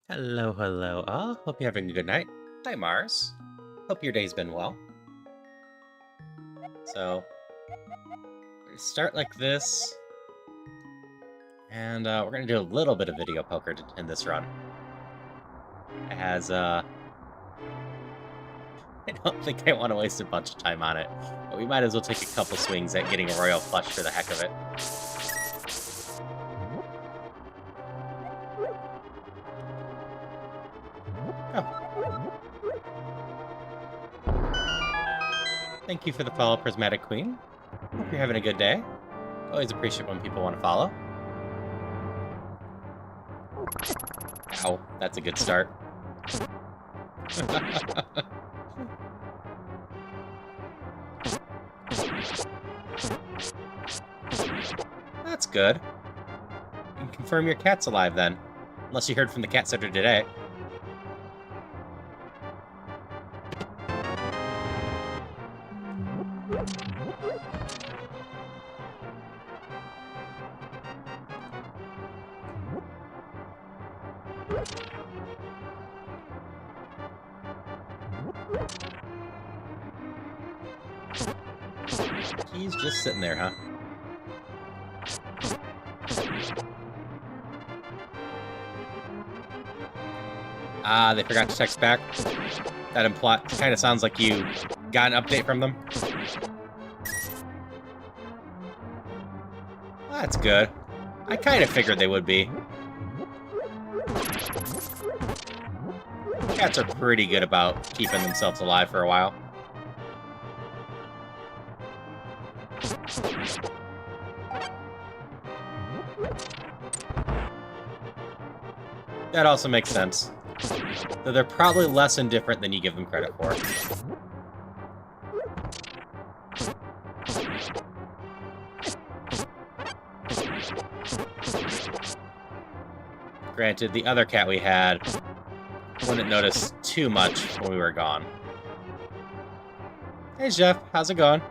Hello, hello, all. Hope you're having a good night. Hi, Mars. Hope your day's been well. So, we're gonna start like this, and we're gonna do a little bit of video poker in this run. As I don't think I want to waste a bunch of time on it, but we might as well take a couple swings at getting a royal flush for the heck of it. Oh, thank you for the follow, Prismatic Queen. Hope you're having a good day. Always appreciate when people want to follow. Ow, that's a good start. That's good. You can confirm your cat's alive then. Unless you heard from the cat sitter today. He's just sitting there, huh? Ah, they forgot to text back. That kind of sounds like you got an update from them. Well, that's good. I kind of figured they would be. Cats are pretty good about keeping themselves alive for a while. That also makes sense. Though they're probably less indifferent than you give them credit for. Granted, the other cat we had wouldn't notice too much when we were gone. Hey, Jeff. How's it going?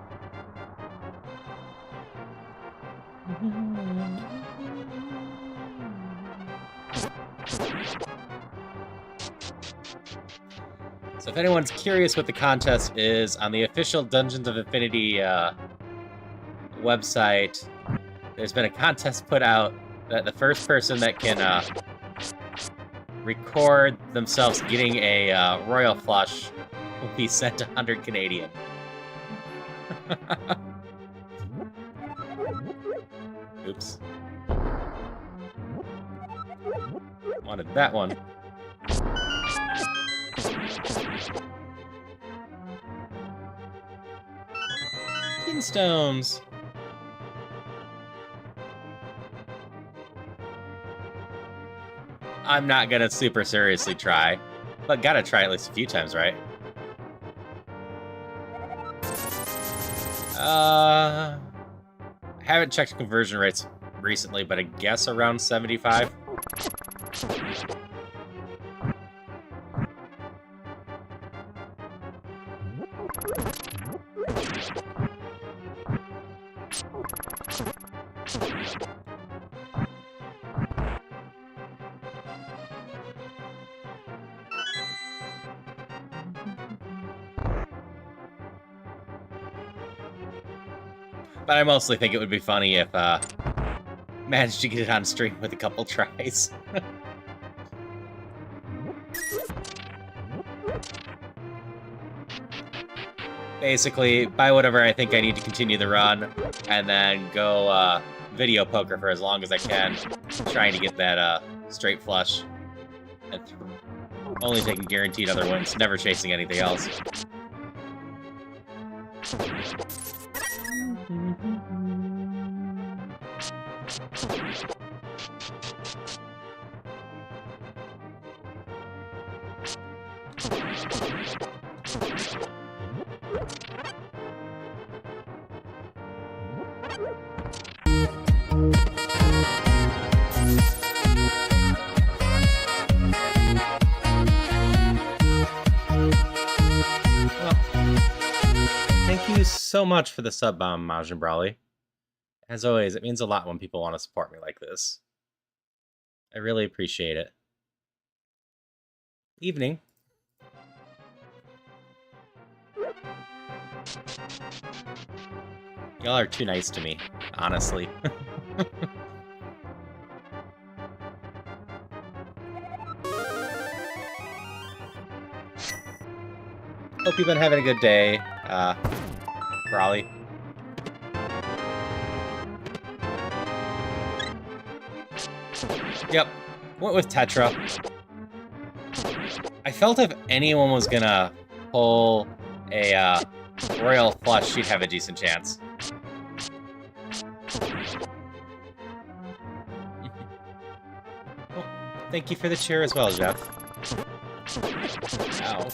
So if anyone's curious what the contest is, on the official Dungeons of Infinity website, there's been a contest put out that the first person that can record themselves getting a royal flush will be sent 100 Canadian. Oops. Wanted that one. Pinstones. I'm not gonna super seriously try, but gotta try at least a few times, right? I haven't checked conversion rates recently, but I guess around 75. But I mostly think it would be funny if managed to get it on stream with a couple tries. Basically, buy whatever I think I need to continue the run, and then go video poker for as long as I can, trying to get that straight flush. And only taking guaranteed other wins, never chasing anything else. Thank you so much for the sub bomb, Majin Brawley. As always, it means a lot when people want to support me like this. I really appreciate it. Evening. Y'all are too nice to me, honestly. Hope you've been having a good day, Raleigh. Yep, went with Tetra. I felt if anyone was gonna pull a Royal Flush, she'd have a decent chance. Well, thank you for the cheer as well, Jeff. Ow.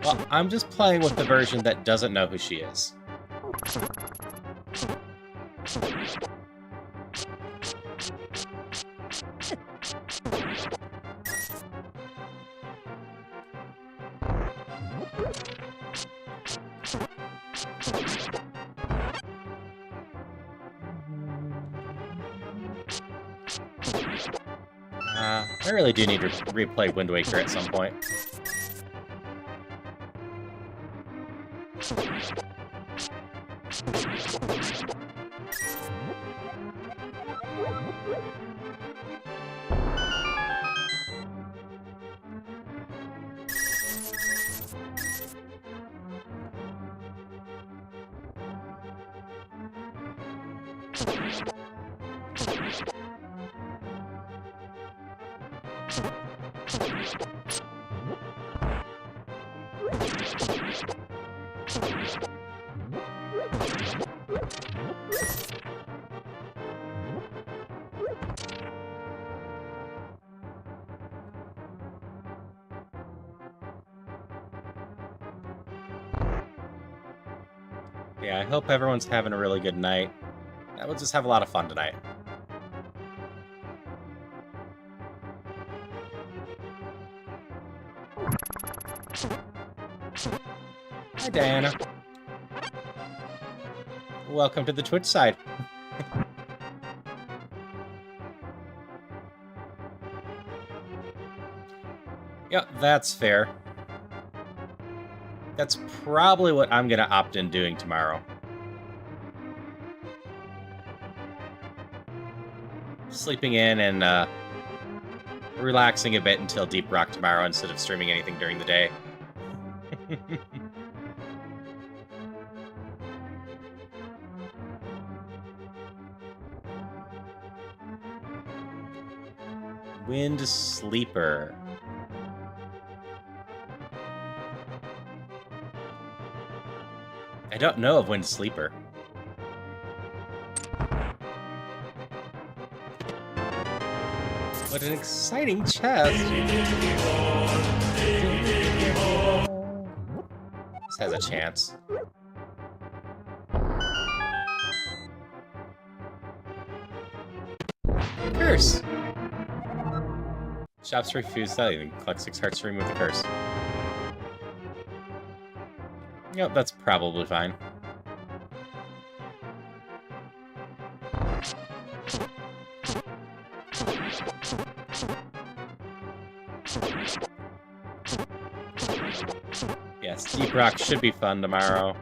Well, I'm just playing with the version that doesn't know who she is. I really do need to replay Wind Waker at some point. Yeah, I hope everyone's having a really good night. We'll just have a lot of fun tonight. Hi, Diana. Welcome to the Twitch side. Yep, that's fair. That's probably what I'm gonna opt in doing tomorrow. Sleeping in and relaxing a bit until Deep Rock tomorrow instead of streaming anything during the day. Wind Sleeper. I don't know of Wind Sleeper. What an exciting chest! This has a chance. Curse! Shops refuse that. You can collect 6 hearts to remove the curse. Yep, that's probably fine. Yes, Deep Rock should be fun tomorrow.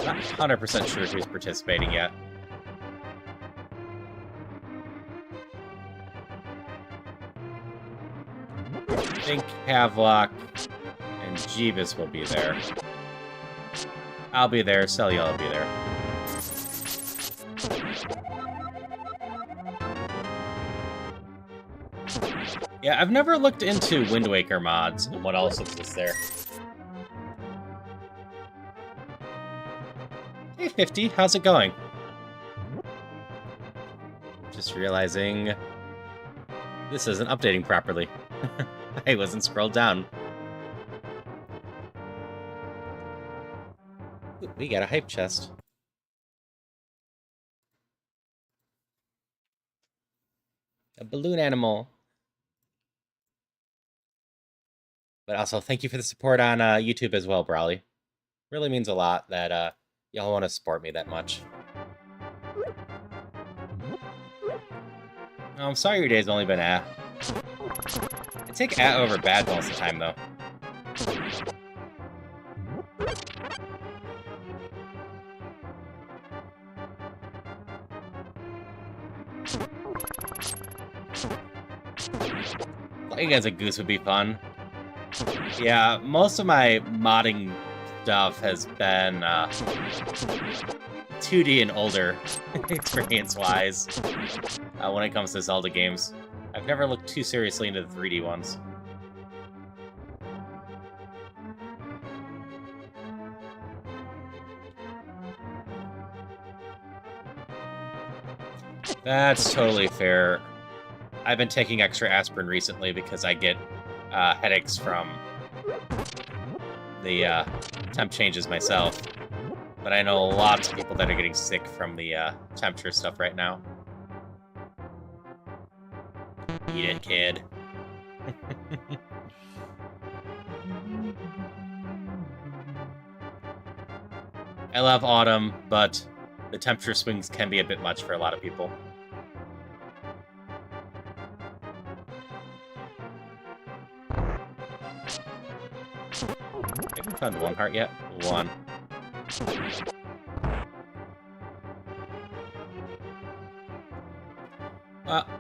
Not 100% sure who's participating yet. I think Havelock and Jeebus will be there. I'll be there, Celial will be there. Yeah, I've never looked into Wind Waker mods and what else exists there. Hey, 50, how's it going? Just realizing this isn't updating properly. I wasn't scrolled down. Ooh, we got a hype chest. A balloon animal. But also, thank you for the support on YouTube as well, Brawly. Really means a lot that y'all want to support me that much. Oh, I'm sorry your day's only been I take over bad most of the time, though. Playing as a goose would be fun. Yeah, most of my modding stuff has been 2D and older, experience-wise, when it comes to Zelda games. I've never looked too seriously into the 3D ones. That's totally fair. I've been taking extra aspirin recently because I get headaches from the temp changes myself. But I know lots of people that are getting sick from the temperature stuff right now. Eat it, kid. I love autumn, but the temperature swings can be a bit much for a lot of people. Haven't found one heart yet? One.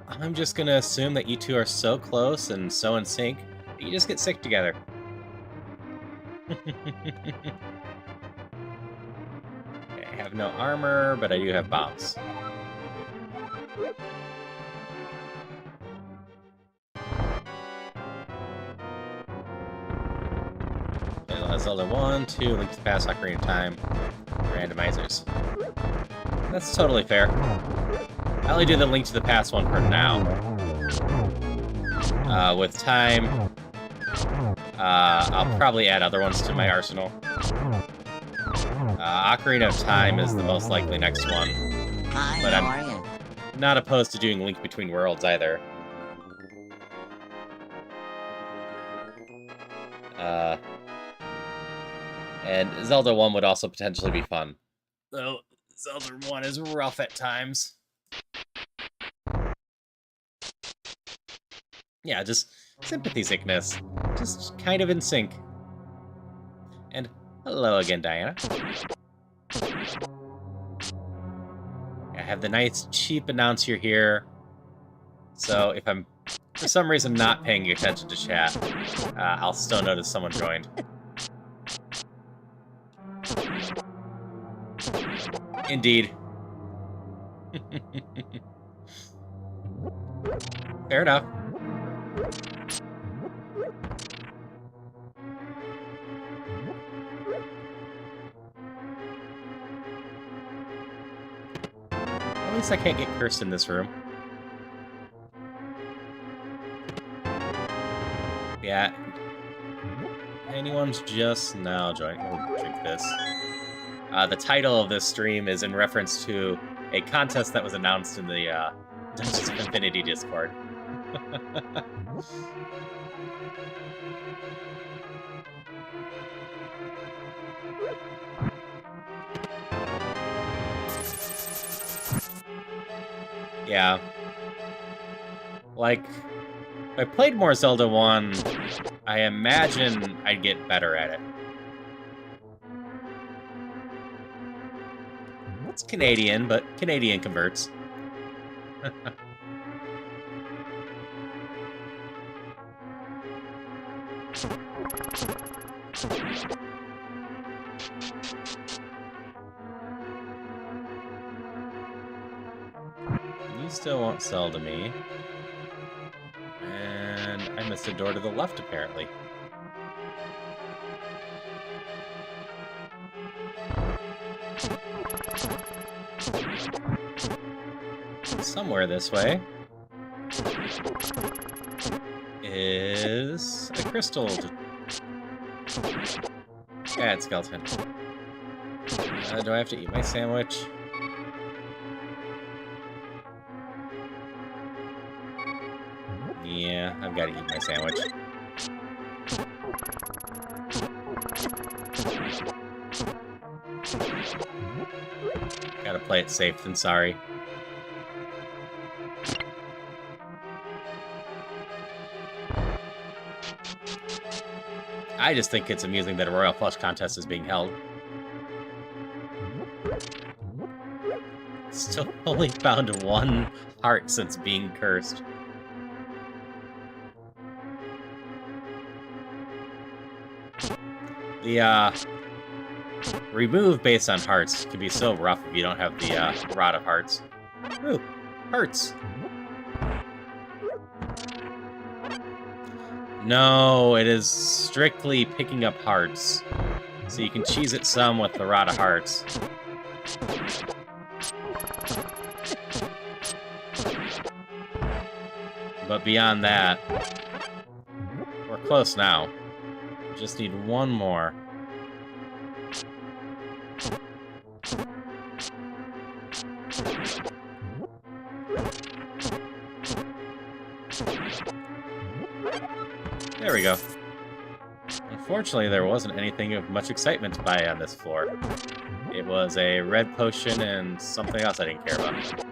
I'm just gonna assume that you two are so close and so in sync that you just get sick together. Okay, I have no armor, but I do have bombs. Zelda 1, 2, Link to the Past, Ocarina of Time, randomizers. That's totally fair. I only do the Link to the Past one for now. With time, I'll probably add other ones to my arsenal. Ocarina of Time is the most likely next one. But I'm not opposed to doing Link Between Worlds either. And Zelda 1 would also potentially be fun. Though Zelda 1 is rough at times. Yeah, just sympathy sickness. Just kind of in sync. And hello again, Diana. I have the nice, cheap announcer here. So if I'm, for some reason, not paying attention to chat, I'll still notice someone joined. Indeed. Fair enough. At least I can't get cursed in this room. Yeah. Anyone's just now joining. We'll drink this. The title of this stream is in reference to a contest that was announced in the Dungeons of Infinity Discord. Yeah. Like, if I played more Zelda 1, I imagine I'd get better at it. It's Canadian, but Canadian converts. You still won't sell to me. And I missed a door to the left, apparently. Somewhere this way is a crystal. Bad skeleton. Do I have to eat my sandwich? Yeah, I've got to eat my sandwich. Gotta play it safe than sorry. I just think it's amusing that a Royal Flush contest is being held. Still only found one heart since being cursed. The, remove based on hearts can be so rough if you don't have the, Rod of Hearts. Ooh, hearts! No, it is strictly picking up hearts. So you can cheese it some with the Rod of Hearts. But beyond that, we're close now. Just need one more. There we go. Unfortunately, there wasn't anything of much excitement to buy on this floor. It was a red potion and something else I didn't care about.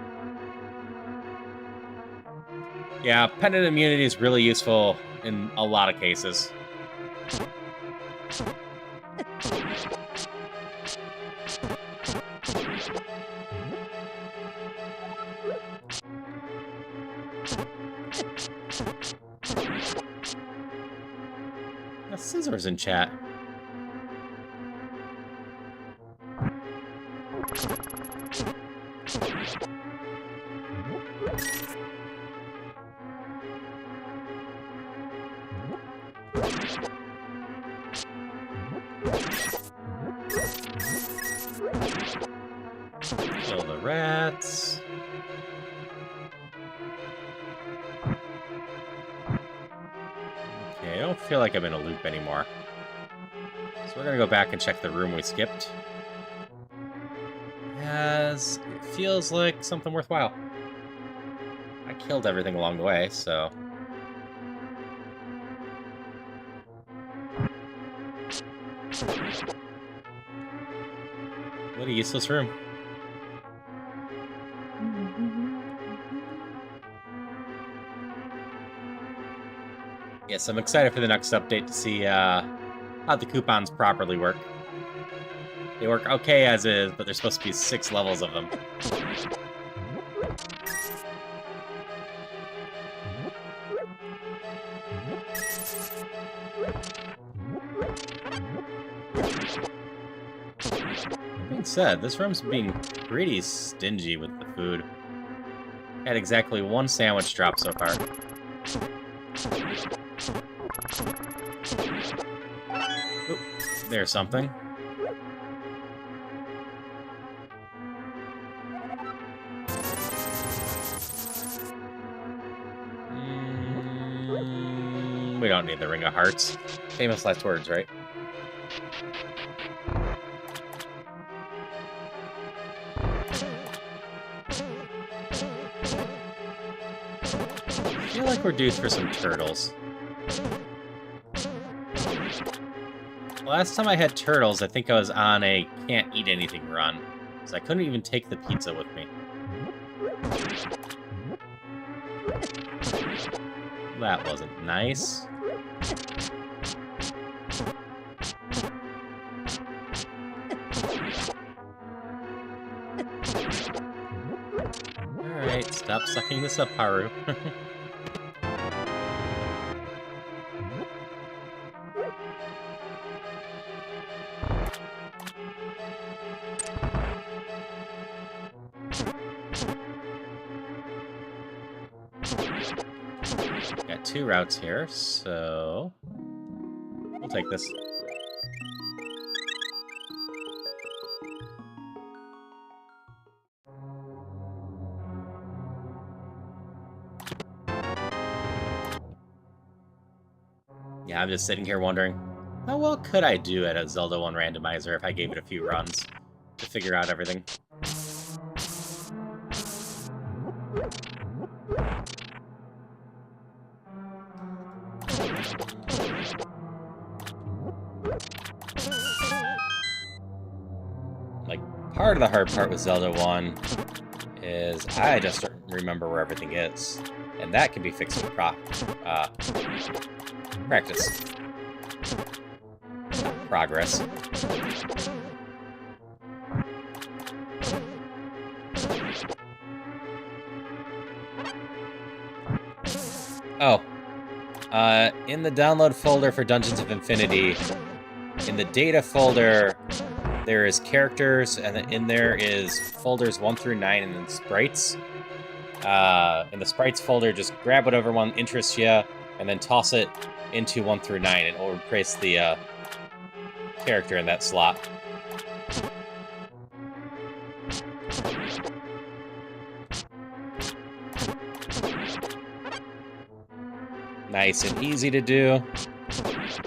Yeah, pendant immunity is really useful in a lot of cases. The scissors in chat. Kill the rats. Okay, I don't feel like I'm in a loop anymore. So we're gonna go back and check the room we skipped. As it feels like something worthwhile. I killed everything along the way, so... What a useless room. Yes, I'm excited for the next update to see how the coupons properly work. They work okay as is, but there's supposed to be 6 levels of them. That being said, this room's being pretty stingy with the food. Had exactly 1 sandwich drop so far. Oop, there's something. We don't need the Ring of Hearts. Famous last words, right? I feel like we're due for some turtles. Last time I had turtles, I think I was on a can't eat anything run. So I couldn't even take the pizza with me. That wasn't nice. Alright, stop sucking this up, Haru. Got 2 routes here, so we'll take this. Yeah, I'm just sitting here wondering, how well could I do at a Zelda 1 randomizer if I gave it a few runs to figure out everything? Like, part of the hard part with Zelda 1 is I just don't remember where everything is. And that can be fixed with practice. Progress. Oh. In the download folder for Dungeons of Infinity, in the data folder, there is characters, and then in there is folders 1 through 9, and then sprites. In the sprites folder, just grab whatever one interests you, and then toss it into 1 through 9, and it will replace the character in that slot. Nice and easy to do.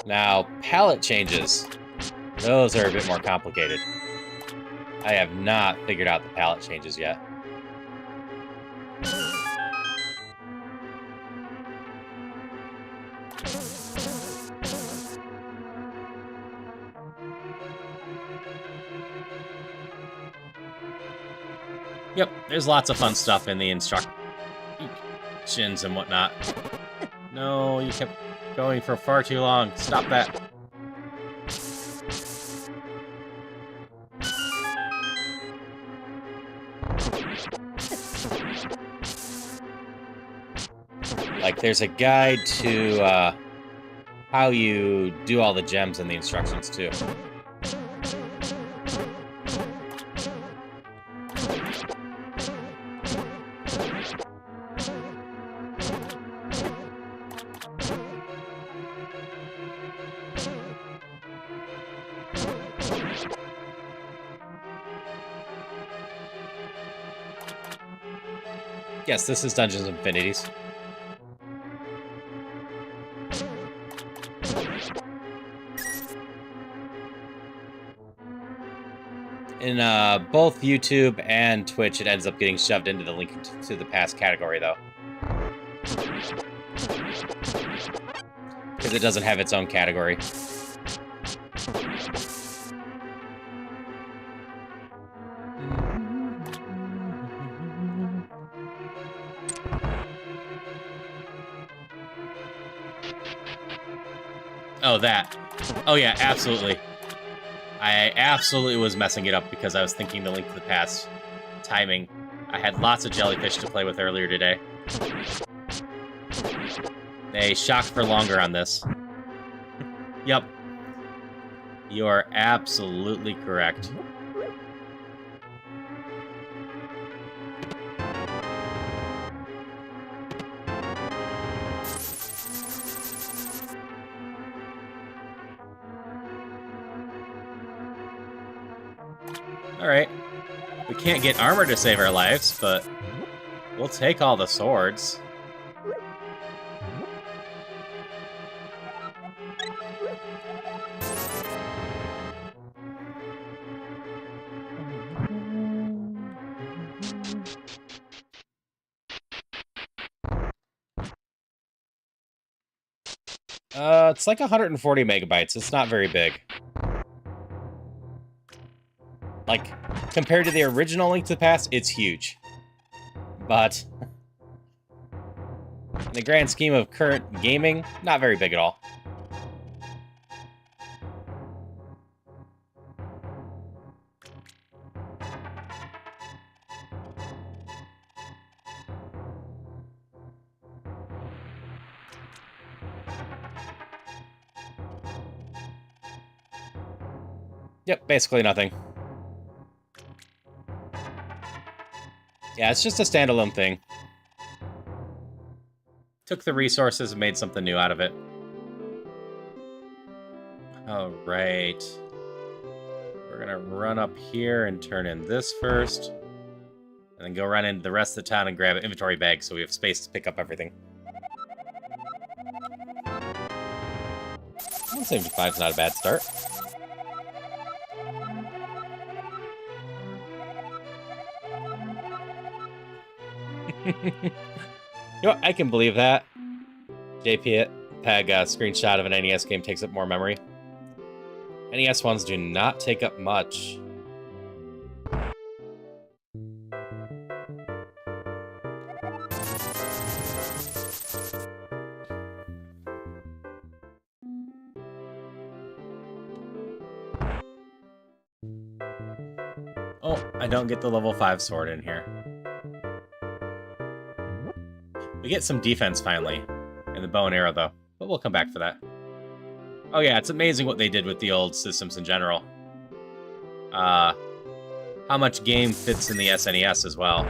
Now, palette changes. Those are a bit more complicated. I have not figured out the palette changes yet. Yep, there's lots of fun stuff in the instructions and whatnot. No, you kept going for far too long. Stop that. Like, there's a guide to how you do all the gems in the instructions, too. Yes, this is Dungeons and Infinities. In both YouTube and Twitch, it ends up getting shoved into the Link to the Past category, though. Because it doesn't have its own category. Oh, that. Oh, yeah, absolutely. I absolutely was messing it up because I was thinking the Link to the Past timing. I had lots of jellyfish to play with earlier today. They shock for longer on this. Yep. You are absolutely correct. Alright. We can't get armor to save our lives, but we'll take all the swords. It's like 140 megabytes. It's not very big. Like, compared to the original Link to the Past, it's huge. But in the grand scheme of current gaming, not very big at all. Yep, basically nothing. Yeah, it's just a standalone thing. Took the resources and made something new out of it. Alright. We're gonna run up here and turn in this first. And then go run into the rest of the town and grab an inventory bag so we have space to pick up everything. 175 is not a bad start. You know what? I can believe that. JPEG screenshot of an NES game takes up more memory. NES ones do not take up much. Oh, I don't get the level 5 sword in here. We get some defense finally in the bow and arrow, though, but we'll come back for that. Oh yeah, it's amazing what they did with the old systems in general. How much game fits in the SNES as well.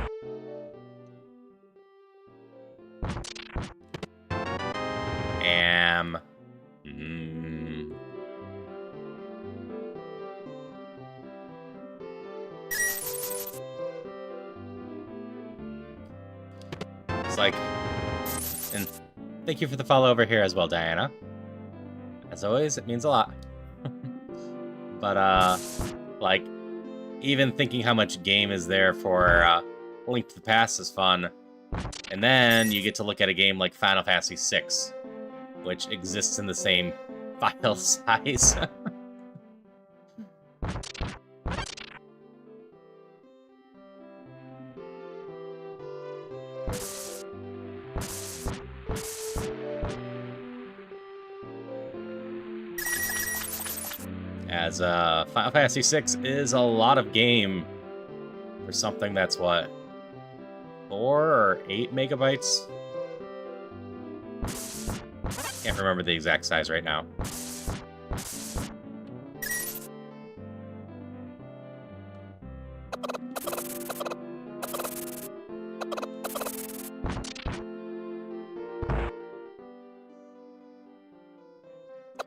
It's like... And thank you for the follow over here as well, Diana. As always, it means a lot. But, like, even thinking how much game is there for Link to the Past is fun. And then you get to look at a game like Final Fantasy VI, which exists in the same file size. As Final Fantasy VI is a lot of game for something that's, what, 4 or 8 megabytes? Can't remember the exact size right now.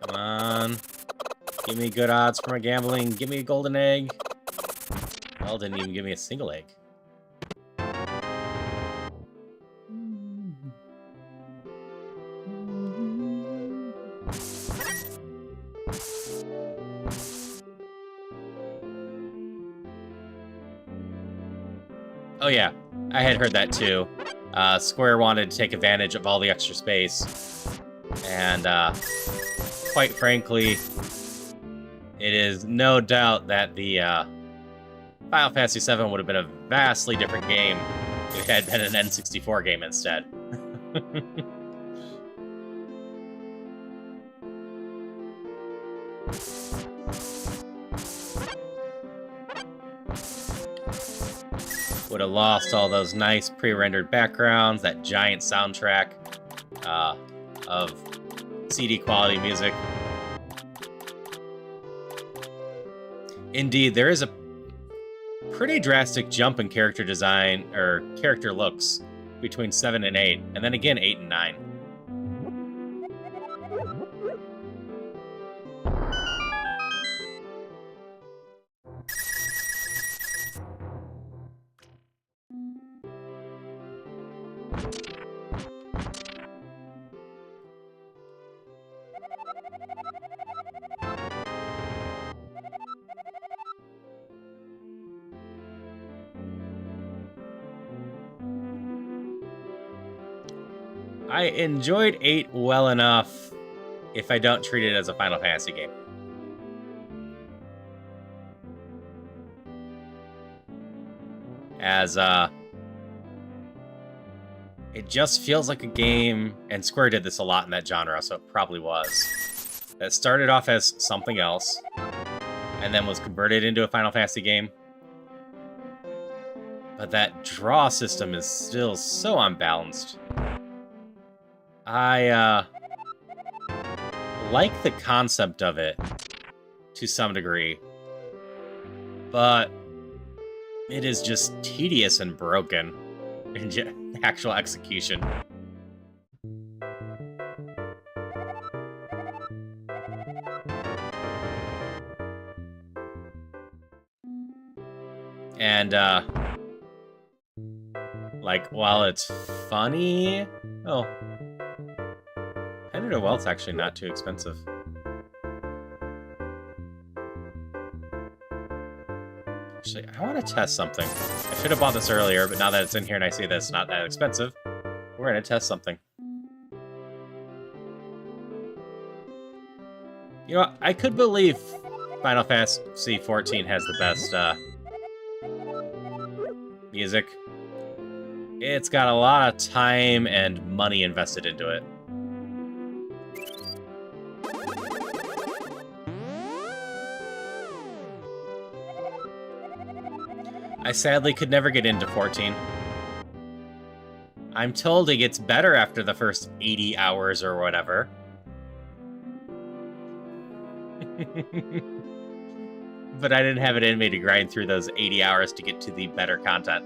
Come on. Give me good odds for my gambling. Give me a golden egg. Well, didn't even give me a single egg. Oh yeah, I had heard that too. Square wanted to take advantage of all the extra space. And, quite frankly, it is no doubt that the Final Fantasy VII would have been a vastly different game if it had been an N64 game instead. Would have lost all those nice pre-rendered backgrounds, that giant soundtrack of CD quality music. Indeed, there is a pretty drastic jump in character design, or character looks, between 7 and 8, and then again 8 and 9. I enjoyed 8 well enough if I don't treat it as a Final Fantasy game. As, it just feels like a game, and Square did this a lot in that genre, so it probably was, that started off as something else, and then was converted into a Final Fantasy game. But that draw system is still so unbalanced. I, like the concept of it, to some degree, but it is just tedious and broken in actual execution. And, like, while it's funny... Oh. $100 Wealth's actually not too expensive. Actually, I want to test something. I should have bought this earlier, but now that it's in here and I see that it's not that expensive, we're going to test something. You know, I could believe Final Fantasy 14 has the best music. It's got a lot of time and money invested into it. I sadly could never get into 14. I'm told it gets better after the first 80 hours or whatever. But I didn't have it in me to grind through those 80 hours to get to the better content.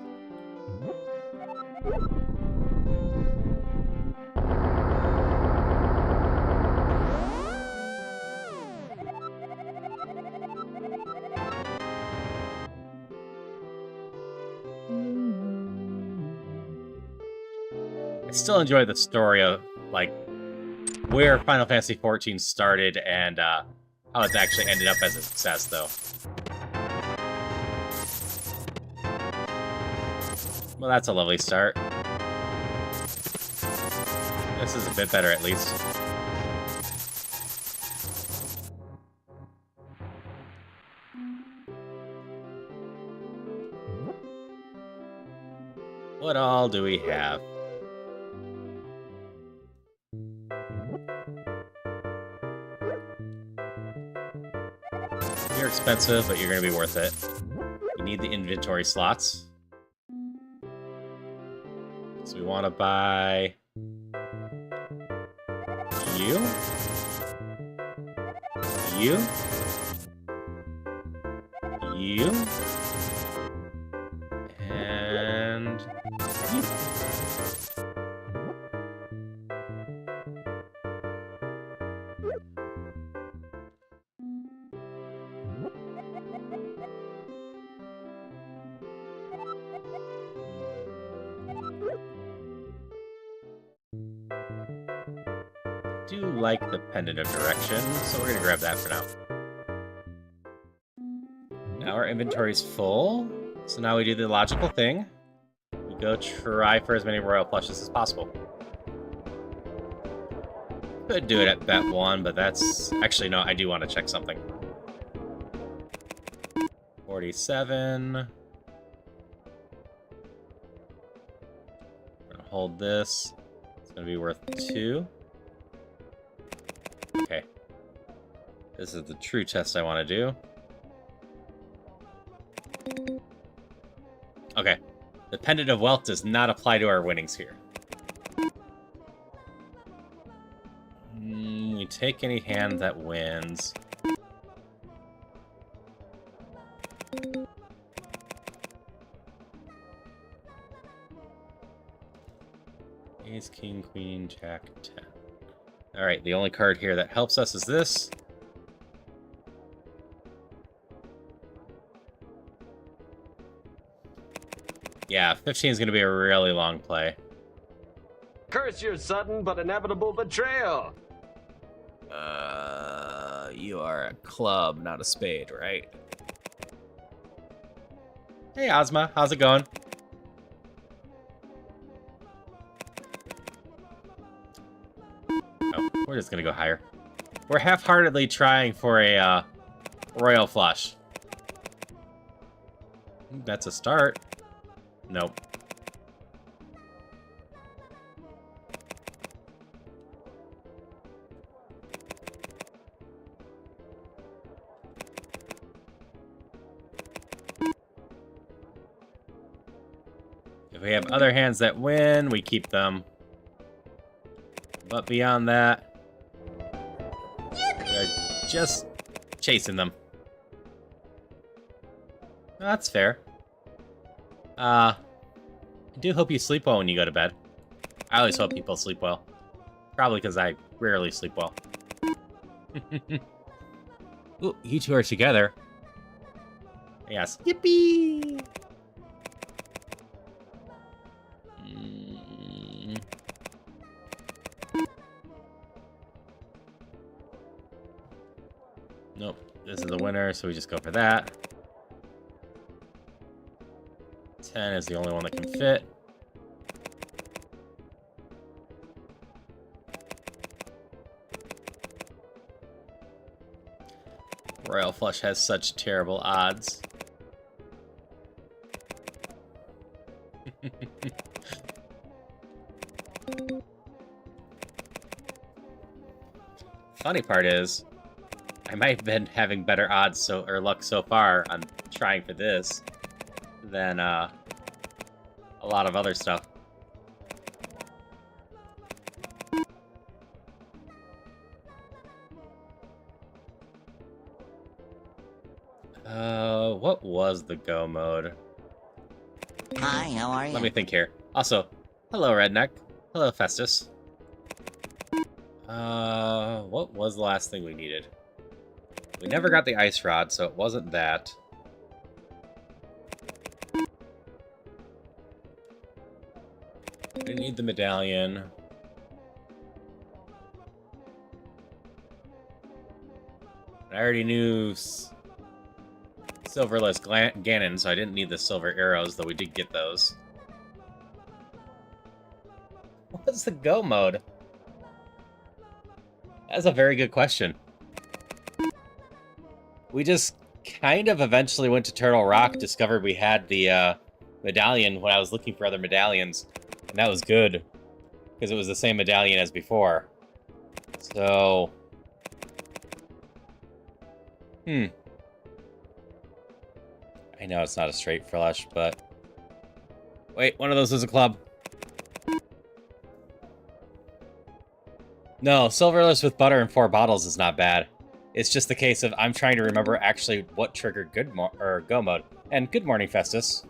I still enjoy the story of, like, where Final Fantasy XIV started and how it's actually ended up as a success, though. Well, that's a lovely start. This is a bit better, at least. What all do we have? You're expensive, but you're going to be worth it. You need the inventory slots. So we want to buy you, you, you, and you. I do like the pendant of direction, so we're gonna grab that for now. Now our inventory's full, so now we do the logical thing. We go try for as many royal plushes as possible. Could do it at bet 1, but that's... Actually, no, I do want to check something. 47. We're gonna hold this. It's gonna be worth 2. Okay. This is the true test I want to do. Okay. The Pendant of Wealth does not apply to our winnings here. We take any hand that wins. Ace, King, Queen, Jack, 10. Alright, the only card here that helps us is this. Yeah, 15 is going to be a really long play. Curse your sudden but inevitable betrayal! You are a club, not a spade, right? Hey, Ozma, how's it going? Oh, we're just gonna go higher. We're half-heartedly trying for a, royal flush. That's a start. Nope. If we have other hands that win, we keep them. But beyond that, we're just chasing them. That's fair. I do hope you sleep well when you go to bed. I always hope people sleep well. Probably because I rarely sleep well. Ooh, you two are together. Yes. Yippee! Nope. This is the winner, so we just go for that. 10 is the only one that can fit. Royal Flush has such terrible odds. Funny part is, I might have been having better odds or luck so far on trying for this than a lot of other stuff. What was the go mode? Hi, how are you? Let me think here. Also, hello Redneck. Hello Festus. What was the last thing we needed? We never got the ice rod, so it wasn't that. We didn't need the medallion. I already knew Silverless Ganon, so I didn't need the silver arrows, though we did get those. What's the go mode? That's a very good question. We just kind of eventually went to Turtle Rock, discovered we had the medallion when I was looking for other medallions, and that was good, because it was the same medallion as before. So... I know it's not a straight flush, but... Wait, one of those is a club. No, Silverless with butter and 4 bottles is not bad. It's just the case of I'm trying to remember actually what triggered go mode. And good morning, Festus.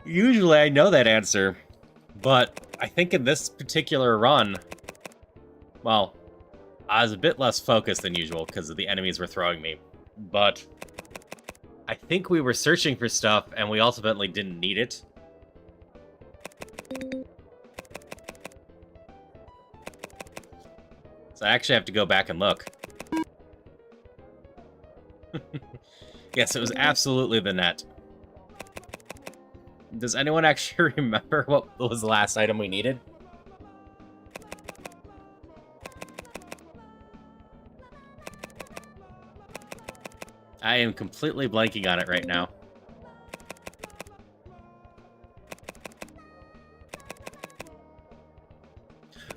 Usually I know that answer, but I think in this particular run, well, I was a bit less focused than usual because of the enemies were throwing me, but I think we were searching for stuff and we ultimately didn't need it. So I actually have to go back and look. Yes, it was absolutely the net. Does anyone actually remember what was the last item we needed? I am completely blanking on it right now.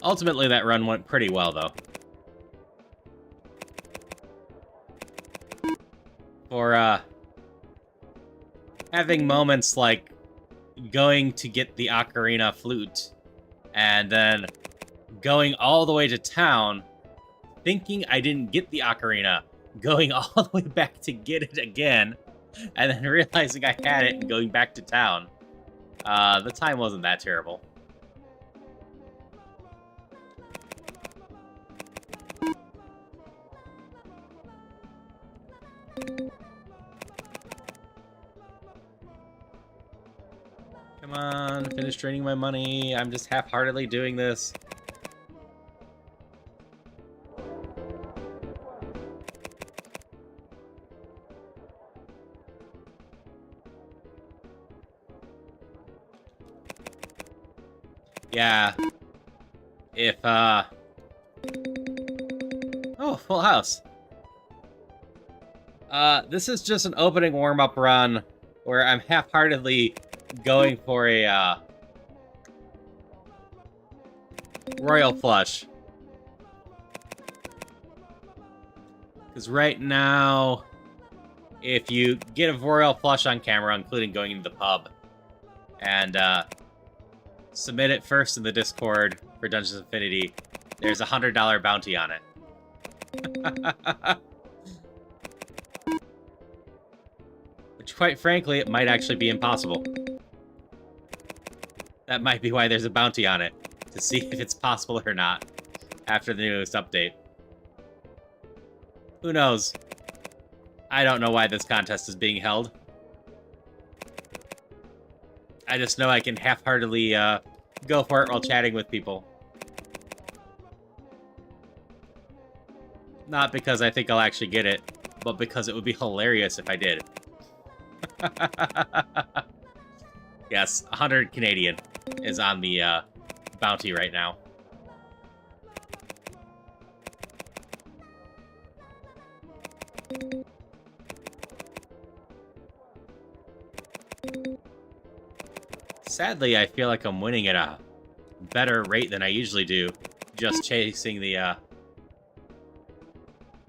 Ultimately, that run went pretty well, though. For, having moments like going to get the ocarina flute and then going all the way to town, thinking I didn't get the ocarina, going all the way back to get it again, and then realizing I had it and going back to town. The time wasn't that terrible. Come on, finish draining my money. I'm just half-heartedly doing this. Yeah. If, Oh, full house. This is just an opening warm-up run where I'm half-heartedly going for a, Royal Flush. Because right now, if you get a Royal Flush on camera, including going into the pub, and, submit it first in the Discord for Dungeons Infinity, there's a $100 bounty on it. Which, quite frankly, it might actually be impossible. That might be why there's a bounty on it, to see if it's possible or not, after the newest update. Who knows? I don't know why this contest is being held. I just know I can half-heartedly, go for it while chatting with people. Not because I think I'll actually get it, but because it would be hilarious if I did. Yes, 100 Canadian is on the bounty right now. Sadly, I feel like I'm winning at a better rate than I usually do, just chasing the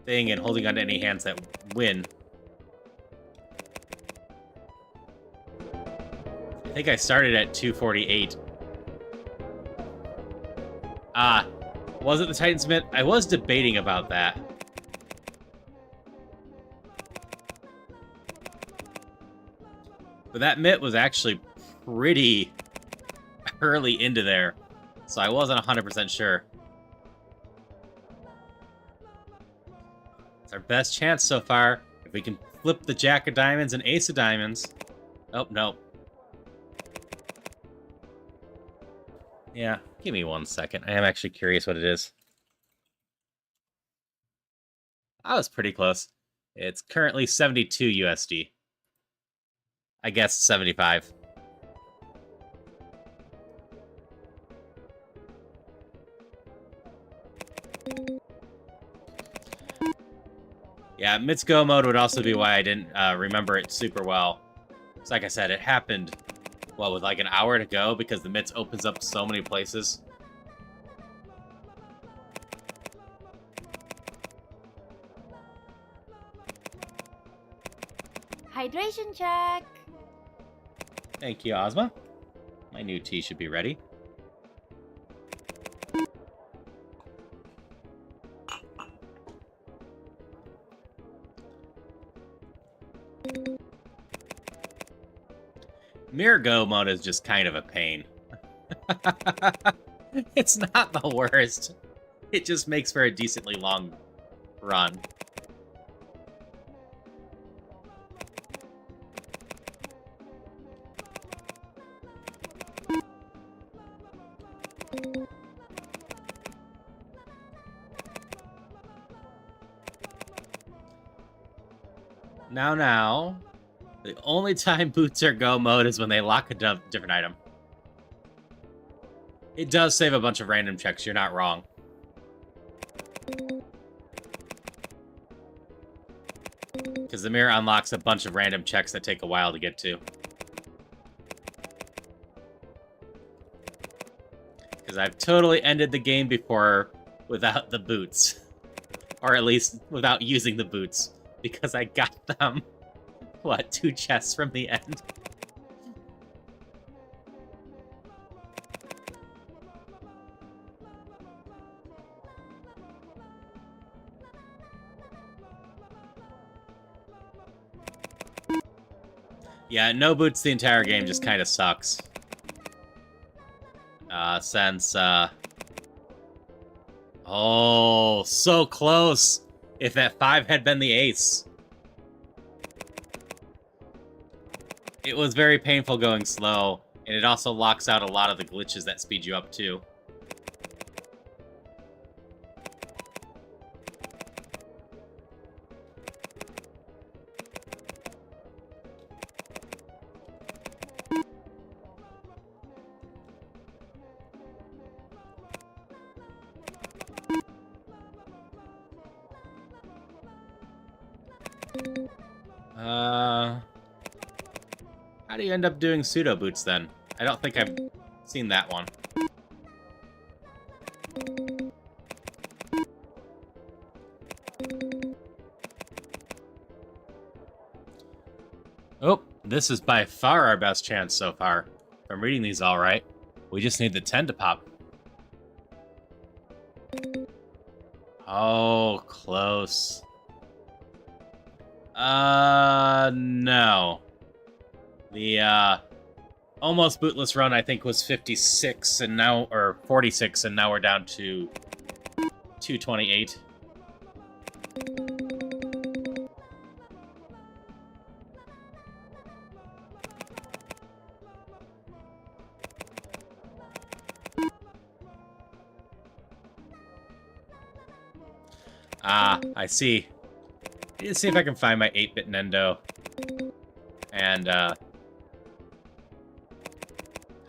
thing and holding on to any hands that win. I think I started at 248. Was it the Titansmith? I was debating about that. But that mitt was actually pretty early into there, so I wasn't 100% sure. It's our best chance so far. If we can flip the Jack of Diamonds and Ace of Diamonds. Oh, no. Yeah, give me 1 second. I am actually curious what it is. I was pretty close. It's currently 72 USD. I guess 75. Yeah, Mitts Go mode would also be why I didn't remember it super well. It's like I said, it happened, well, with like an hour to go because the Mitts opens up so many places. Hydration check. Thank you, Ozma. My new tea should be ready. Mirror Go mode is just kind of a pain. It's not the worst. It just makes for a decently long run. Now, the only time boots are go mode is when they lock a different item. It does save a bunch of random checks, you're not wrong. Because the mirror unlocks a bunch of random checks that take a while to get to. Because I've totally ended the game before without the boots. Or at least without using the boots. Because I got them, what, 2 chests from the end? Yeah, no boots the entire game just kind of sucks. Oh, so close! If that 5 had been the ace. It was very painful going slow, and it also locks out a lot of the glitches that speed you up too. How do you end up doing pseudo boots then? I don't think I've seen that one. Oh, this is by far our best chance so far. If I'm reading these all right, we just need the 10 to pop. Oh, close. No. The, almost bootless run, I think, was 56, and now, or 46, and now we're down to 228. Ah, I see. Let's see if I can find my 8-bit Nendo. and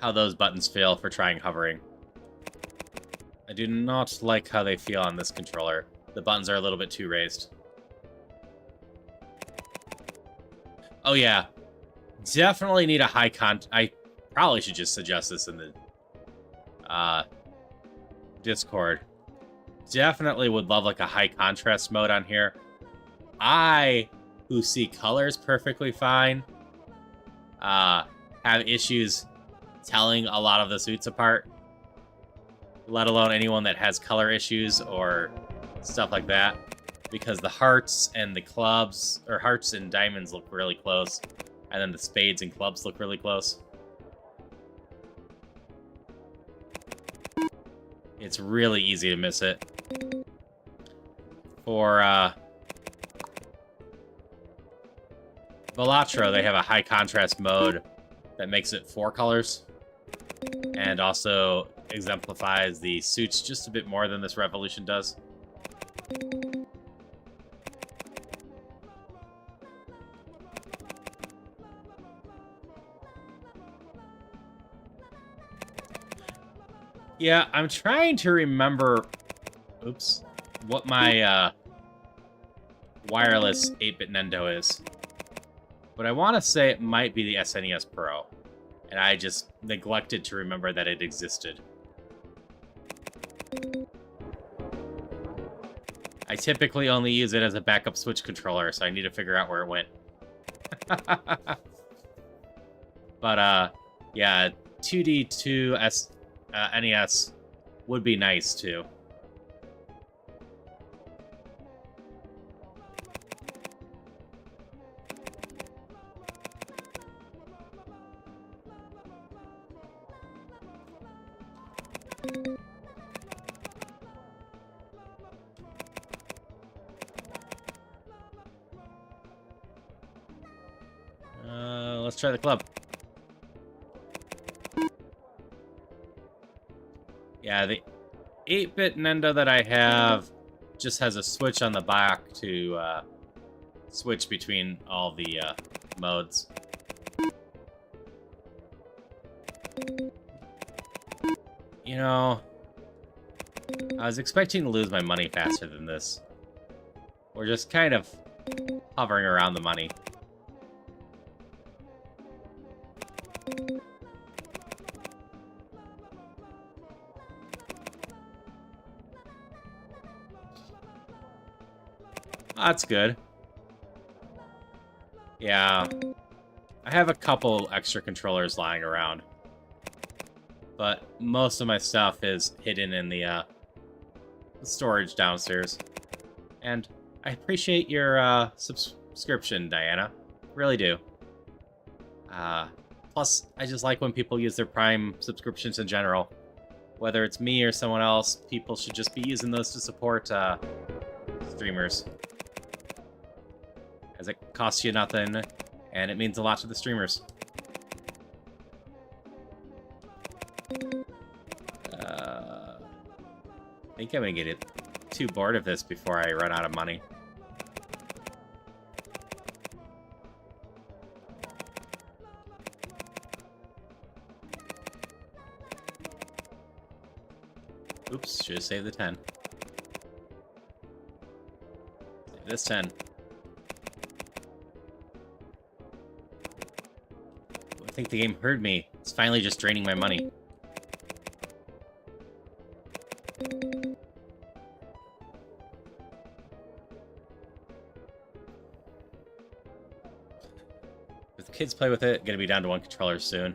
how those buttons feel for trying hovering. I do not like how they feel on this controller. The buttons are a little bit too raised. Oh yeah, definitely need a high I probably should just suggest this in the Discord. Definitely would love like a high contrast mode on here. I, who see colors perfectly fine, have issues telling a lot of the suits apart, let alone anyone that has color issues or stuff like that, because the hearts and the clubs, or hearts and diamonds, look really close, and then the spades and clubs look really close. It's really easy to miss it. For Velatro, they have a high contrast mode that makes it 4 colors, and also exemplifies the suits just a bit more than this Revolution does. Yeah, I'm trying to remember, oops, what my wireless 8-bit Nendo is. But I want to say it might be the SNES Pro, and I just neglected to remember that it existed. I typically only use it as a backup Switch controller, so I need to figure out where it went. But, yeah, 2D2 NES would be nice, too. Let's try the club. Yeah, the 8-bit Nendo that I have just has a switch on the back to switch between all the modes. You know, I was expecting to lose my money faster than this. We're just kind of hovering around the money. That's good. Yeah. I have a couple extra controllers lying around. But most of my stuff is hidden in the storage downstairs. And I appreciate your subscription, Diana. Really do. Plus, I just like when people use their Prime subscriptions in general. Whether it's me or someone else, people should just be using those to support streamers. As it costs you nothing, and it means a lot to the streamers. I think I'm gonna get too bored of this before I run out of money. Oops, should have saved the 10. Save this 10. I think the game heard me. It's finally just draining my money. If the kids play with it, gonna be down to 1 controller soon.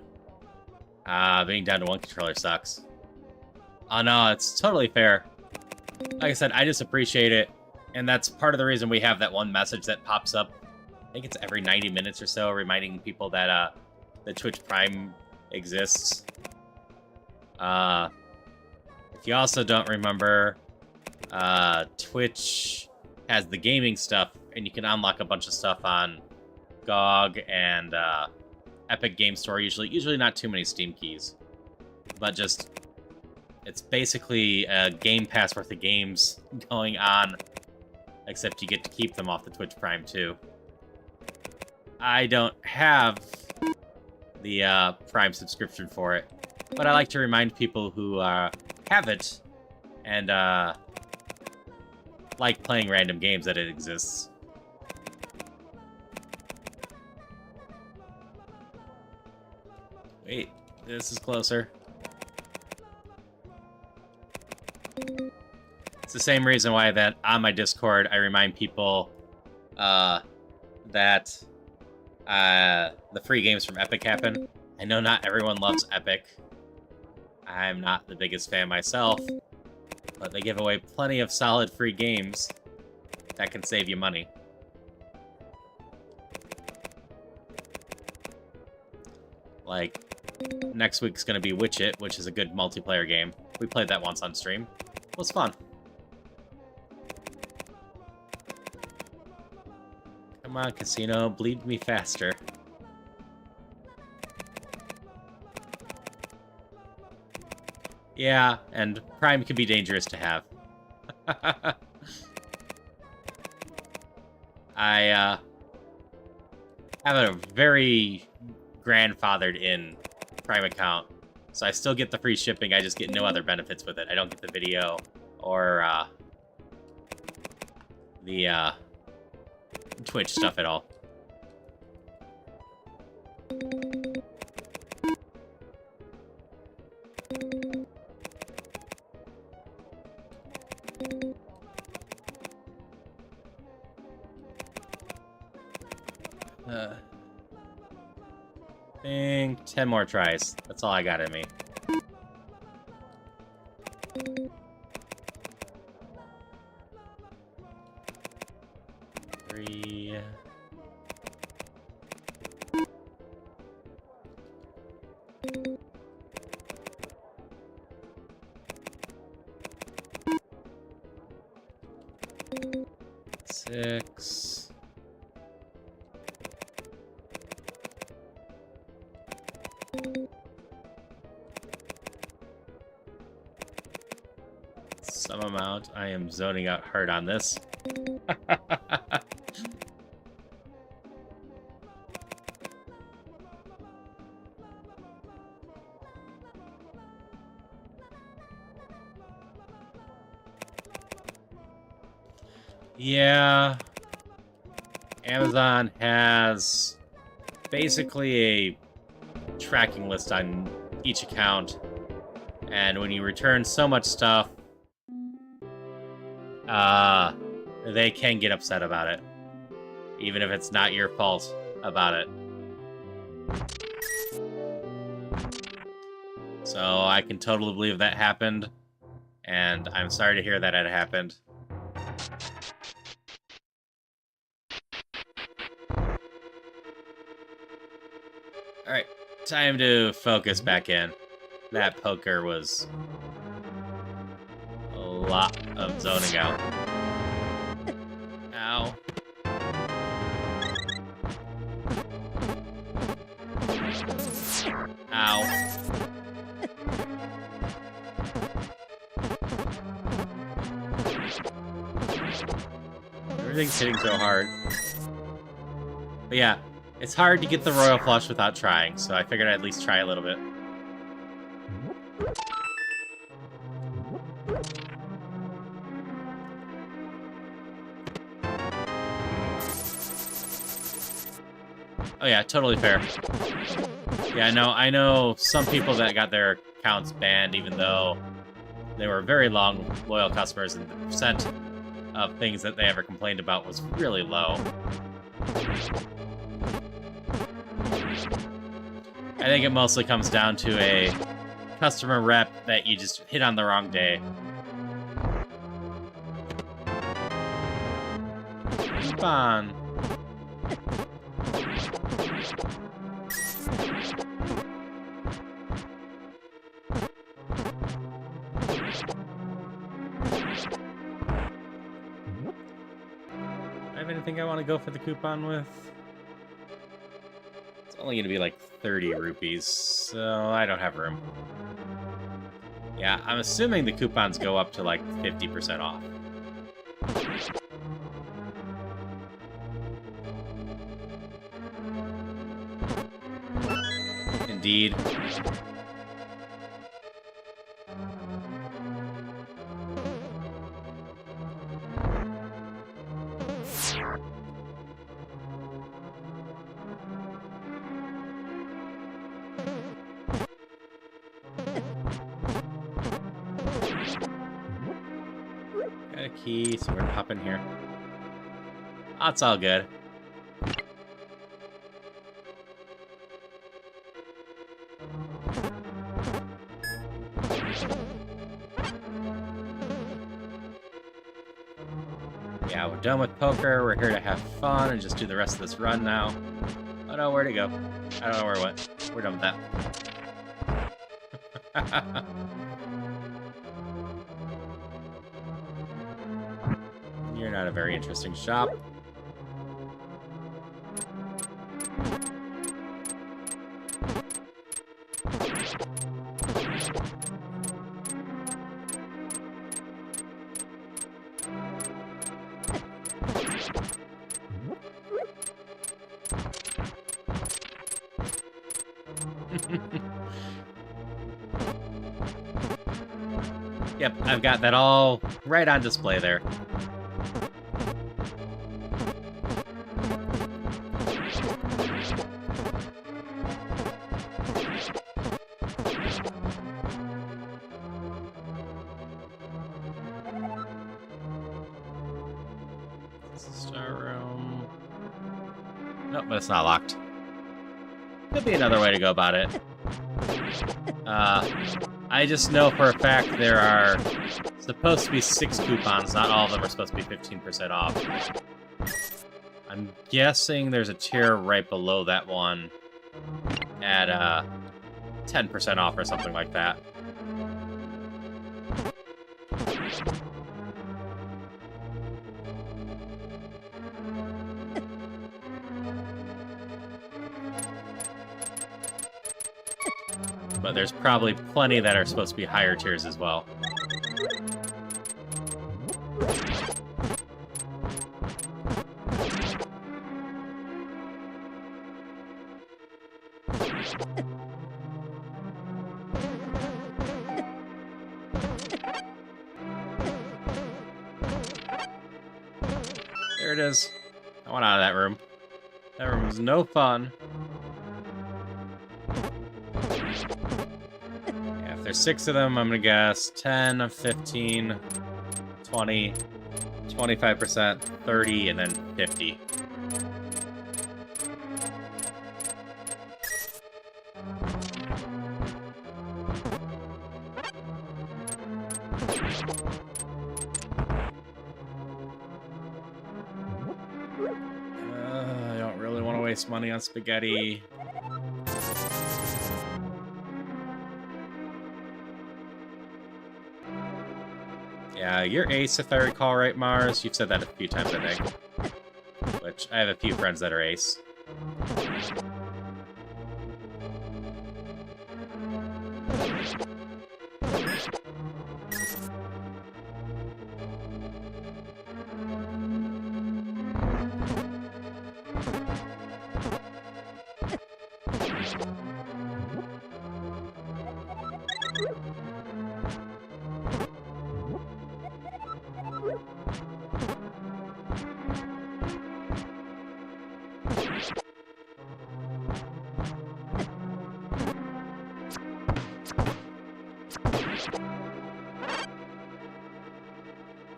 Being down to 1 controller sucks. Oh no, it's totally fair. Like I said, I just appreciate it. And that's part of the reason we have that one message that pops up. I think it's every 90 minutes or so, reminding people that the Twitch Prime exists. If you also don't remember, Twitch has the gaming stuff, and you can unlock a bunch of stuff on GOG and Epic Game Store. Usually not too many Steam keys, but just it's basically a Game Pass worth of games going on, except you get to keep them off the Twitch Prime too. I don't have the Prime subscription for it, but I like to remind people who have it and like playing random games that it exists. Wait, this is closer. It's the same reason why that on my Discord I remind people that the free games from Epic happen. I know not everyone loves Epic. I'm not the biggest fan myself, but they give away plenty of solid free games that can save you money. Like, next week's gonna be Witch It, which is a good multiplayer game. We played that once on stream. It was fun. Come on, casino, bleed me faster. Yeah, and Prime can be dangerous to have. I have a very grandfathered in Prime account, so I still get the free shipping, I just get no other benefits with it. I don't get the video or the Twitch stuff at all. I think 10 more tries. That's all I got in me. Three. Six. Some amount. I am zoning out hard on this. Yeah. Amazon has basically a tracking list on each account, and when you return so much stuff, they can get upset about it, even if it's not your fault about it. So I can totally believe that happened, and I'm sorry to hear that it happened. Alright, time to focus back in. That poker was a lot of zoning out. Ow. Ow. Everything's hitting so hard. But yeah, it's hard to get the royal flush without trying, so I figured I'd at least try a little bit. Oh yeah, totally fair. Yeah, no, I know some people that got their accounts banned even though they were very long, loyal customers, and the percent of things that they ever complained about was really low. I think it mostly comes down to a customer rep that you just hit on the wrong day. Keep on. I have anything I want to go for the coupon with? It's only going to be like 30 rupees, so I don't have room. Yeah, I'm assuming the coupons go up to like 50% off. indeed. Got a key, so we're gonna hop in here. That's all good. Yeah, we're done with poker. We're here to have fun and just do the rest of this run now. Oh no, where'd it go? I don't know where it went. We're done with that. You're not a very interesting shop. Yep, I've got that all right on display there. Star room. Nope, but it's not locked. Could be another way to go about it. I just know for a fact there are supposed to be 6 coupons. Not all of them are supposed to be 15% off. I'm guessing there's a tier right below that one at 10% off or something like that. But there's probably plenty that are supposed to be higher tiers as well. There it is. I want out of that room. That room was no fun. There's 6 of them, I'm gonna guess 10, 15, 20, 25%, 30, and then 50. I don't really want to waste money on spaghetti. Yeah, you're ace if I recall right, Mars. You've said that a few times, I think. Which, I have a few friends that are ace.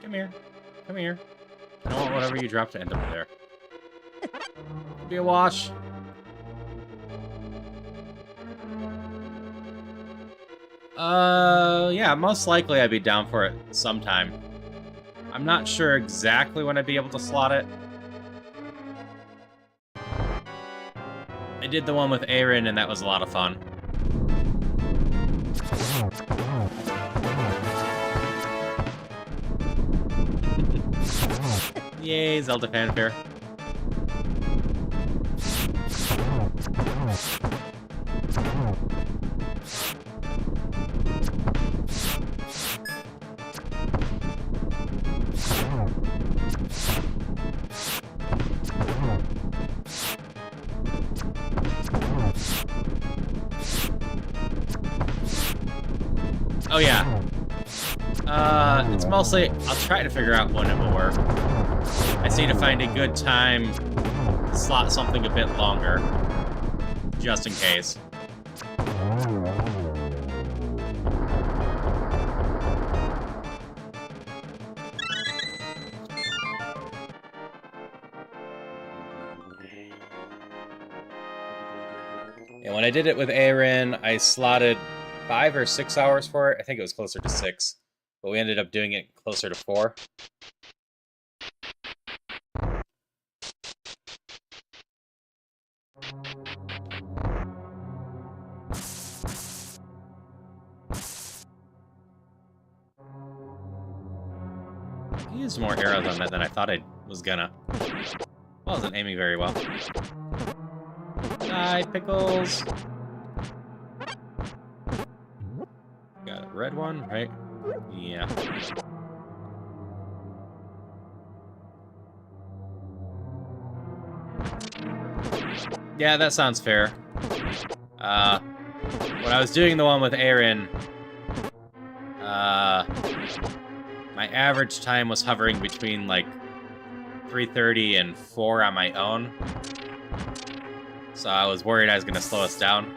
Come here. Come here. I don't want whatever you drop to end up there. Be a wash. Yeah, most likely I'd be down for it sometime. I'm not sure exactly when I'd be able to slot it. I did the one with Aaron, and that was a lot of fun. Yay, Zelda fanfare. Oh, yeah. It's mostly... I'll try to figure out when it will work. I just need to find a good time to slot something a bit longer. Just in case. And when I did it with Aaron, I slotted 5 or 6 hours for it. I think it was closer to 6. But we ended up doing it closer to 4. I used more arrows on that than I thought I was gonna. I wasn't aiming very well. Die, pickles! Got a red one, right? Yeah. Yeah, that sounds fair. When I was doing the one with Aaron, my average time was hovering between, like, 3:30 and 4 on my own. So I was worried I was gonna slow us down.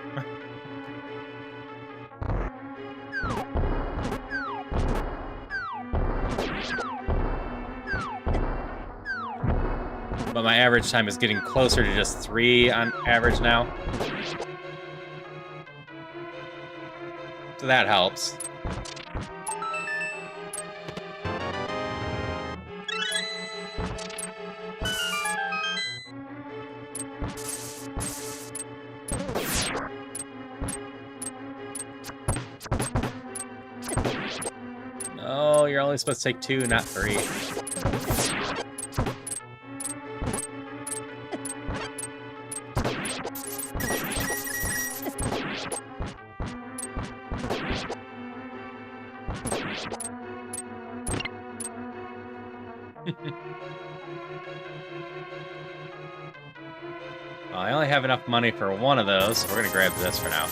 But my average time is getting closer to just 3 on average now. So that helps. No, you're only supposed to take 2, not 3. Well, I only have enough money for one of those, so we're gonna grab this for now.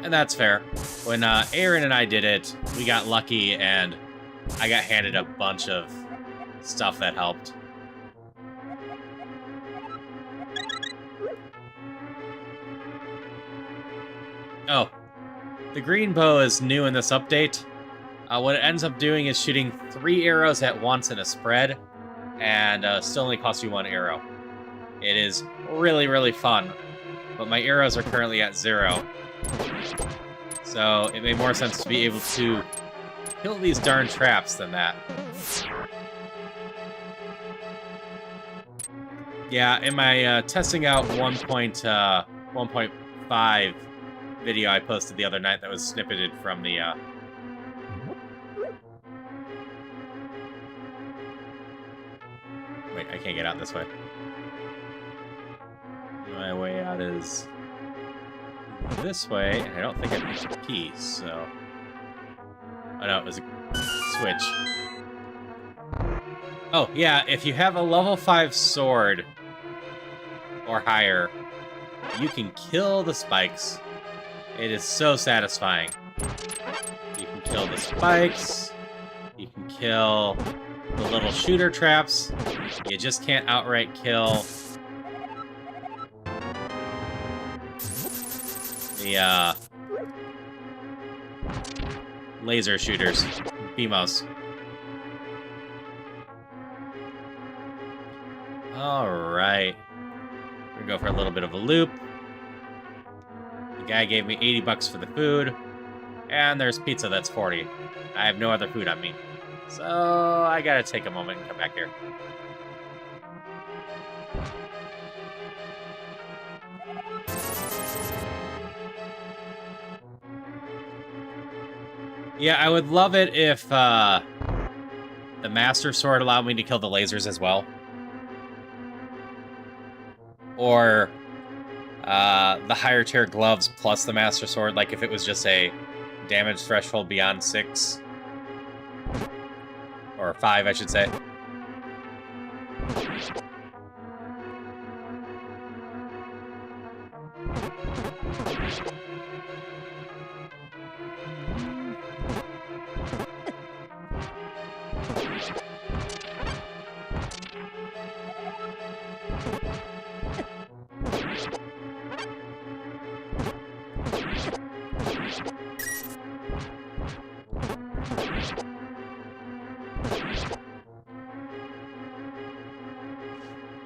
And that's fair. When Aaron and I did it, we got lucky and I got handed a bunch of stuff that helped. Oh, the green bow is new in this update. What it ends up doing is shooting 3 arrows at once in a spread, and still only costs you 1 arrow. It is really, really fun, but my arrows are currently at 0. So it made more sense to be able to kill these darn traps than that. Yeah, in my testing out 1.5 video I posted the other night that was snippeted from the... Wait, I can't get out this way. My way out is this way, and I don't think I pushed a key, so... Oh no, it was a switch. Oh, yeah, if you have a level 5 sword or higher, you can kill the spikes. It is so satisfying. You can kill the spikes, you can kill the little shooter traps, you just can't outright kill the laser shooters, BMOs. Alright. We're gonna go for a little bit of a loop. The guy gave me 80 bucks for the food, and there's pizza that's 40. I have no other food on me. So I gotta take a moment and come back here. Yeah, I would love it if the Master Sword allowed me to kill the lasers as well. Or the higher tier gloves plus the Master Sword, like if it was just a damage threshold beyond 6. Or 5, I should say.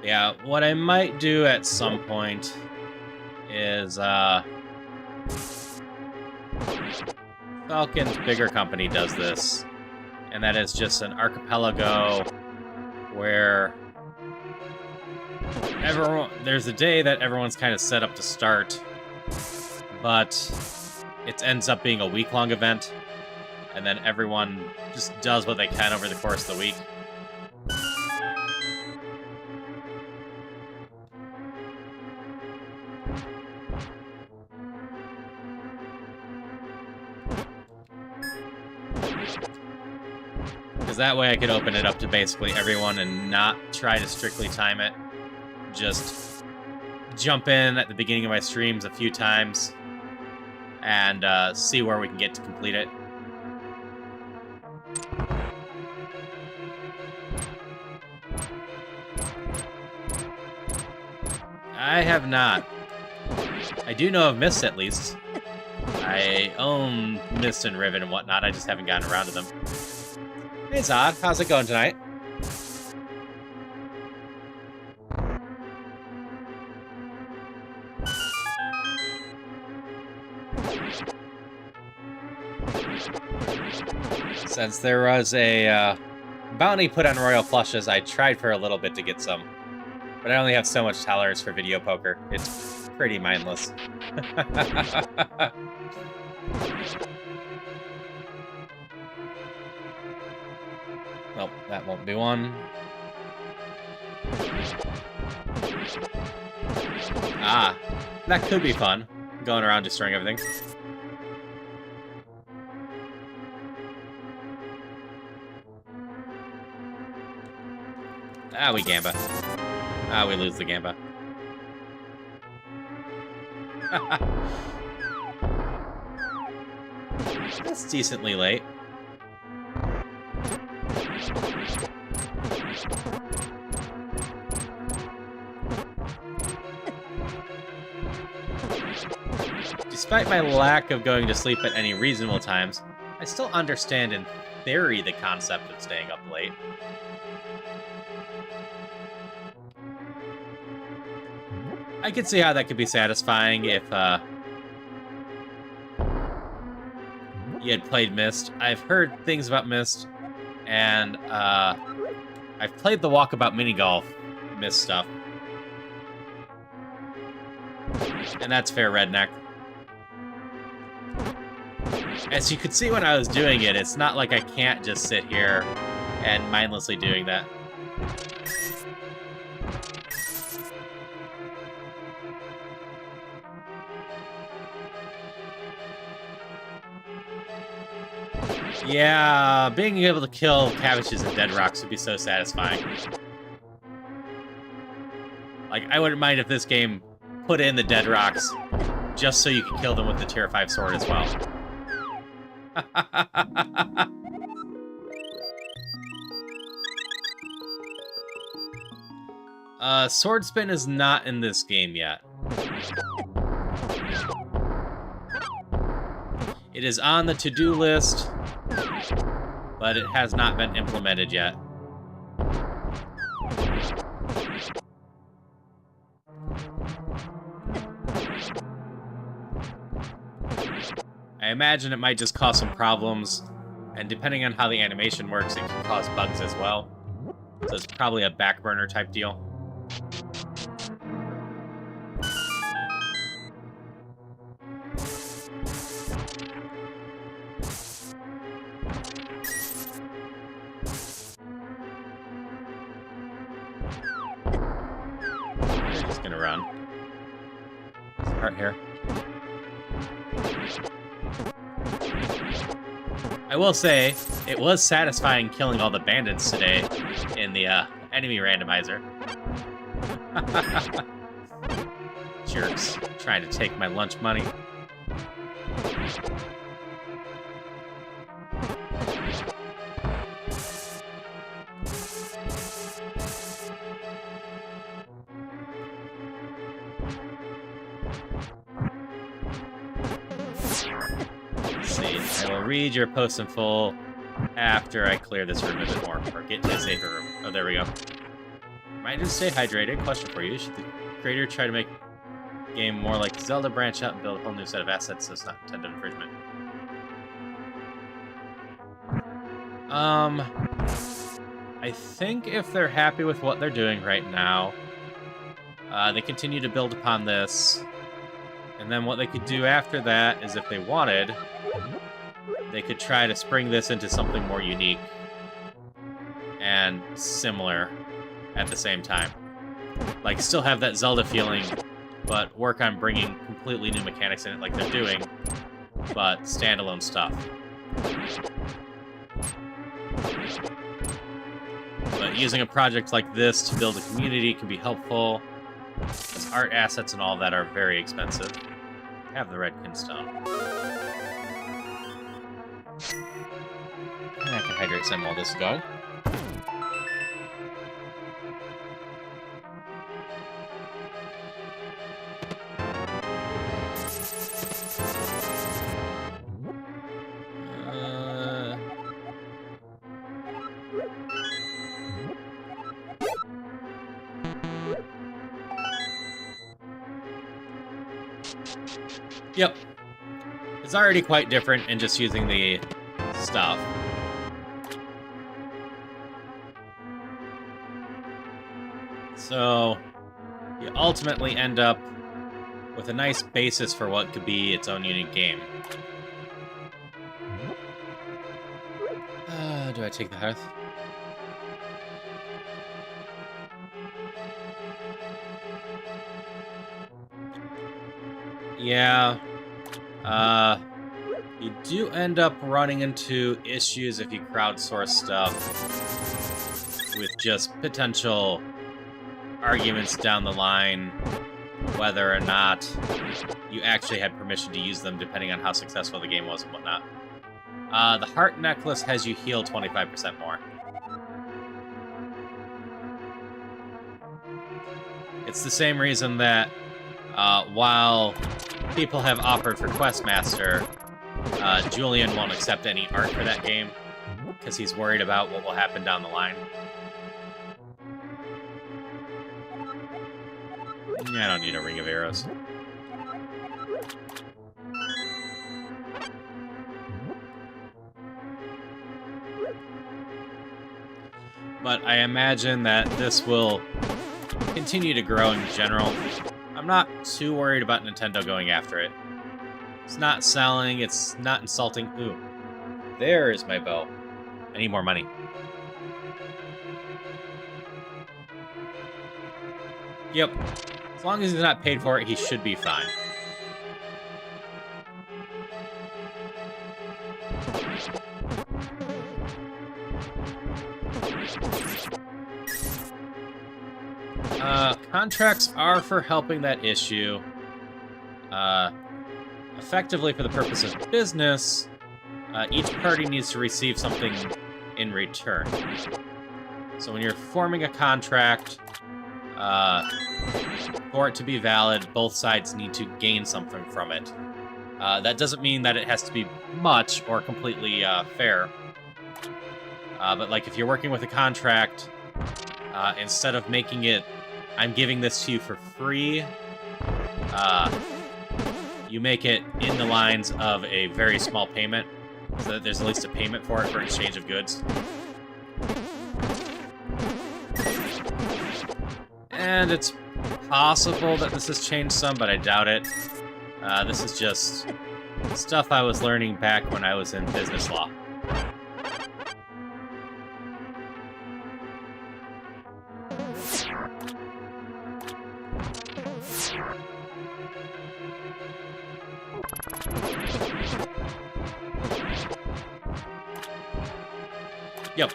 Yeah, what I might do at some point is, Falcon's bigger company does this, and that is just an archipelago where there's a day that everyone's kind of set up to start, but it ends up being a week-long event, and then everyone just does what they can over the course of the week. Because that way I could open it up to basically everyone and not try to strictly time it. Just jump in at the beginning of my streams a few times and see where we can get to complete it. I have not. I do know of Mist, at least. I own Mist and Riven and whatnot, I just haven't gotten around to them. Hey Zod, how's it going tonight? Since there was a bounty put on Royal Flushes, I tried for a little bit to get some. But I only have so much tolerance for video poker. It's pretty mindless. Nope, that won't be one. Ah, that could be fun. Going around destroying everything. Ah, we gamba. Ah, we lose the gamba. That's decently late. Despite my lack of going to sleep at any reasonable times, I still understand in theory the concept of staying up late. I could see how that could be satisfying if you had played Myst. I've heard things about Myst, and I've played the Walkabout Mini Golf Myst stuff. And that's fair redneck. As you could see when I was doing it, it's not like I can't just sit here and mindlessly doing that. Yeah, being able to kill cabbages and dead rocks would be so satisfying. Like, I wouldn't mind if this game put in the dead rocks just so you could kill them with the tier 5 sword as well. Sword spin is not in this game yet. It is on the to-do list, but it has not been implemented yet. I imagine it might just cause some problems, and depending on how the animation works, it can cause bugs as well. So it's probably a back burner type deal. We're just gonna run. Start here. I will say, it was satisfying killing all the bandits today in the enemy randomizer. Jerks, trying to take my lunch money. Let's see, I will read your post in full. after I clear this room a bit more, or get to a safer room. Oh, there we go. Might just stay hydrated. Question for you: should the creator try to make the game more like Zelda, branch out and build a whole new set of assets so it's not intended infringement? I think if they're happy with what they're doing right now, they continue to build upon this, and then what they could do after that is, if they wanted, they could try to spring this into something more unique and similar at the same time. Like, still have that Zelda feeling, but work on bringing completely new mechanics in it like they're doing, but standalone stuff. But using a project like this to build a community can be helpful, as art assets and all that are very expensive. Have the Redkin Stone. And I can hydrate some while this is going. Yep. It's already quite different in just using the stuff. So, you ultimately end up with a nice basis for what could be its own unique game. Do I take the hearth? Yeah. You do end up running into issues if you crowdsource stuff with just potential arguments down the line, whether or not you actually had permission to use them, depending on how successful the game was and whatnot. The heart necklace has you heal 25% more. It's the same reason that while people have offered for Questmaster, Julian won't accept any art for that game because he's worried about what will happen down the line. I don't need a Ring of Arrows. But I imagine that this will continue to grow in general. I'm not too worried about Nintendo going after it. It's not selling, it's not insulting. Ooh, there is my bow. I need more money. Yep. As long as he's not paid for it, he should be fine. Contracts are for helping that issue. Effectively, for the purpose of business, each party needs to receive something in return. So when you're forming a contract, for it to be valid, both sides need to gain something from it. That doesn't mean that it has to be much or completely fair. But like if you're working with a contract, instead of making it, I'm giving this to you for free, you make it in the lines of a very small payment, so that there's at least a payment for it for exchange of goods. And it's possible that this has changed some, but I doubt it. This is just stuff I was learning back when I was in business law. Yep.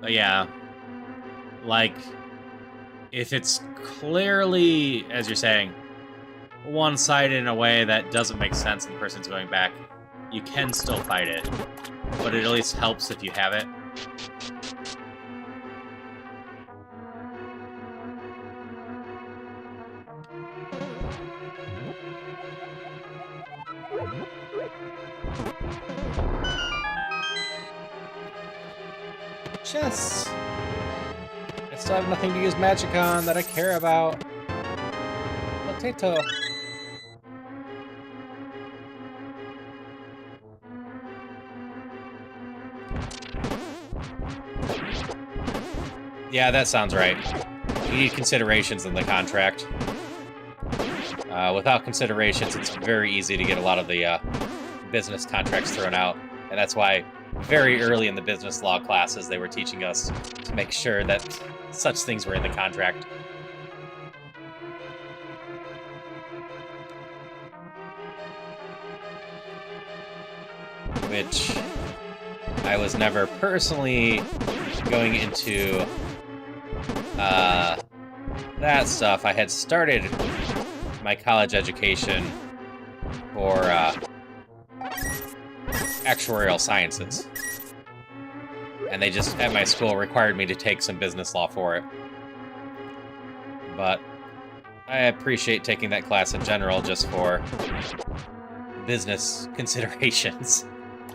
But yeah, like, if it's clearly, as you're saying, one-sided in a way that doesn't make sense and the person's going back, you can still fight it, but it at least helps if you have it. chests. I still have nothing to use magic on that I care about. Potato. Yeah, that sounds right. You need considerations in the contract. Without considerations, it's very easy to get a lot of the business contracts thrown out. And that's why very early in the business law classes, they were teaching us to make sure that such things were in the contract. Which I was never personally going into that stuff. I had started my college education for actuarial sciences. And they just, at my school, required me to take some business law for it. But I appreciate taking that class in general just for business considerations.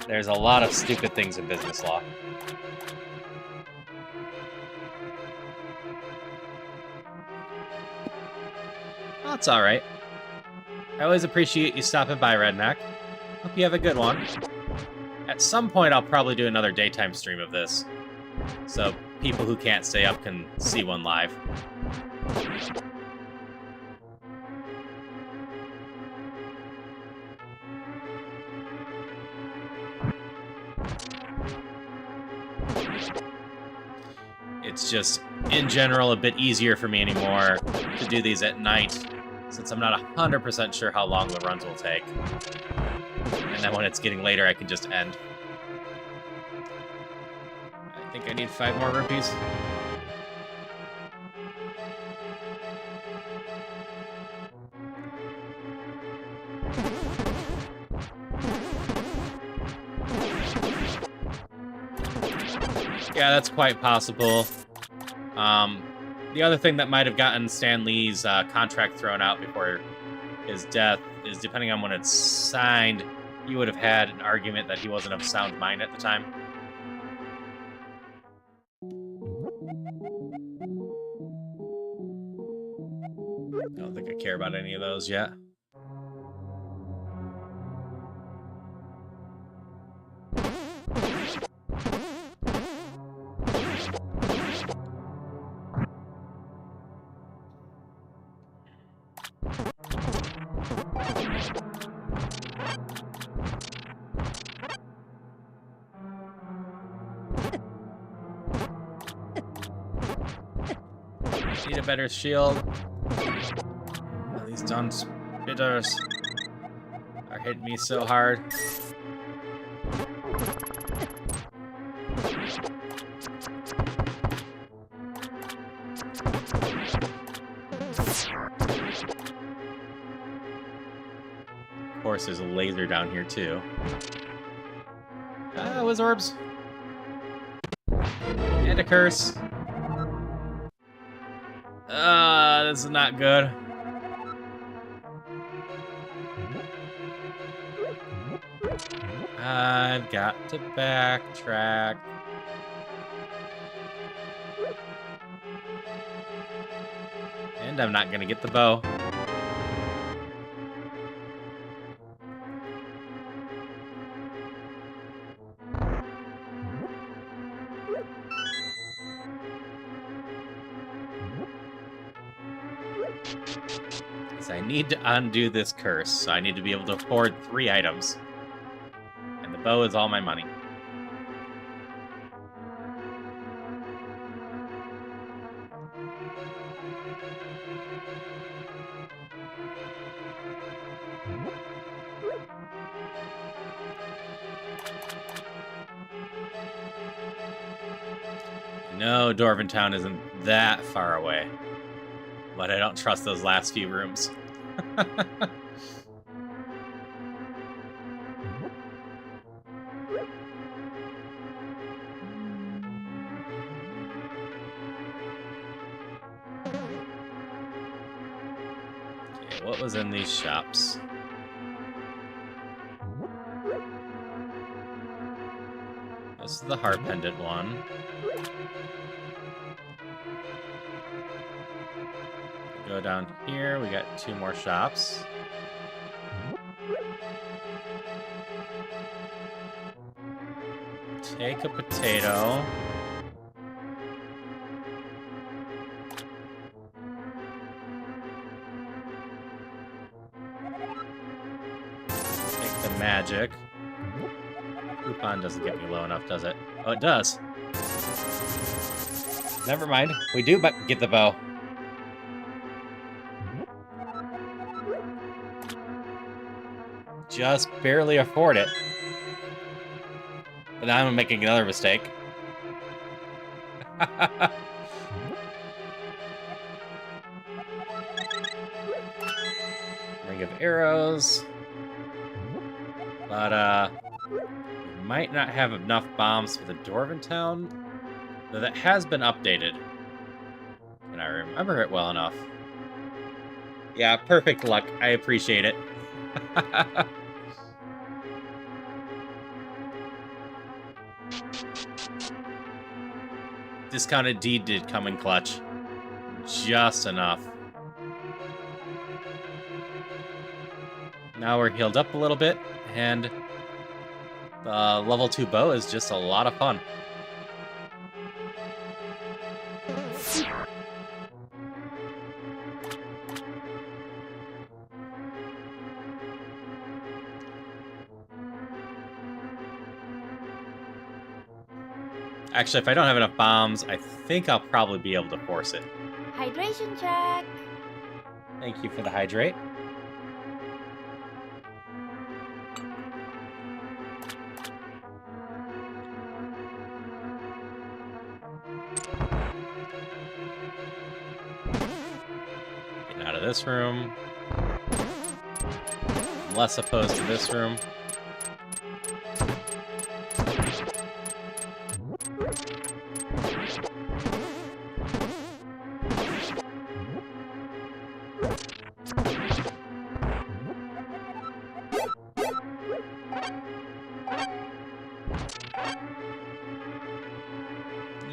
There's a lot of stupid things in business law. Well, it's alright. I always appreciate you stopping by, Redneck. Hope you have a good one. At some point, I'll probably do another daytime stream of this, so people who can't stay up can see one live. It's just, in general, a bit easier for me anymore to do these at night, since I'm not 100% sure how long the runs will take. And then when it's getting later, I can just end. I think I need 5 more rupees. Yeah, that's quite possible. The other thing that might have gotten Stan Lee's contract thrown out before his death is, depending on when it's signed, you would have had an argument that he wasn't of sound mind at the time. I don't think I care about any of those yet. Need a better shield. Oh, these dumb spitters are hitting me so hard. Of course, there's a laser down here too. Whiz orbs. And a curse. This is not good. I've got to backtrack. And I'm not gonna get the bow. I need to undo this curse, so I need to be able to afford 3 items. And the bow is all my money. No, Dwarven Town isn't that far away. But I don't trust those last few rooms. Okay, what was in these shops? This is the heart pendant one. go down here. We got 2 more shops. Take a potato. Take the magic. Coupon doesn't get me low enough, does it? Oh, it does. Never mind. We do but get the bow. Just barely afford it. But now I'm making another mistake. Ring of arrows. But, we might not have enough bombs for the dwarven town. Though that has been updated. And I remember it well enough. Yeah, perfect luck. I appreciate it. Discounted deed did come in clutch. Just enough. Now we're healed up a little bit, and the level 2 bow is just a lot of fun. Actually, if I don't have enough bombs, I think I'll probably be able to force it. Hydration check. Thank you for the hydrate. Getting out of this room. I'm less opposed to this room.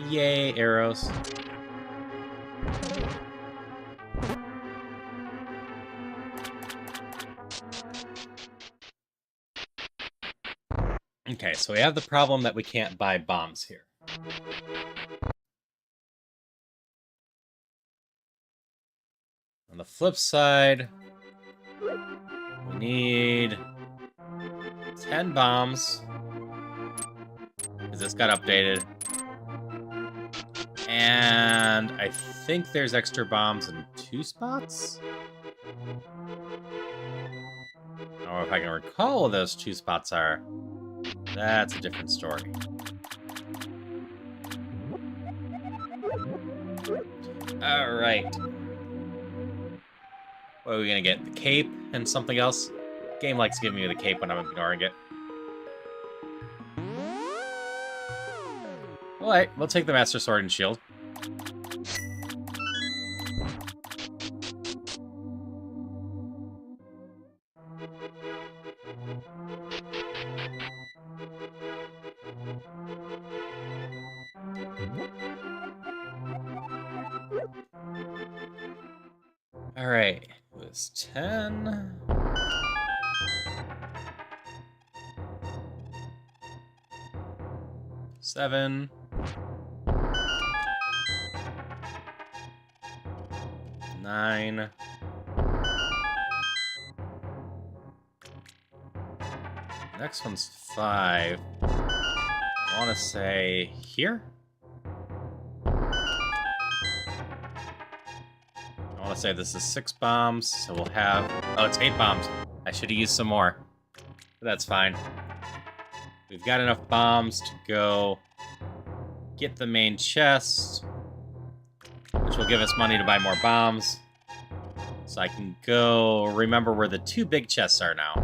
Yay, arrows. Okay, so we have the problem that we can't buy bombs here. On the flip side, we need 10 bombs, because this got updated. And I think there's extra bombs in 2 spots? I don't know if I can recall what those 2 spots are. That's a different story. Alright. What are we gonna get? The cape and something else? Game likes giving me the cape when I'm ignoring it. Alright, we'll take the Master Sword and Shield. Alright, it was 10. Seven. 9. Next one's 5. I want to say here? I want to say this is 6 bombs, so we'll have... Oh, it's 8 bombs. I should have used some more. But that's fine. We've got enough bombs to go get the main chest, which will give us money to buy more bombs. So I can go remember where the 2 big chests are now.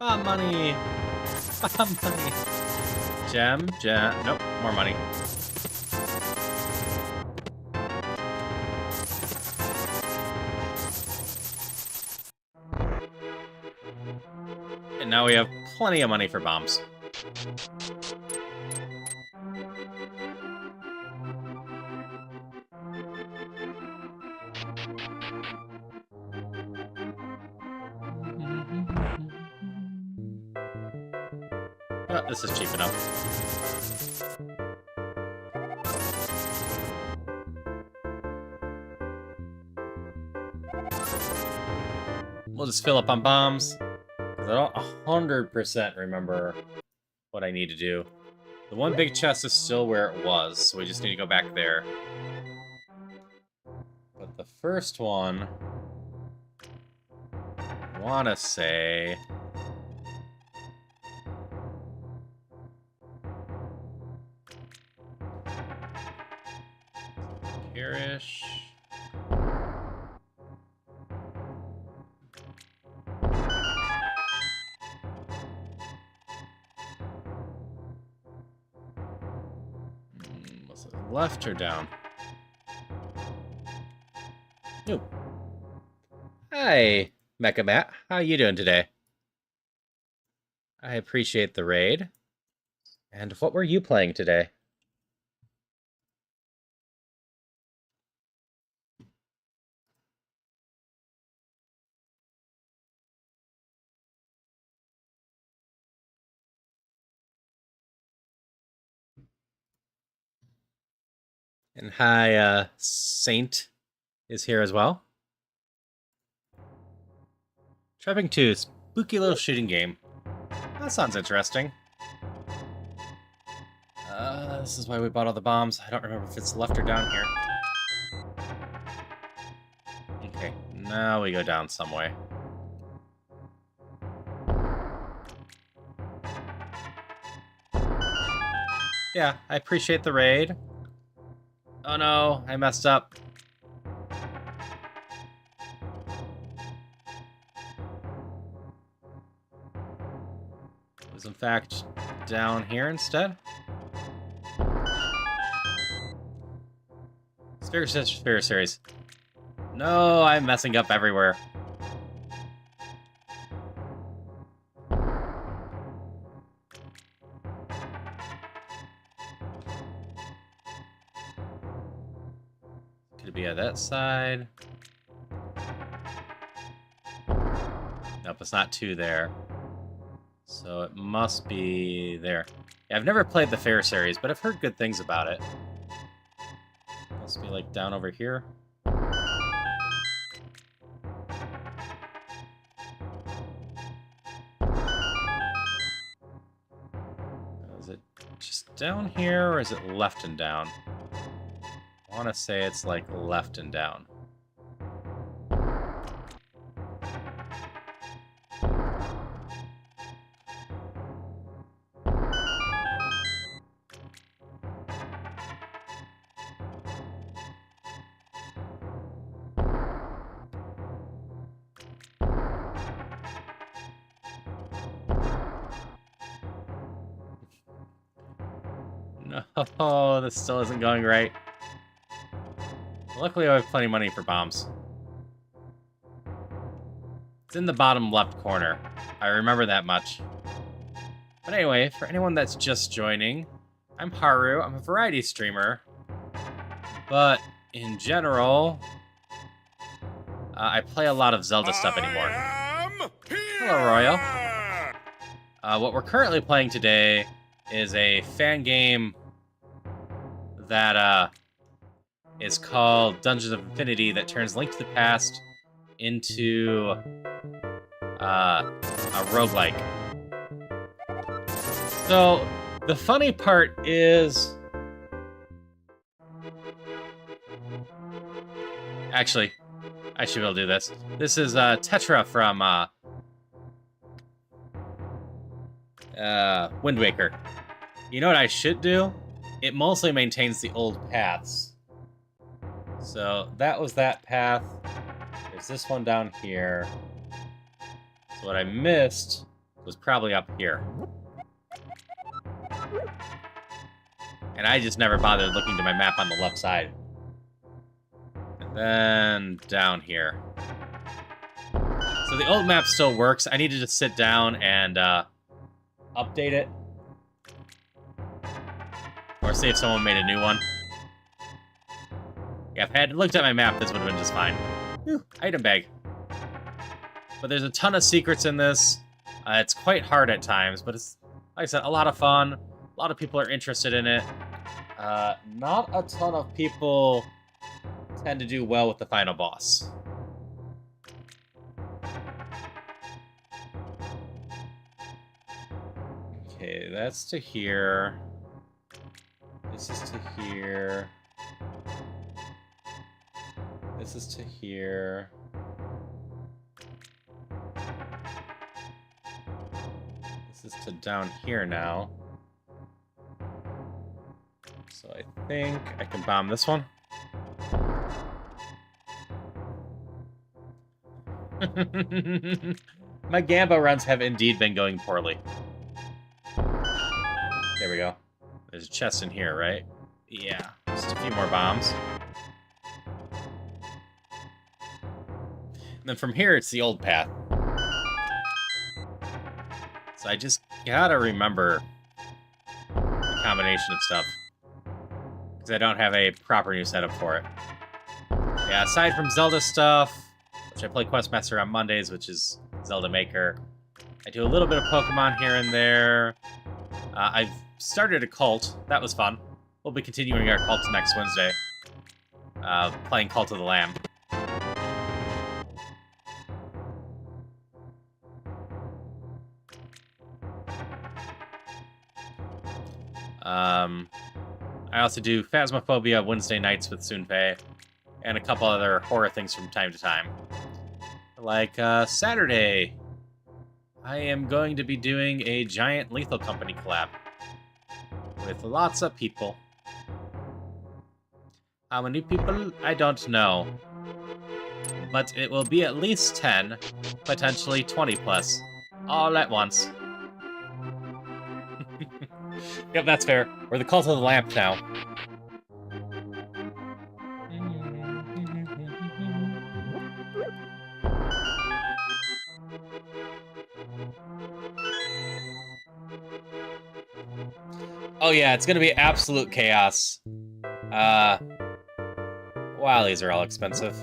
Bomb money! Bomb money! Gem. Nope, more money. And now we have plenty of money for bombs. Oh, this is cheap enough. We'll just fill up on bombs. Because I don't 100% remember what I need to do. The one big chest is still where it was, so we just need to go back there. But the first one, I want to say... Here-ish. Was it left or down? Ooh. Hi, Mecha Matt. How you doing today? I appreciate the raid. And what were you playing today? And hi, Saint is here as well. Trapping 2, spooky little shooting game. That sounds interesting. This is why we bought all the bombs. I don't remember if it's left or down here. Okay, now we go down some way. Yeah, I appreciate the raid. Oh no, I messed up. It was in fact down here instead. Sphere series. No, I'm messing up everywhere. Could it be at that side? Nope, it's not 2 there. So it must be there. Yeah, I've never played the Fair series, but I've heard good things about it. Must be like down over here. Is it just down here, or is it left and down? I want to say it's like left and down. No, this still isn't going right. Luckily, I have plenty of money for bombs. It's in the bottom left corner. I remember that much. But anyway, for anyone that's just joining, I'm Haru. I'm a variety streamer. But in general, I play a lot of Zelda stuff anymore. Hello, Royal. What we're currently playing today is a fan game that is called Dungeons of Infinity that turns Link to the Past into a roguelike. So, the funny part is... Actually, I should be able to do this. This is Tetra from Wind Waker. You know what I should do? It mostly maintains the old paths. So that was that path. There's this one down here. So what I missed was probably up here. And I just never bothered looking to my map on the left side. And then down here. So the old map still works. I need to just sit down and update it. Or see if someone made a new one. Yeah, if I had looked at my map, this would have been just fine. Whew, item bag. But there's a ton of secrets in this. It's quite hard at times, but it's, like I said, a lot of fun. A lot of people are interested in it. Not a ton of people tend to do well with the final boss. Okay, that's to here. This is to here. This is to here. This is to down here now. So I think I can bomb this one. My Gamba runs have indeed been going poorly. There we go. There's a chest in here, right? Yeah. Just a few more bombs. And then from here, it's the old path. So I just gotta remember the combination of stuff. Because I don't have a proper new setup for it. Yeah, aside from Zelda stuff, which I play Questmaster on Mondays, which is Zelda Maker, I do a little bit of Pokemon here and there. I've started a cult. That was fun. We'll be continuing our cult next Wednesday. Playing Cult of the Lamb. I also do Phasmophobia Wednesday nights with Sunfei, and a couple other horror things from time to time. Like, Saturday, I am going to be doing a giant Lethal Company collab with lots of people. How many people? I don't know. But it will be at least 10, potentially 20 plus, all at once. Yep, that's fair. We're the Cult of the Lamp now. Oh yeah, it's gonna be absolute chaos. Wow, these are all expensive.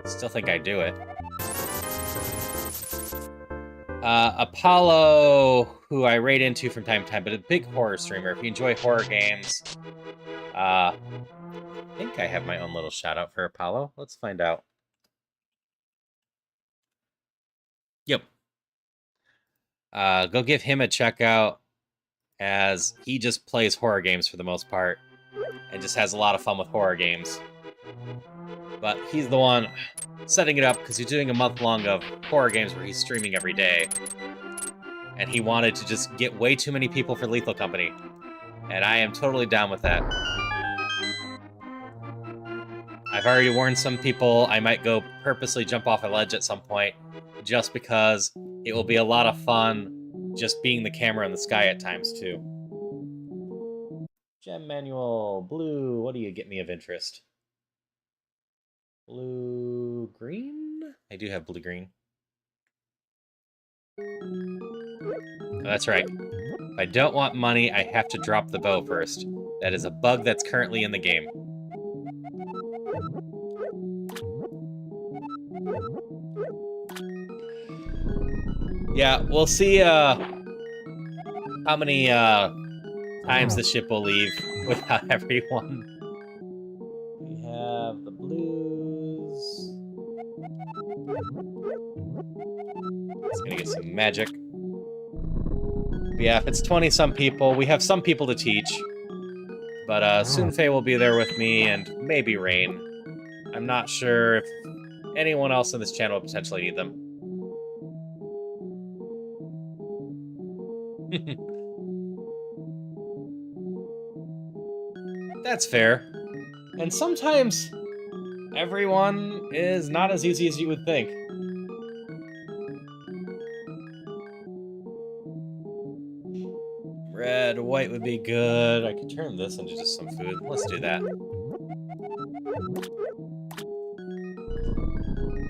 Still think I'd do it. Apollo, who I raid into from time to time, but a big horror streamer. If you enjoy horror games, I think I have my own little shout out for Apollo. Let's find out. Yep. Go give him a check out, as he just plays horror games for the most part, and just has a lot of fun with horror games. But he's the one setting it up, because he's doing a month-long of horror games where he's streaming every day. And he wanted to just get way too many people for Lethal Company. And I am totally down with that. I've already warned some people I might go purposely jump off a ledge at some point, just because it will be a lot of fun just being the camera in the sky at times, too. Gem Manual, blue, what do you get me of interest? Blue-green? I do have blue-green. Oh, that's right. If I don't want money, I have to drop the bow first. That is a bug that's currently in the game. Yeah, we'll see how many times the ship will leave without everyone. We have the blues. It's gonna get some magic. But yeah, if it's 20-some people, we have some people to teach. But Sunfei will be there with me, and maybe Rain. I'm not sure if anyone else on this channel will potentially need them. That's fair. And sometimes everyone is not as easy as you would think. white would be good. I could turn this into just some food. Let's do that.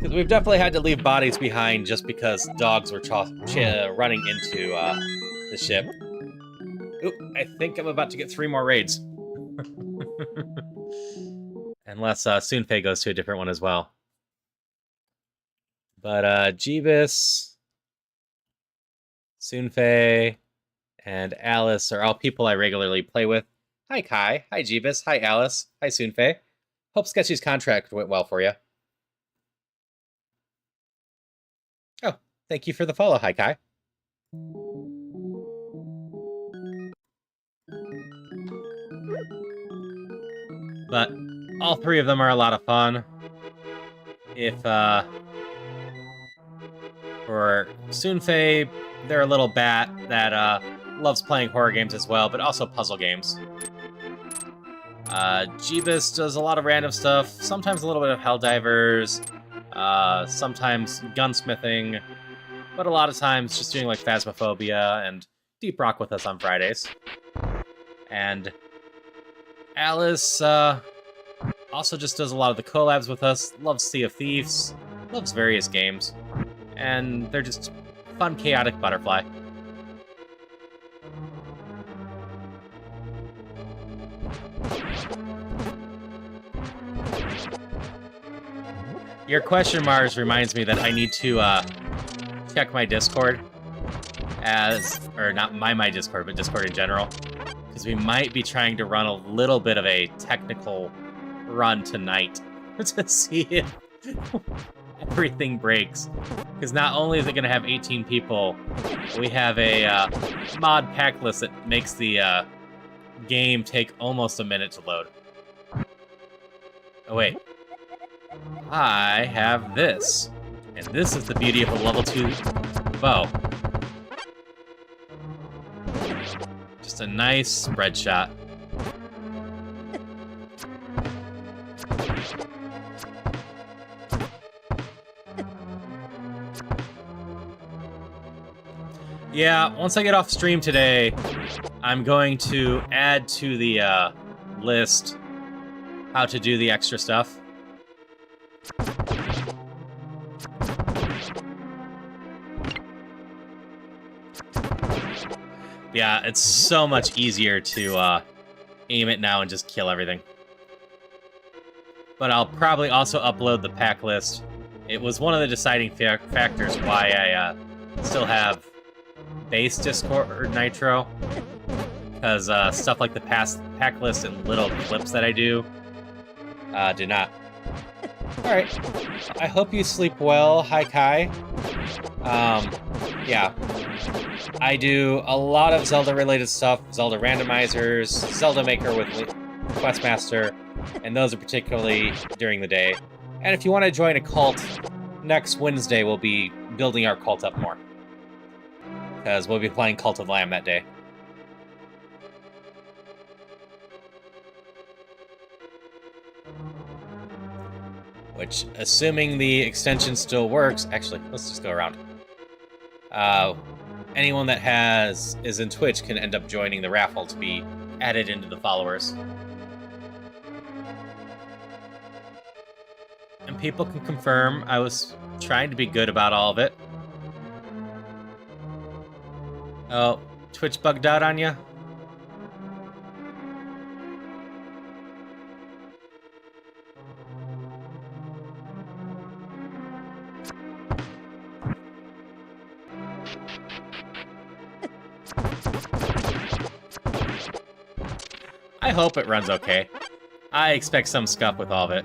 Because we've definitely had to leave bodies behind just because dogs were running into the ship. Oop, I think I'm about to get 3 more raids. Unless Sunfei goes to a different one as well. But Jeebus, Sunfei, and Alice are all people I regularly play with. Hi Kai, hi Jeebus, hi Alice, hi Sunfei. Hope Sketchy's contract went well for you. Oh, thank you for the follow, hi Kai. But all 3 of them are a lot of fun. If, for Sunfei, they're a little bat that, loves playing horror games as well, but also puzzle games. Jeebus does a lot of random stuff, sometimes a little bit of Helldivers, sometimes gunsmithing, but a lot of times just doing, like, Phasmophobia and Deep Rock with us on Fridays. And Alice, also just does a lot of the collabs with us, loves Sea of Thieves, loves various games, and they're just fun, chaotic butterfly. Your question, Mars, reminds me that I need to check my Discord or not my Discord, but Discord in general, because we might be trying to run a little bit of a technical run tonight to see if everything breaks. Because not only is it going to have 18 people, we have a mod pack list that makes the game take almost a minute to load. Oh wait, I have this, and this is the beauty of a level 2 bow. Just a nice spread shot. Yeah, once I get off stream today, I'm going to add to the list how to do the extra stuff. Yeah, it's so much easier to aim it now and just kill everything. But I'll probably also upload the pack list. It was one of the deciding factors why I still have base Discord Nitro, because stuff like the pack list and little clips that I do not. Alright, I hope you sleep well, hi Kai. Yeah, I do a lot of Zelda-related stuff, Zelda randomizers, Zelda Maker with Questmaster, and those are particularly during the day. And if you want to join a cult, next Wednesday we'll be building our cult up more, because we'll be playing Cult of Lamb that day. Which, assuming the extension still works... Actually, let's just go around. Anyone that is in Twitch can end up joining the raffle to be added into the followers. And people can confirm I was trying to be good about all of it. Oh, Twitch bugged out on you? I hope it runs okay. I expect some scuff with all of it.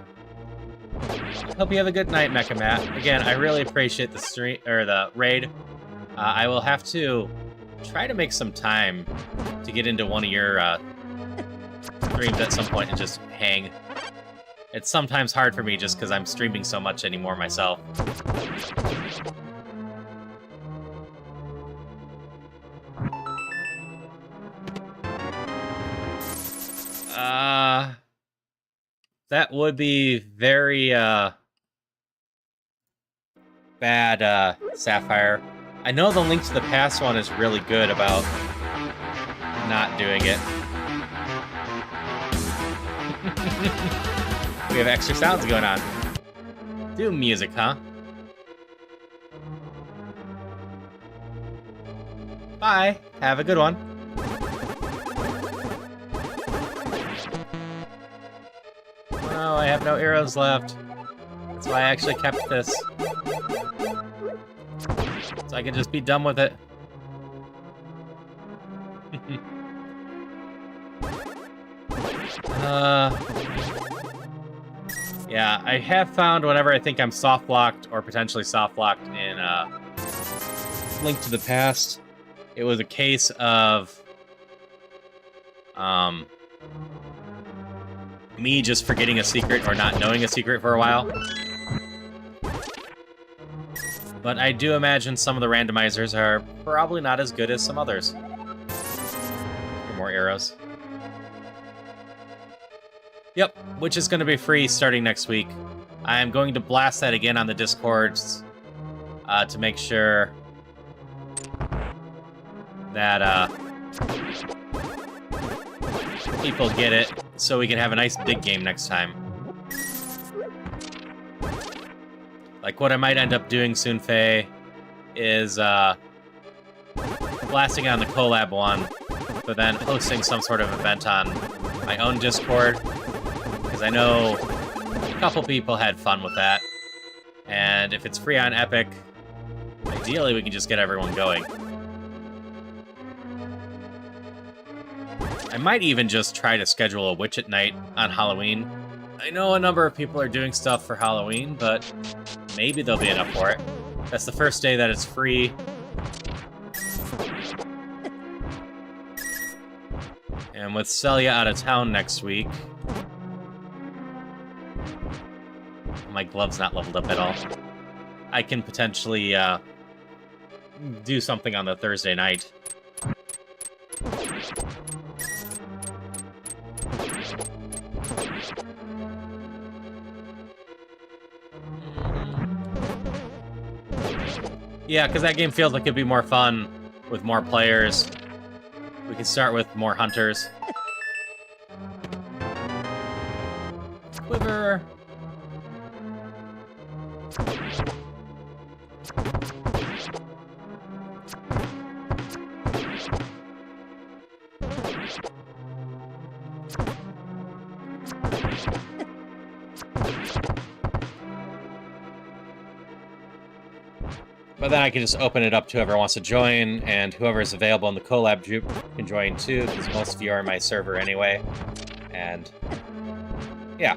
I hope you have a good night, Mecha Matt. Again, I really appreciate the stream or the raid. I will have to try to make some time to get into one of your streams at some point and just hang. It's sometimes hard for me just because I'm streaming so much anymore myself. That would be very, bad, Sapphire. I know the link to the past one is really good about not doing it. We have extra sounds going on. Do music, huh? Bye. Have a good one. Oh, I have no arrows left. That's why I actually kept this. So I can just be done with it. Yeah, I have found whenever I think I'm soft-locked or potentially soft-locked in Link to the Past, it was a case of me just forgetting a secret or not knowing a secret for a while. But I do imagine some of the randomizers are probably not as good as some others. More arrows. Yep, which is going to be free starting next week. I am going to blast that again on the Discords to make sure that people get it, so we can have a nice big game next time. Like, what I might end up doing soon, Faye, is blasting on the collab one, but then hosting some sort of event on my own Discord, because I know a couple people had fun with that. And if it's free on Epic, ideally we can just get everyone going. I might even just try to schedule a Witch at Night on Halloween. I know a number of people are doing stuff for Halloween, but maybe there'll be enough for it. That's the first day that it's free. And with Celia out of town next week... My glove's not leveled up at all. I can potentially do something on the Thursday night. Yeah, because that game feels like it'd be more fun with more players. We can start with more hunters. Quiver. But then I can just open it up to whoever wants to join, and whoever is available in the collab group can join too, because most of you are in my server anyway. And yeah.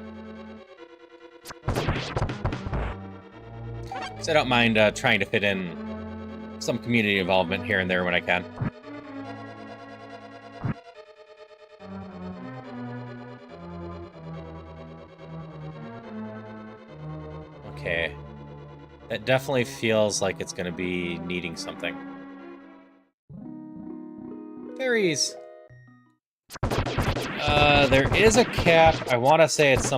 So I don't mind trying to fit in some community involvement here and there when I can. Okay. That definitely feels like it's going to be needing something. Fairies! There is a cap. I want to say it's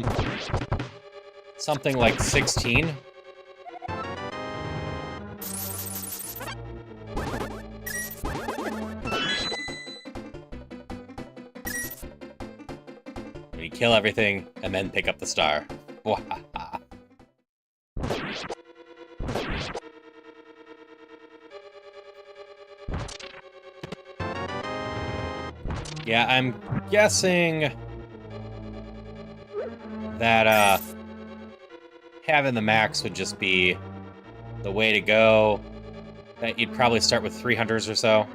something like 16. You kill everything and then pick up the star. Yeah, I'm guessing that having the max would just be the way to go. That you'd probably start with 3 hunters or so.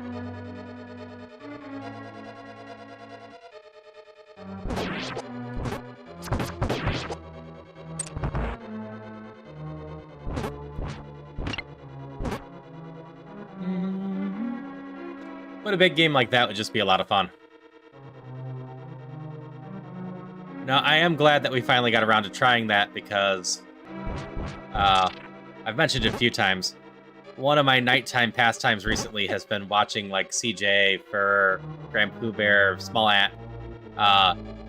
But a big game like that would just be a lot of fun. Now, I am glad that we finally got around to trying that because I've mentioned it a few times. One of my nighttime pastimes recently has been watching like CJ, Fur, Grand Pooh Bear, Small Ant,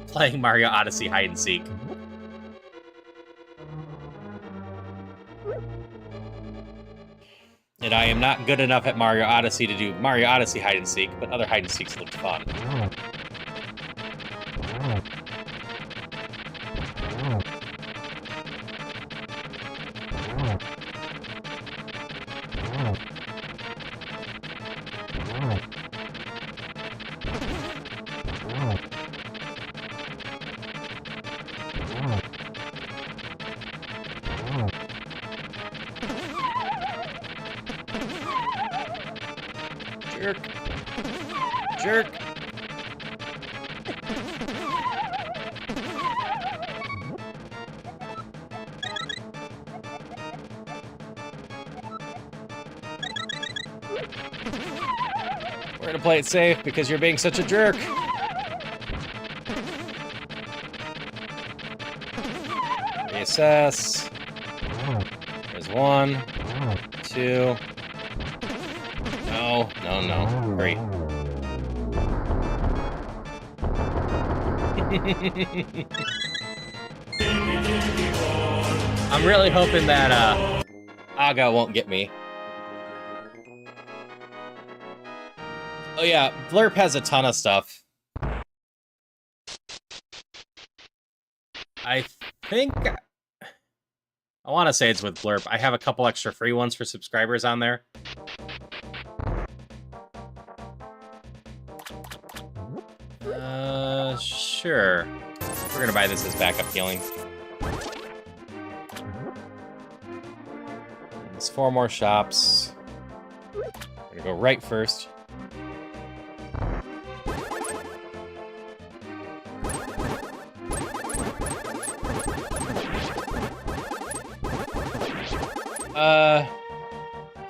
playing Mario Odyssey hide and seek. And I am not good enough at Mario Odyssey to do Mario Odyssey hide and seek, but other hide and seeks looked fun. Jerk. Jerk. We're gonna play it safe because you're being such a jerk. Reassess. There's 1, 2. No, no, no. Hurry. I'm really hoping that Aga won't get me. Oh yeah, Blurp has a ton of stuff. I think... I want to say it's with Blurp. I have a couple extra free ones for subscribers on there. Sure. We're gonna buy this as backup healing. There's 4 more shops. We're gonna go right first.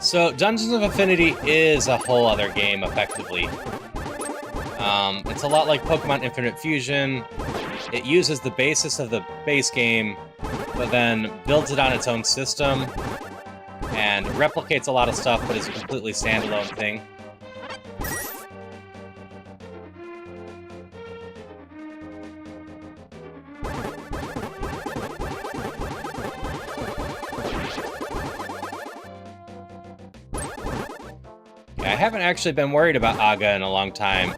So Dungeons of Infinity is a whole other game, effectively. It's a lot like Pokemon Infinite Fusion. It uses the basis of the base game, but then builds it on its own system, and replicates a lot of stuff, but is a completely standalone thing. I haven't actually been worried about Aga in a long time,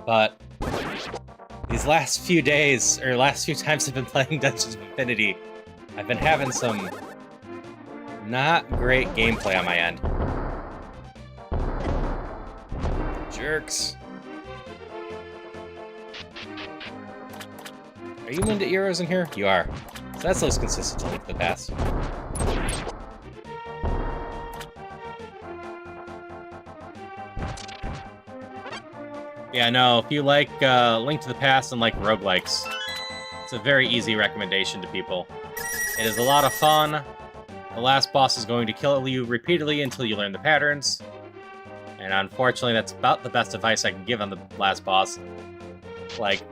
but these last few days, or last few times I've been playing Dungeons of Infinity, I've been having some not great gameplay on my end. Jerks. Are you into arrows in here? You are. So that's less consistent to Link to the Past. Yeah, no, if you like Link to the Past and like roguelikes, it's a very easy recommendation to people. It is a lot of fun. The last boss is going to kill you repeatedly until you learn the patterns. And unfortunately, that's about the best advice I can give on the last boss. Like,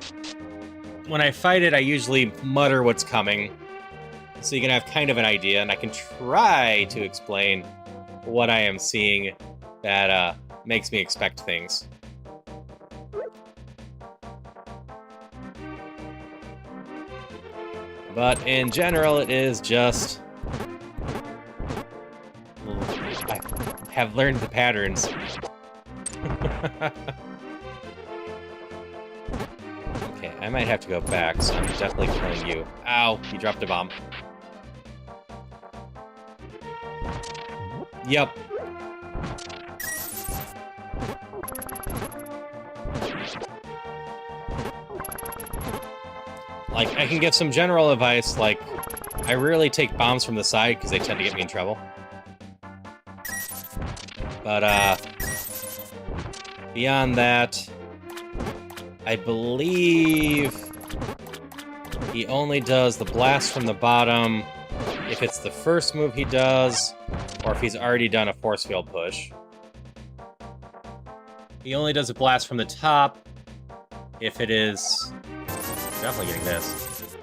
when I fight it, I usually mutter what's coming, so you can have kind of an idea, and I can try to explain what I am seeing that makes me expect things. But in general, it is just... I have learned the patterns. Okay, I might have to go back, so I'm definitely killing you. Ow, you dropped a bomb. Yep. Like, I can give some general advice, like, I rarely take bombs from the side because they tend to get me in trouble. But, beyond that, I believe he only does the blast from the bottom if it's the first move he does, or if he's already done a force field push. He only does a blast from the top if it is... Definitely getting this.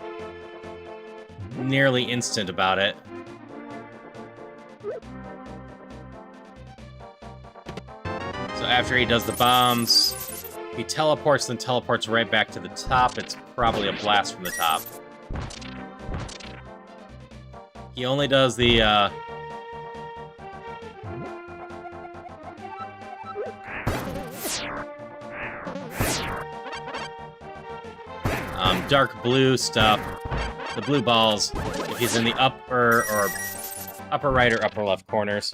Nearly instant about it. So after he does the bombs, he teleports, then teleports right back to the top. It's probably a blast from the top. He only does the dark blue stuff, the blue balls, if he's in the upper right or upper left corners.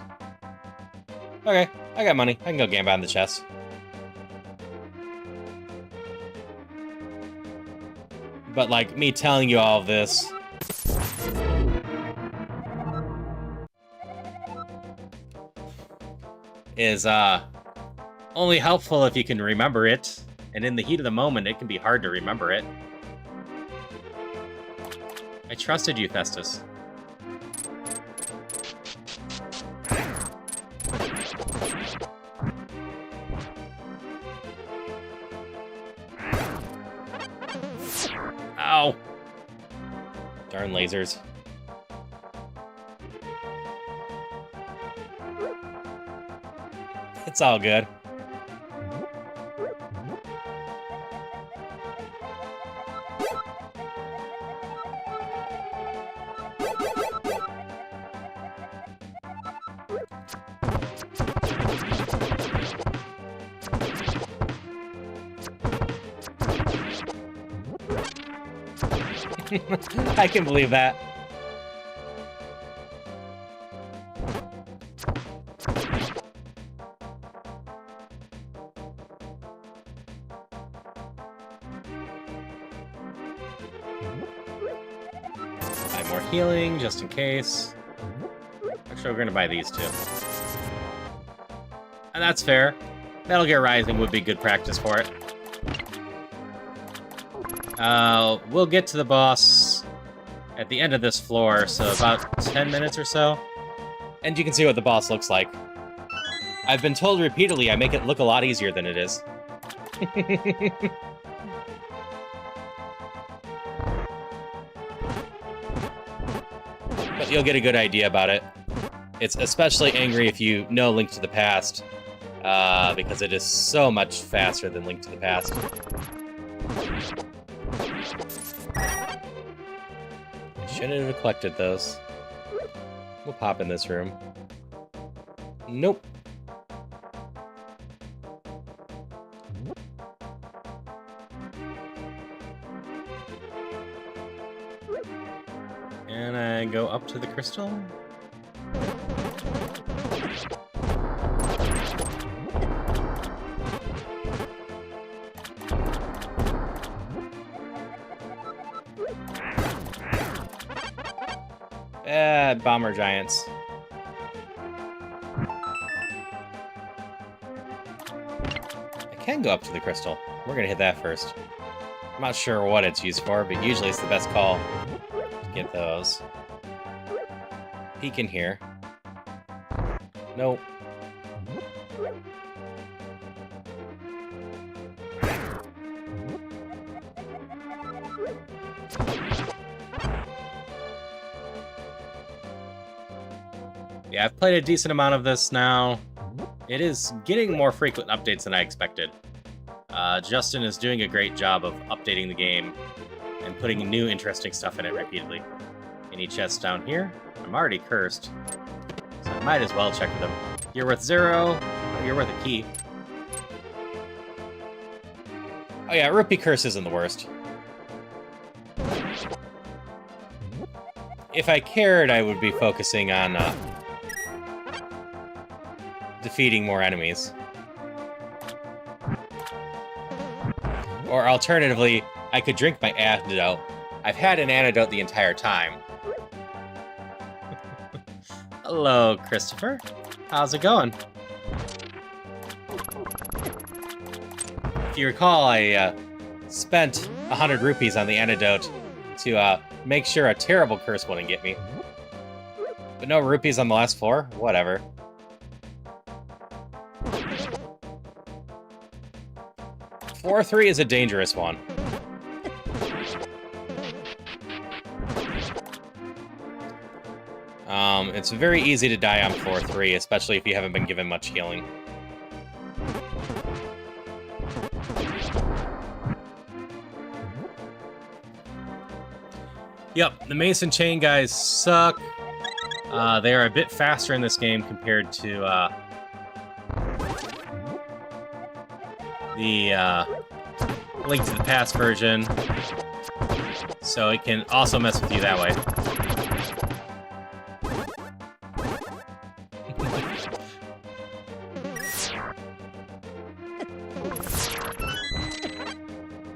Okay, I got money. I can go gambit on the chest. But, like, me telling you all of this... is, only helpful if you can remember it. And in the heat of the moment, it can be hard to remember it. I trusted you, Festus. Ow! Darn lasers. It's all good. I can believe that. Buy more healing, just in case. Actually, we're gonna buy these two. And that's fair. Metal Gear Rising would be good practice for it. We'll get to the boss at the end of this floor, so about 10 minutes or so. And you can see what the boss looks like. I've been told repeatedly I make it look a lot easier than it is. But you'll get a good idea about it. It's especially angry if you know Link to the Past, because it is so much faster than Link to the Past. Shouldn't have collected those. We'll pop in this room. Nope. And I go up to the crystal. Bomber giants. I can go up to the crystal. We're gonna hit that first. I'm not sure what it's used for, but usually it's the best call to get those. Peek in here. Nope. Yeah, I've played a decent amount of this now. It is getting more frequent updates than I expected. Justin is doing a great job of updating the game and putting new interesting stuff in it repeatedly. Any chests down here? I'm already cursed, so I might as well check for them. You're worth 0. Oh, you're worth a key. Oh yeah, rupee curse isn't the worst. If I cared, I would be focusing on defeating more enemies. Or alternatively, I could drink my antidote. I've had an antidote the entire time. Hello, Christopher. How's it going? If you recall, I spent 100 rupees on the antidote to make sure a terrible curse wouldn't get me. But no rupees on the last floor? Whatever. Floor 3 is a dangerous one. It's very easy to die on floor 3, especially if you haven't been given much healing. Yep, the Mason Chain guys suck. They are a bit faster in this game compared to the Link to the Past version. So it can also mess with you that way.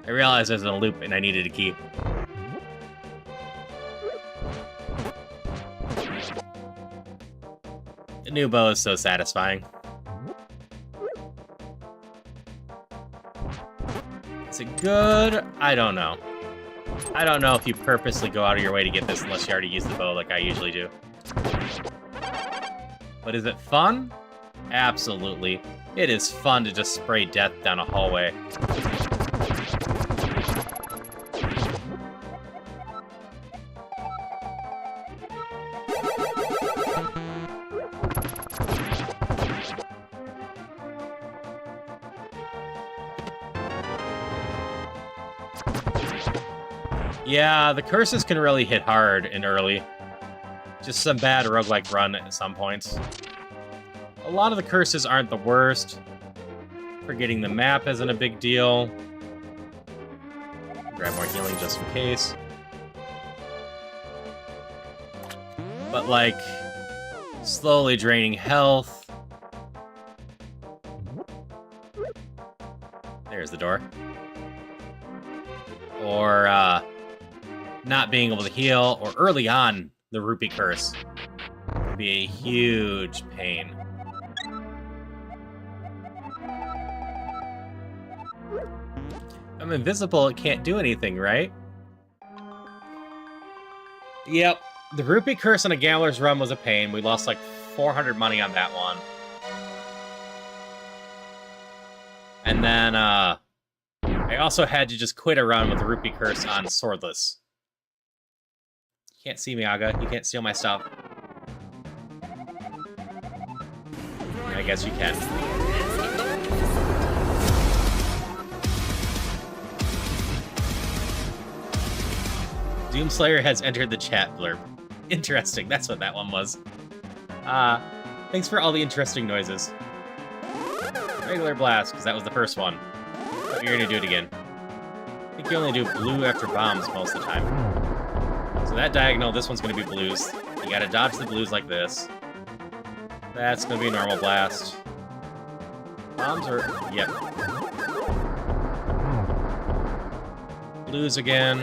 I realized there's a loop and I needed to keep. The new bow is so satisfying. Is it good? I don't know. I don't know if you purposely go out of your way to get this unless you already use the bow like I usually do. But is it fun? Absolutely. It is fun to just spray death down a hallway. Yeah, the curses can really hit hard and early. Just some bad roguelike run at some points. A lot of the curses aren't the worst. Forgetting the map isn't a big deal. Grab more healing just in case. But like, slowly draining health. There's the door. Or, not being able to heal, or early on, the rupee curse would be a huge pain. I'm invisible, it can't do anything, right? Yep, the rupee curse on a gambler's run was a pain. We lost like 400 money on that one. And then, I also had to just quit a run with the rupee curse on swordless. You can't see me, Aga. You can't steal my stuff. I guess you can. Doomslayer has entered the chat blurb. Interesting, that's what that one was. Thanks for all the interesting noises. Regular blast, because that was the first one. But you're gonna do it again. I think you only do blue after bombs most of the time. So that diagonal, this one's gonna be blues. You gotta dodge the blues like this. That's gonna be a normal blast. Bombs are... yep. Blues again.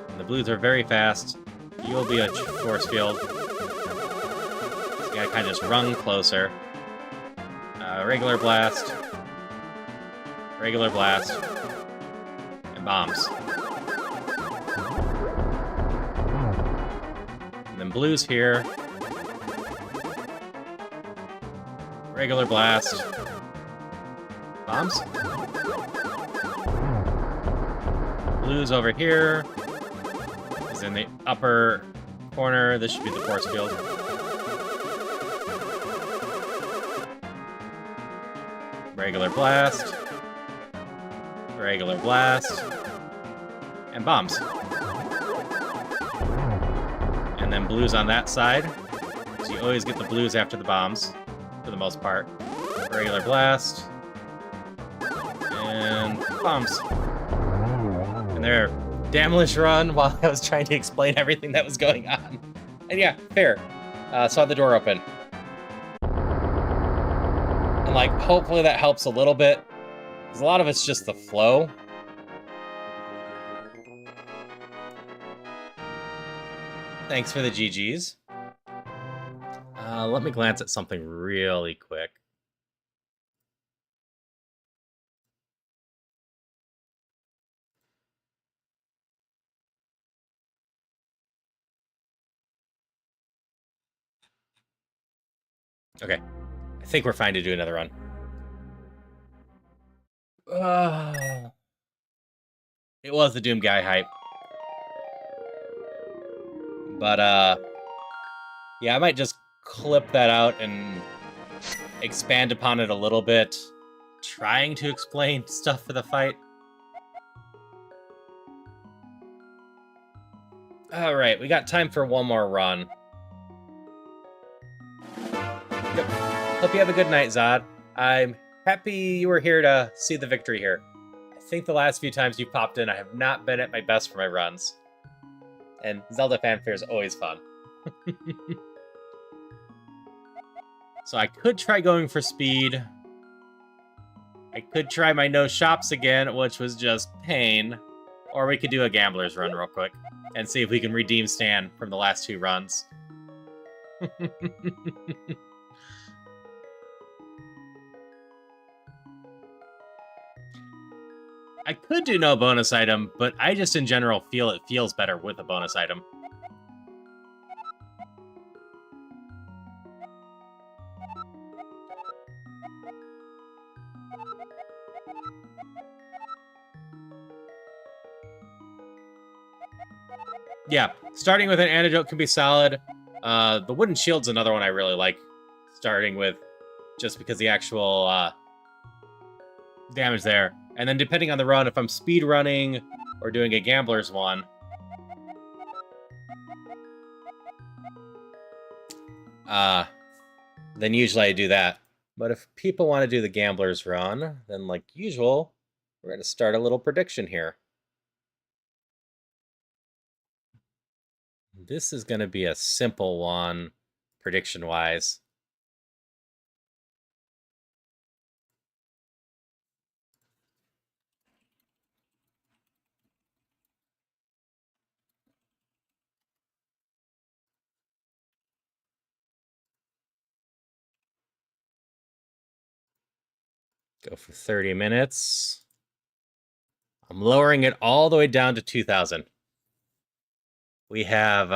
And the blues are very fast. You'll be a force field. So you gotta kind of just run closer. Regular blast. Regular blast. And bombs. And then blues here. Regular blast. Bombs. Blues over here. Is in the upper corner. This should be the force field. Regular blast. Regular blast. And bombs. And then blues on that side. So you always get the blues after the bombs, for the most part. Regular blast. And bombs. And there, damlish run while I was trying to explain everything that was going on. And yeah, fair. Saw the door open. And like, hopefully that helps a little bit. Because a lot of it's just the flow. Thanks for the GGs. Let me glance at something really quick. Okay. I think we're fine to do another run. It was the Doom guy hype. But, yeah, I might just clip that out and expand upon it a little bit, trying to explain stuff for the fight. Alright, we got time for one more run. Yep. Hope you have a good night, Zod. I'm happy you were here to see the victory here. I think the last few times you popped in, I have not been at my best for my runs. And Zelda Fanfare is always fun. So I could try going for speed. I could try my no shops again, which was just pain. Or we could do a gambler's run real quick and see if we can redeem Stan from the last 2 runs. I could do no bonus item, but I just in general feel it feels better with a bonus item. Yeah, starting with an antidote can be solid. The wooden shield's another one I really like starting with, just because the actual damage there. And then depending on the run, if I'm speed running or doing a gambler's one, then usually I do that. But if people want to do the gambler's run, then like usual, we're going to start a little prediction here. This is going to be a simple one, prediction-wise. Go for 30 minutes. I'm lowering it all the way down to 2,000. We have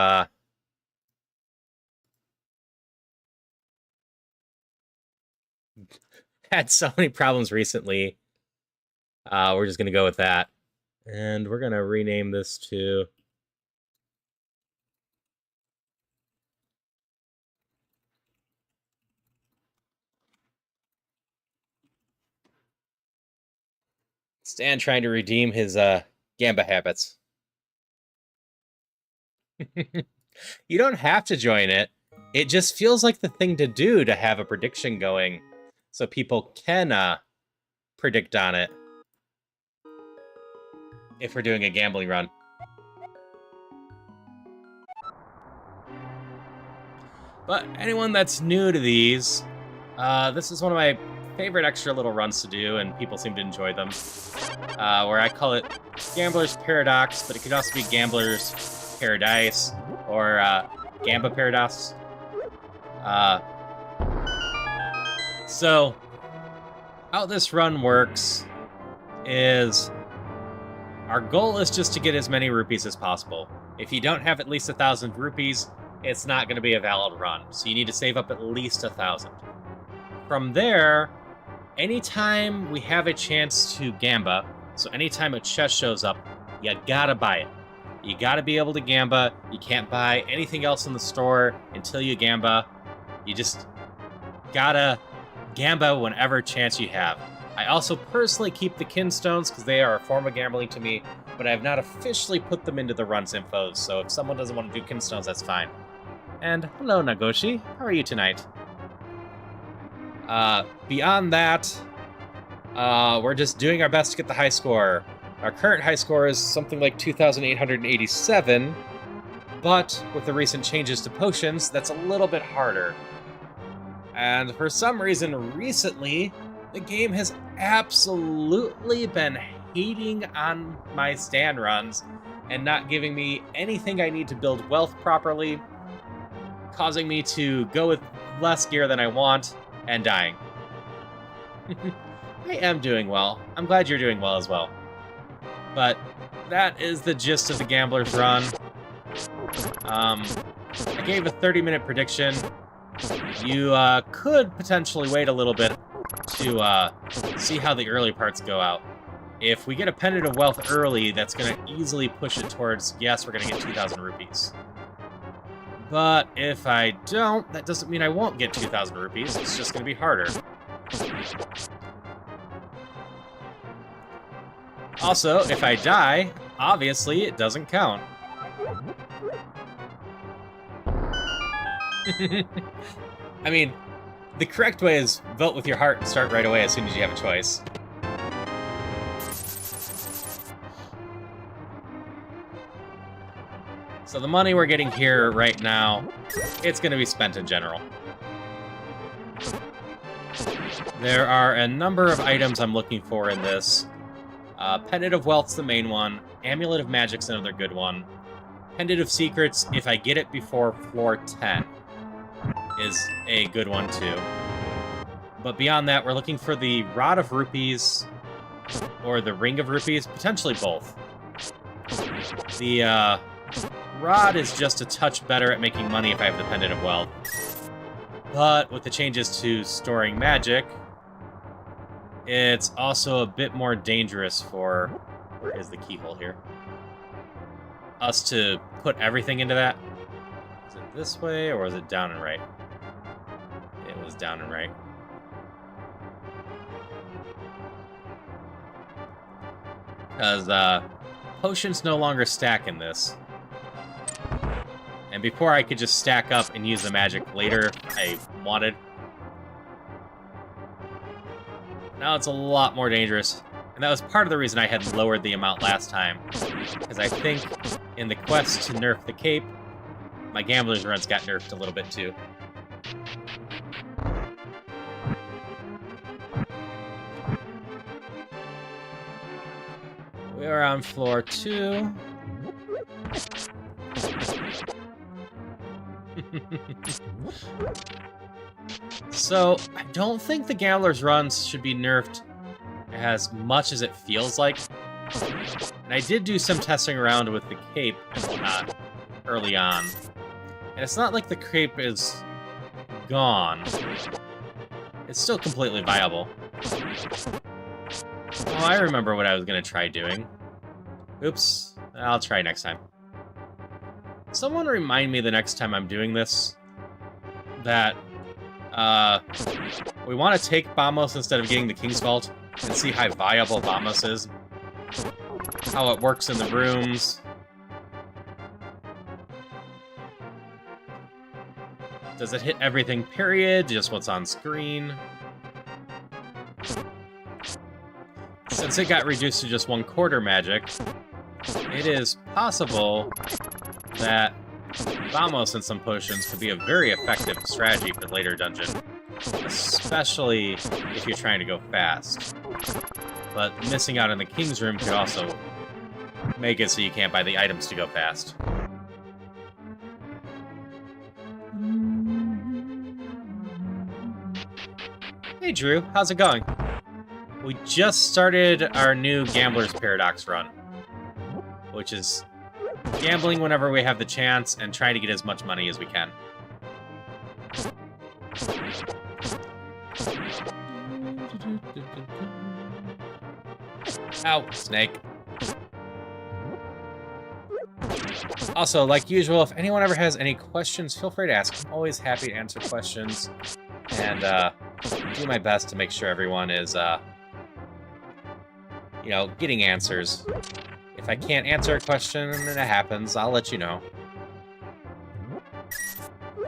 had so many problems recently. We're just going to go with that. And we're going to rename this to... Stan trying to redeem his Gamba habits. You don't have to join it. It just feels like the thing to do to have a prediction going so people can predict on it if we're doing a gambling run. But anyone that's new to these, this is one of my favorite extra little runs to do, and people seem to enjoy them, where I call it Gambler's Paradox, but it could also be Gambler's Paradise, or Gamba Paradox. So, how this run works is our goal is just to get as many rupees as possible. If you don't have at least 1,000 rupees, it's not going to be a valid run, so you need to save up at least 1,000. From there, anytime we have a chance to Gamba, so anytime a chest shows up, you gotta buy it. You gotta be able to Gamba. You can't buy anything else in the store until you Gamba. You just gotta Gamba whenever chance you have. I also personally keep the Kinstones because they are a form of gambling to me, but I have not officially put them into the runs infos, so if someone doesn't want to do Kinstones, that's fine. And hello, Nagoshi. How are you tonight? Beyond that, we're just doing our best to get the high score. Our current high score is something like 2,887, but with the recent changes to potions, that's a little bit harder. And for some reason, recently, the game has absolutely been hating on my Stan runs and not giving me anything I need to build wealth properly, causing me to go with less gear than I want, and dying. I am doing well. I'm glad you're doing well as well. But that is the gist of the Gambler's Run. I gave a 30-minute prediction. You could potentially wait a little bit to see how the early parts go out. If we get a Pendant of Wealth early, that's going to easily push it towards, yes, we're going to get 2,000 rupees. But if I don't, that doesn't mean I won't get 2,000 rupees. It's just going to be harder. Also, if I die, obviously it doesn't count. I mean, the correct way is vote with your heart and start right away as soon as you have a choice. So the money we're getting here right now, it's going to be spent in general. There are a number of items I'm looking for in this. Pendant of Wealth's the main one. Amulet of Magic's another good one. Pendant of Secrets, if I get it before floor 10, is a good one too. But beyond that, we're looking for the Rod of Rupees or the Ring of Rupees, potentially both. The Rod is just a touch better at making money if I have the Pendant of Wealth. But with the changes to storing magic, it's also a bit more dangerous for... Where is the keyhole here? Us to put everything into that. Is it this way, or was it down and right? It was down and right. Because potions no longer stack in this. And before I could just stack up and use the magic later if I wanted. Now it's a lot more dangerous. And that was part of the reason I had lowered the amount last time. Because I think in the quest to nerf the cape, my gambler's runs got nerfed a little bit too. We are on floor 2. So, I don't think the gambler's runs should be nerfed as much as it feels like. And I did do some testing around with the cape and whatnot early on. And it's not like the cape is gone. It's still completely viable. Oh, I remember what I was going to try doing. Oops. I'll try next time. Someone remind me the next time I'm doing this that we want to take Vamos instead of getting the King's Vault and see how viable Vamos is. How it works in the rooms. Does it hit everything, period? Just what's on screen? Since it got reduced to just 1/4 magic, it is possible that Vamos and some potions could be a very effective strategy for later dungeon. Especially if you're trying to go fast. But missing out on the King's Room could also make it so you can't buy the items to go fast. Hey Drew, how's it going? We just started our new Gambler's Paradox run, which is gambling whenever we have the chance and trying to get as much money as we can. Ow, snake. Also, like usual, if anyone ever has any questions, feel free to ask. I'm always happy to answer questions and do my best to make sure everyone is, you know, getting answers. If I can't answer a question and it happens, I'll let you know.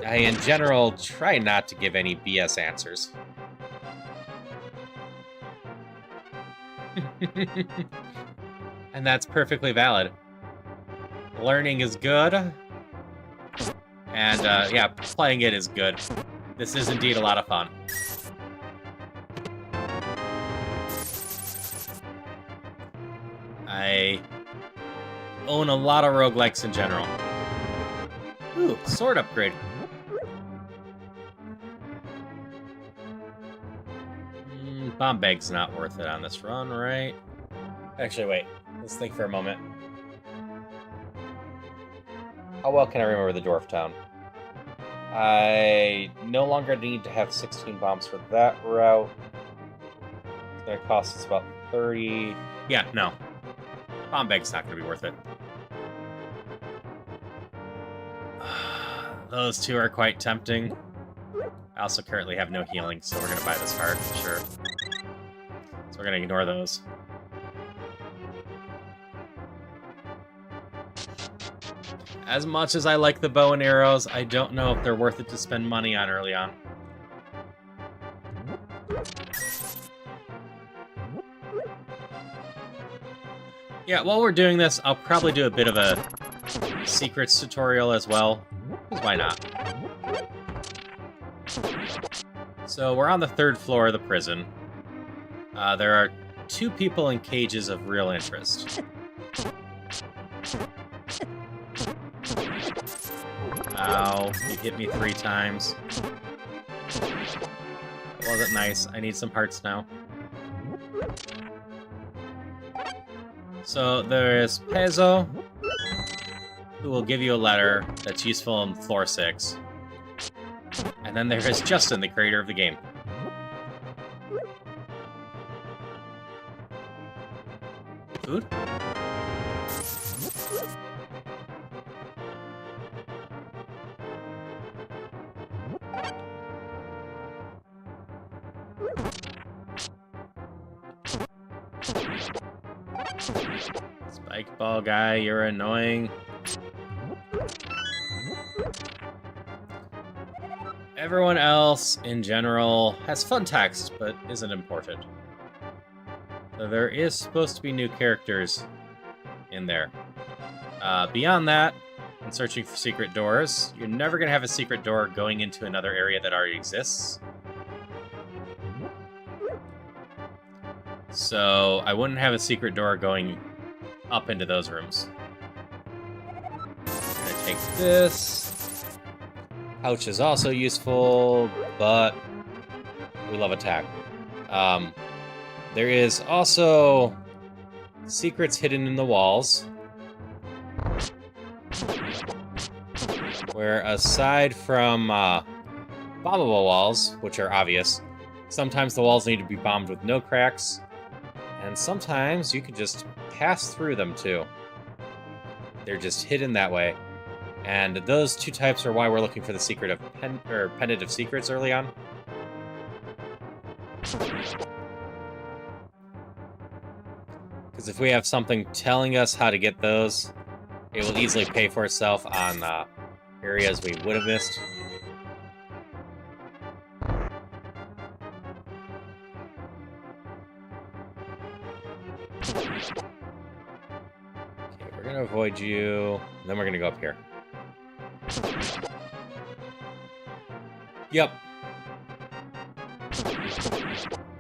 I, in general, try not to give any BS answers. And that's perfectly valid. Learning is good. And, yeah, playing it is good. This is indeed a lot of fun. I own a lot of roguelikes in general. Ooh, sword upgrade. Bomb bag's not worth it on this run, right? Actually, wait. Let's think for a moment. How well can I remember the dwarf town? I no longer need to have 16 bombs for that route. It's gonna cost us about 30... Yeah, no. Bomb bag's not gonna be worth it. Those two are quite tempting. I also currently have no healing, so we're gonna buy this card for sure. So we're gonna ignore those. As much as I like the bow and arrows, I don't know if they're worth it to spend money on early on. Yeah, while we're doing this, I'll probably do a bit of a secrets tutorial as well, because why not? So we're on the 3rd floor of the prison. There are 2 people in cages of real interest. Ow, you hit me 3 times. That wasn't nice. I need some hearts now. So there is Pezzo, who will give you a letter that's useful in floor 6. And then there is Justin, the creator of the game. Food? Spike ball guy, you're annoying. Everyone else, in general, has fun text, but isn't important. So there is supposed to be new characters in there. Beyond that, when searching for secret doors, you're never going to have a secret door going into another area that already exists. So I wouldn't have a secret door going up into those rooms. I'm gonna take this. Pouch is also useful, but we love attack. There is also secrets hidden in the walls, where aside from bombable walls, which are obvious, sometimes the walls need to be bombed with no cracks, and sometimes you can just pass through them too. They're just hidden that way. And those 2 types are why we're looking for the secret of pendant of secrets early on. Because if we have something telling us how to get those, it will easily pay for itself on areas we would have missed. Okay, we're gonna avoid you, and then we're gonna go up here. Yep.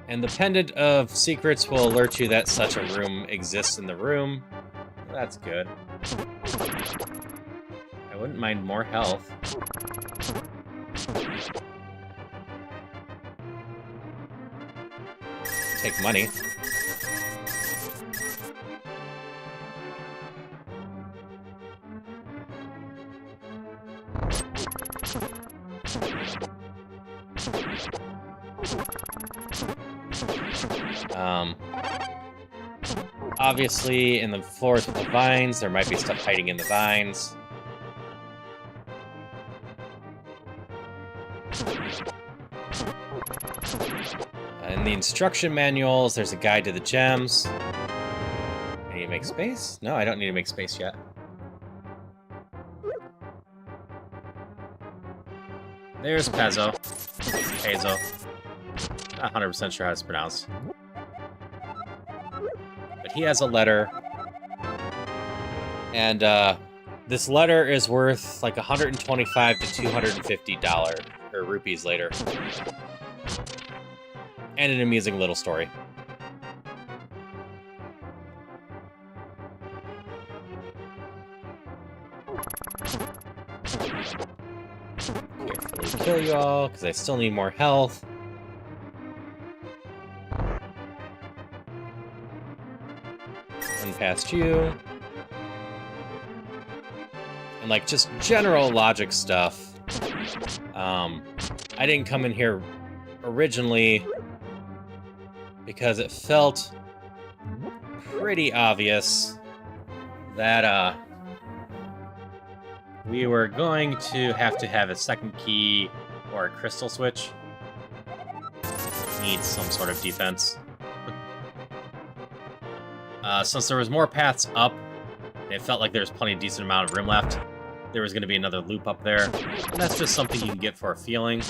And the pendant of secrets will alert you that such a room exists in the room. That's good. I wouldn't mind more health. Take money. Obviously, in the floors with the vines, there might be stuff hiding in the vines. In the instruction manuals, there's a guide to the gems. I need to make space? No, I don't need to make space yet. There's Pezzo. Pezzo. Not 100% sure how it's pronounced. But he has a letter. And this letter is worth like $125 to $250 or rupees later. And an amusing little story. Carefully kill you all, because I still need more health. Run past you. And like just general logic stuff. I didn't come in here originally because it felt pretty obvious that we were going to have a second key or a crystal switch. Needs some sort of defense. Since there was more paths up, and it felt like there was plenty of decent amount of room left, there was going to be another loop up there. And that's just something you can get for a feeling.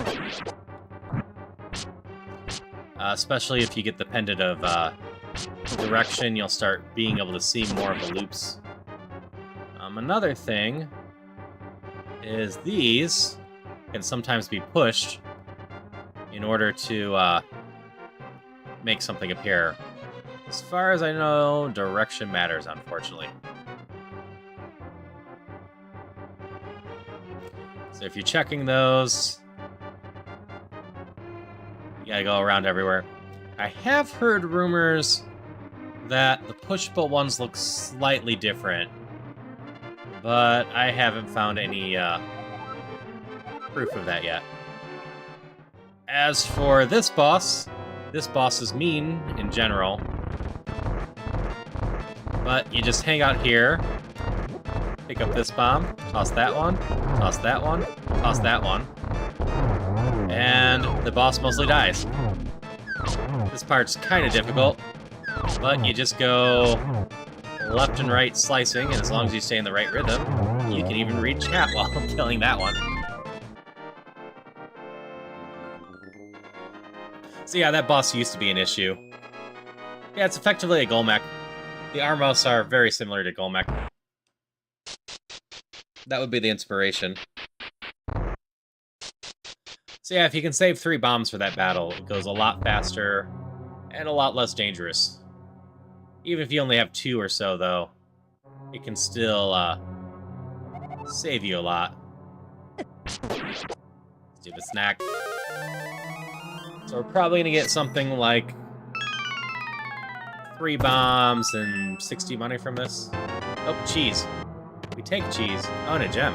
Especially if you get the pendant of direction, you'll start being able to see more of the loops. Another thing is these can sometimes be pushed in order to make something appear. As far as I know, direction matters, unfortunately. So if you're checking those, you gotta go around everywhere. I have heard rumors that the pushable ones look slightly different, but I haven't found any proof of that yet. As for this boss is mean in general, but you just hang out here, pick up this bomb, toss that one, toss that one, toss that one, and the boss mostly dies. This part's kind of difficult, but you just go left and right slicing, and as long as you stay in the right rhythm, you can even read chat while killing that one. So yeah, that boss used to be an issue. Yeah, it's effectively a Golmec. The Armos are very similar to Golmec. That would be the inspiration. So yeah, if you can save 3 bombs for that battle, it goes a lot faster and a lot less dangerous. Even if you only have 2 or so, though, it can still save you a lot. Stupid snack. So we're probably gonna get something like 3 bombs and 60 money from this. Oh, cheese. We take cheese. Oh, and a gem.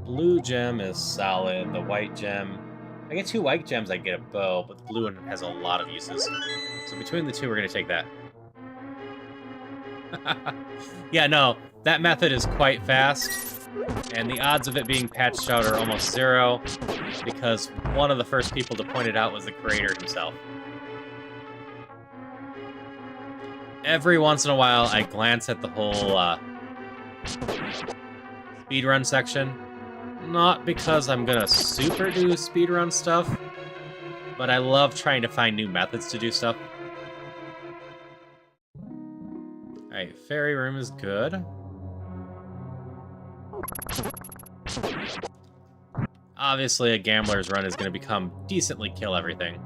Blue gem is solid. The white gem. If I get 2 white gems, I get a bow, but the blue one has a lot of uses. So between the 2, we're gonna take that. Yeah, no, that method is quite fast, and the odds of it being patched out are almost 0, because one of the first people to point it out was the creator himself. Every once in a while, I glance at the whole speedrun section. Not because I'm gonna super do speedrun stuff, but I love trying to find new methods to do stuff. Alright, fairy room is good. Obviously, a gambler's run is gonna become decently kill everything.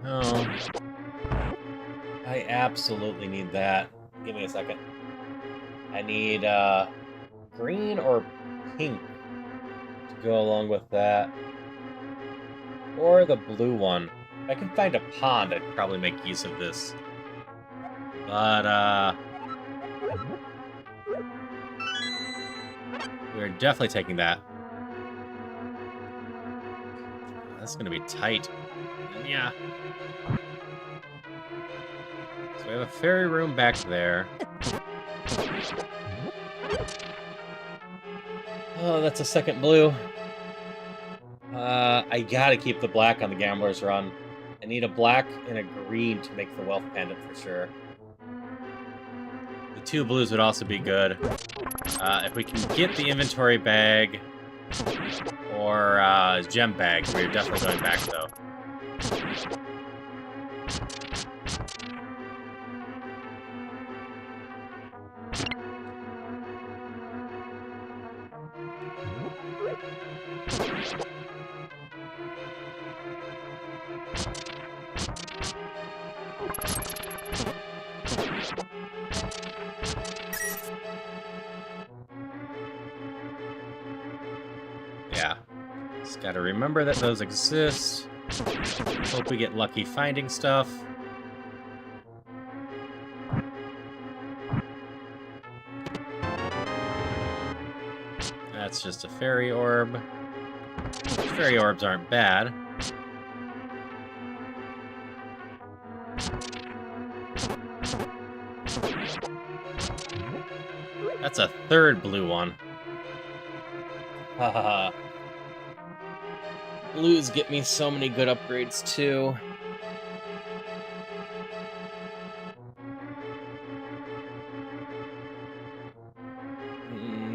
Oh. I absolutely need that. Give me a second. I need green or pink to go along with that. Or the blue one. If I can find a pond, I'd probably make use of this. But, we're definitely taking that. That's gonna be tight. Yeah. So we have a fairy room back there. Oh, that's a second blue. I gotta keep the black on the Gambler's Run. I need a black and a green to make the wealth pendant for sure. The 2 blues would also be good. If we can get the inventory bag or gem bag, we're definitely going back though. Yeah. Just gotta remember that those exist. Hope we get lucky finding stuff. That's just a fairy orb. Fairy orbs aren't bad. That's a 3rd blue one. Haha. Blues get me so many good upgrades, too.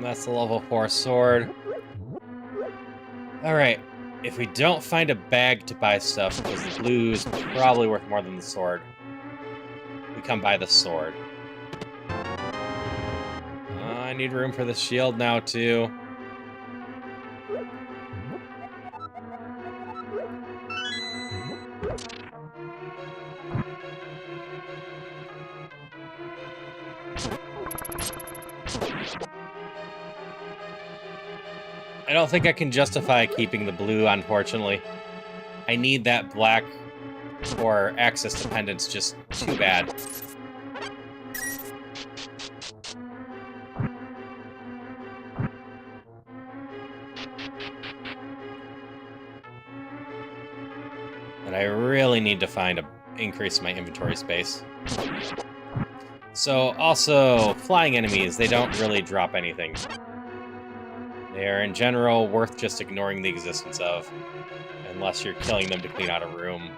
That's the level 4 sword. Alright, if we don't find a bag to buy stuff, because the blue is probably worth more than the sword, we come buy the sword. I need room for the shield now, too. I don't think I can justify keeping the blue, unfortunately. I need that black for access dependence just too bad. And I really need to find a increase my inventory space. So, also, flying enemies, they don't really drop anything. They are, in general, worth just ignoring the existence of, unless you're killing them to clean out a room.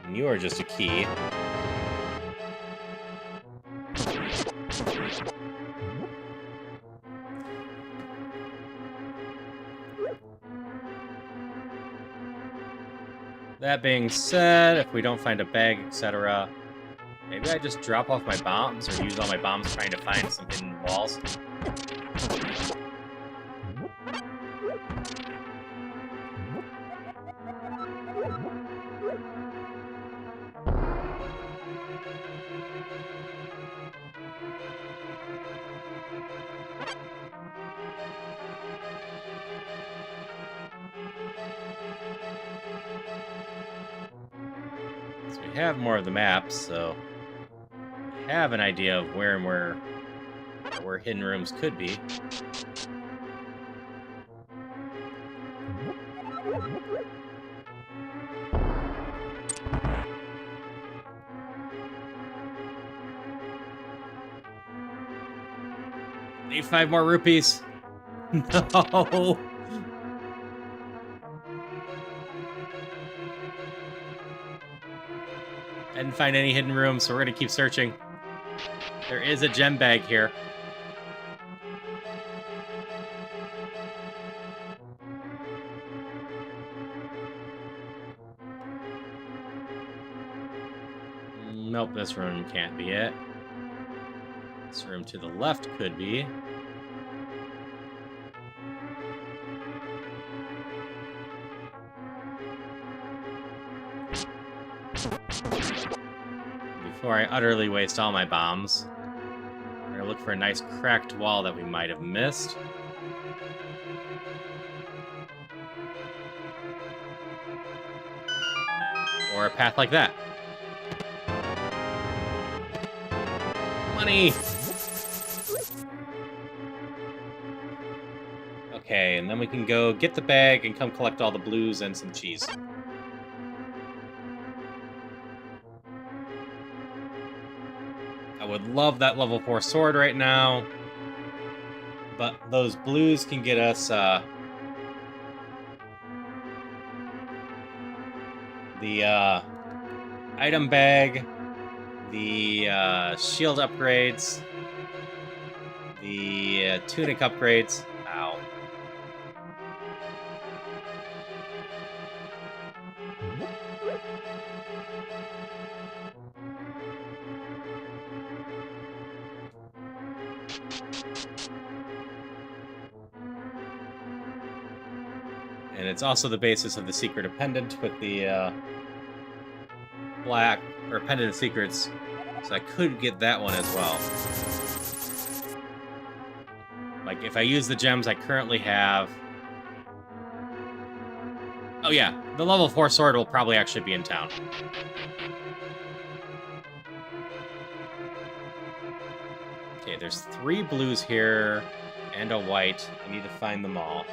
And you are just a key. That being said, if we don't find a bag, etc., maybe I just drop off my bombs or use all my bombs trying to find some hidden walls. So we have more of the map, so we have an idea of where hidden rooms could be. Need 5 more rupees. No. I didn't find any hidden rooms, so we're gonna keep searching. There is a gem bag here. Nope, this room can't be it. This room to the left could be. Before I utterly waste all my bombs, we're gonna look for a nice cracked wall that we might have missed. Or a path like that. Money! Okay, and then we can go get the bag and come collect all the blues and some cheese. I would love that level 4 sword right now, but those blues can get us the item bag, the shield upgrades, the tunic upgrades. Ow. And it's also the basis of the secret pendant with the black, or pendant of secrets, so I could get that one as well. Like, if I use the gems I currently have... Oh yeah, the level 4 sword will probably actually be in town. Okay, there's 3 blues here, and a white. I need to find them all.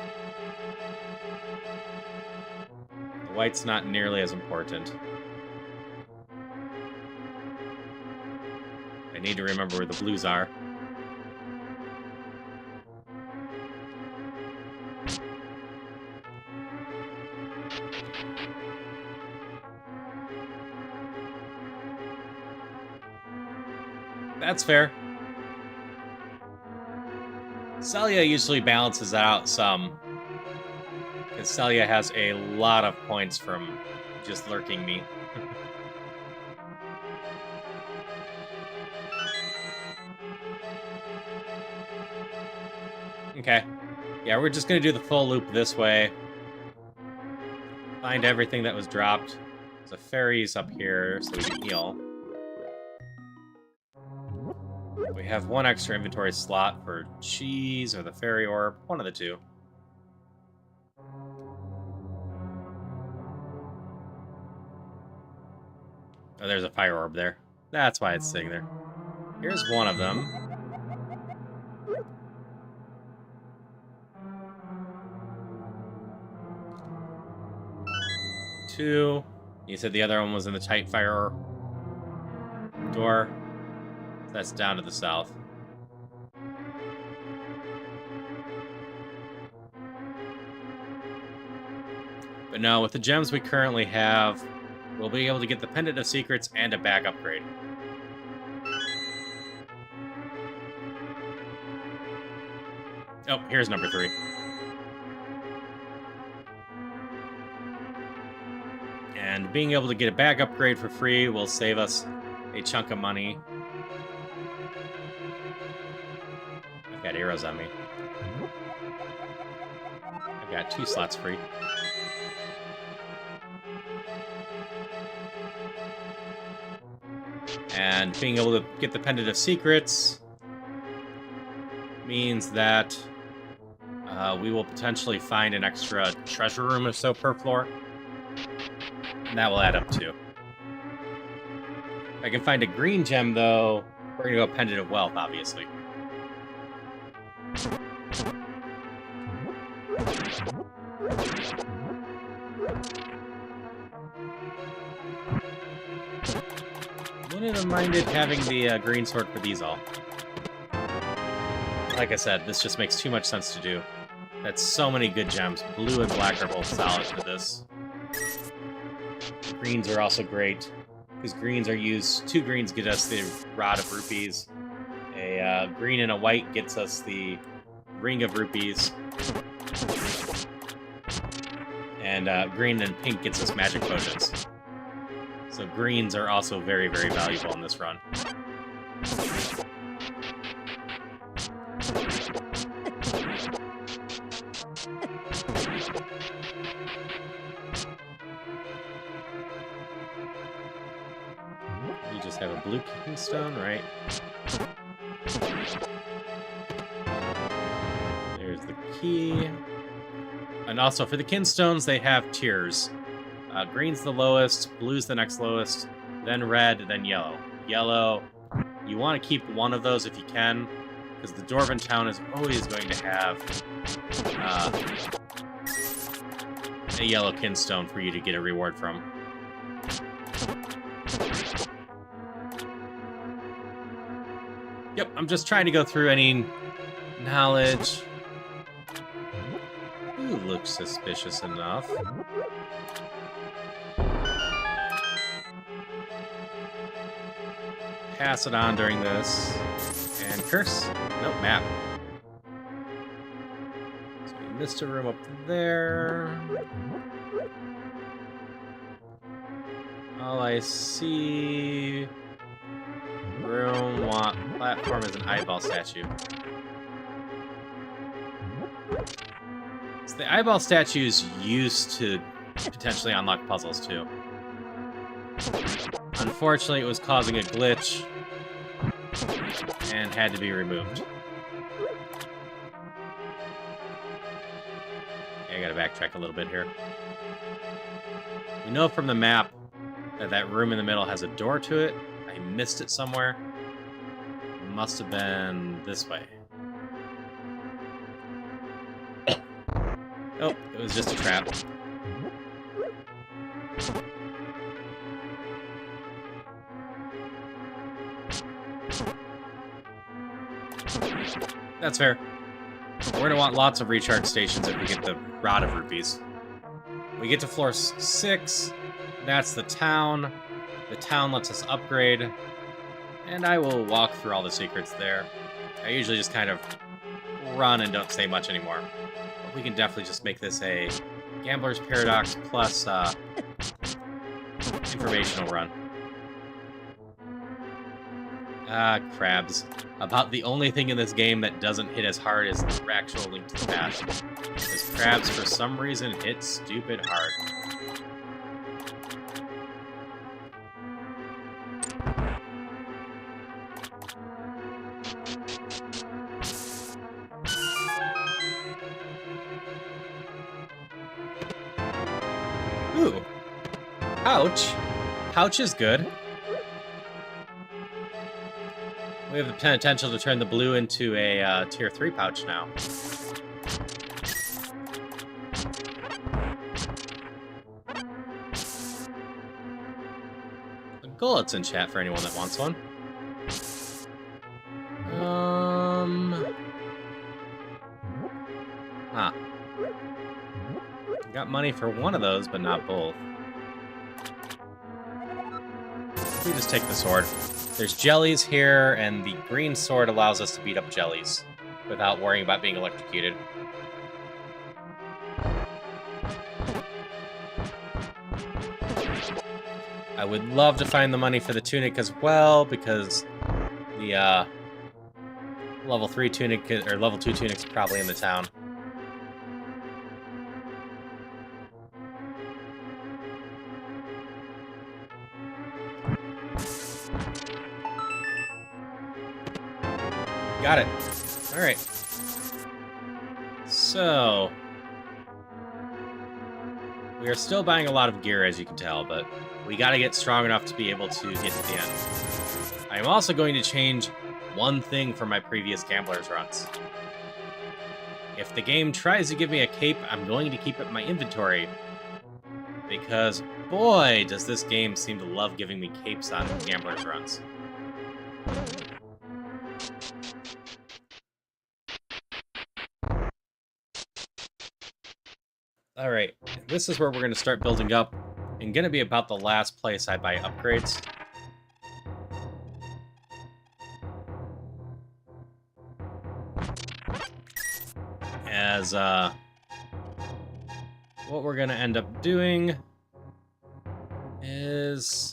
The white's not nearly as important. I need to remember where the blues are. That's fair. Celia usually balances out some. Because Celia has a lot of points from just lurking me. Okay. Yeah, we're just going to do the full loop this way. Find everything that was dropped. There's a fairies up here, so we can heal. We have one extra inventory slot for cheese or the fairy orb. One of the two. Oh, there's a fire orb there. That's why it's sitting there. Here's one of them. Two. You said the other one was in the tight fire door. That's down to the south. But no, with the gems we currently have, we'll be able to get the Pendant of Secrets and a back upgrade. Oh, here's number 3. And being able to get a back upgrade for free will save us a chunk of money. I've got arrows on me. I've got 2 slots free. And being able to get the Pendant of Secrets means that we will potentially find an extra treasure room or so per floor. And that will add up too. If I can find a green gem, though, we're going to go Pendant of Wealth, obviously. Wouldn't have minded having the green sword for these all. Like I said, this just makes too much sense to do. That's so many good gems. Blue and black are both solid for this. Greens are also great, because greens are used. 2 greens get us the Rod of Rupees. A green and a white gets us the Ring of Rupees. And green and pink gets us Magic Potions. So greens are also very, very valuable in this run. You just have a blue stone, right? There's the key. And also for the kinstones, they have tiers. Green's the lowest, blue's the next lowest, then red, then yellow. Yellow, you want to keep one of those if you can, because the dwarven town is always going to have a yellow kinstone for you to get a reward from. Yep, I'm just trying to go through any knowledge. Ooh, looks suspicious enough. Pass it on during this. And curse. Nope, map. So we missed a room up there. All I see... Room, want, platform is an eyeball statue. So the eyeball statue is used to potentially unlock puzzles too. Unfortunately, it was causing a glitch and had to be removed. Okay, I gotta backtrack a little bit here. We know from the map that that room in the middle has a door to it. I missed it somewhere. It must have been this way. Oh, it was just a trap. That's fair. We're gonna want lots of recharge stations if we get the Rod of Rupees. We get to floor 6. That's the town. The town lets us upgrade. And I will walk through all the secrets there. I usually just kind of run and don't say much anymore. But we can definitely just make this a Gambler's Paradox plus informational run. Crabs. About the only thing in this game that doesn't hit as hard as the actual Link to the Past. Because crabs, for some reason, hit stupid hard. Ooh. Pouch. Pouch is good. We have the potential to turn the blue into a tier 3 pouch now. A gullet's in chat for anyone that wants one. Huh. Got money for one of those, but not both. We just take the sword. There's jellies here, and the green sword allows us to beat up jellies without worrying about being electrocuted. I would love to find the money for the tunic as well, because the level 3 tunic, or level 2 tunic's probably in the town. Got it. Alright. So... we are still buying a lot of gear, as you can tell, but we gotta get strong enough to be able to get to the end. I am also going to change one thing from my previous Gambler's runs. If the game tries to give me a cape, I'm going to keep it in my inventory. Because, boy, does this game seem to love giving me capes on Gambler's runs. Alright, this is where we're going to start building up, and going to be about the last place I buy upgrades. As, what we're going to end up doing is...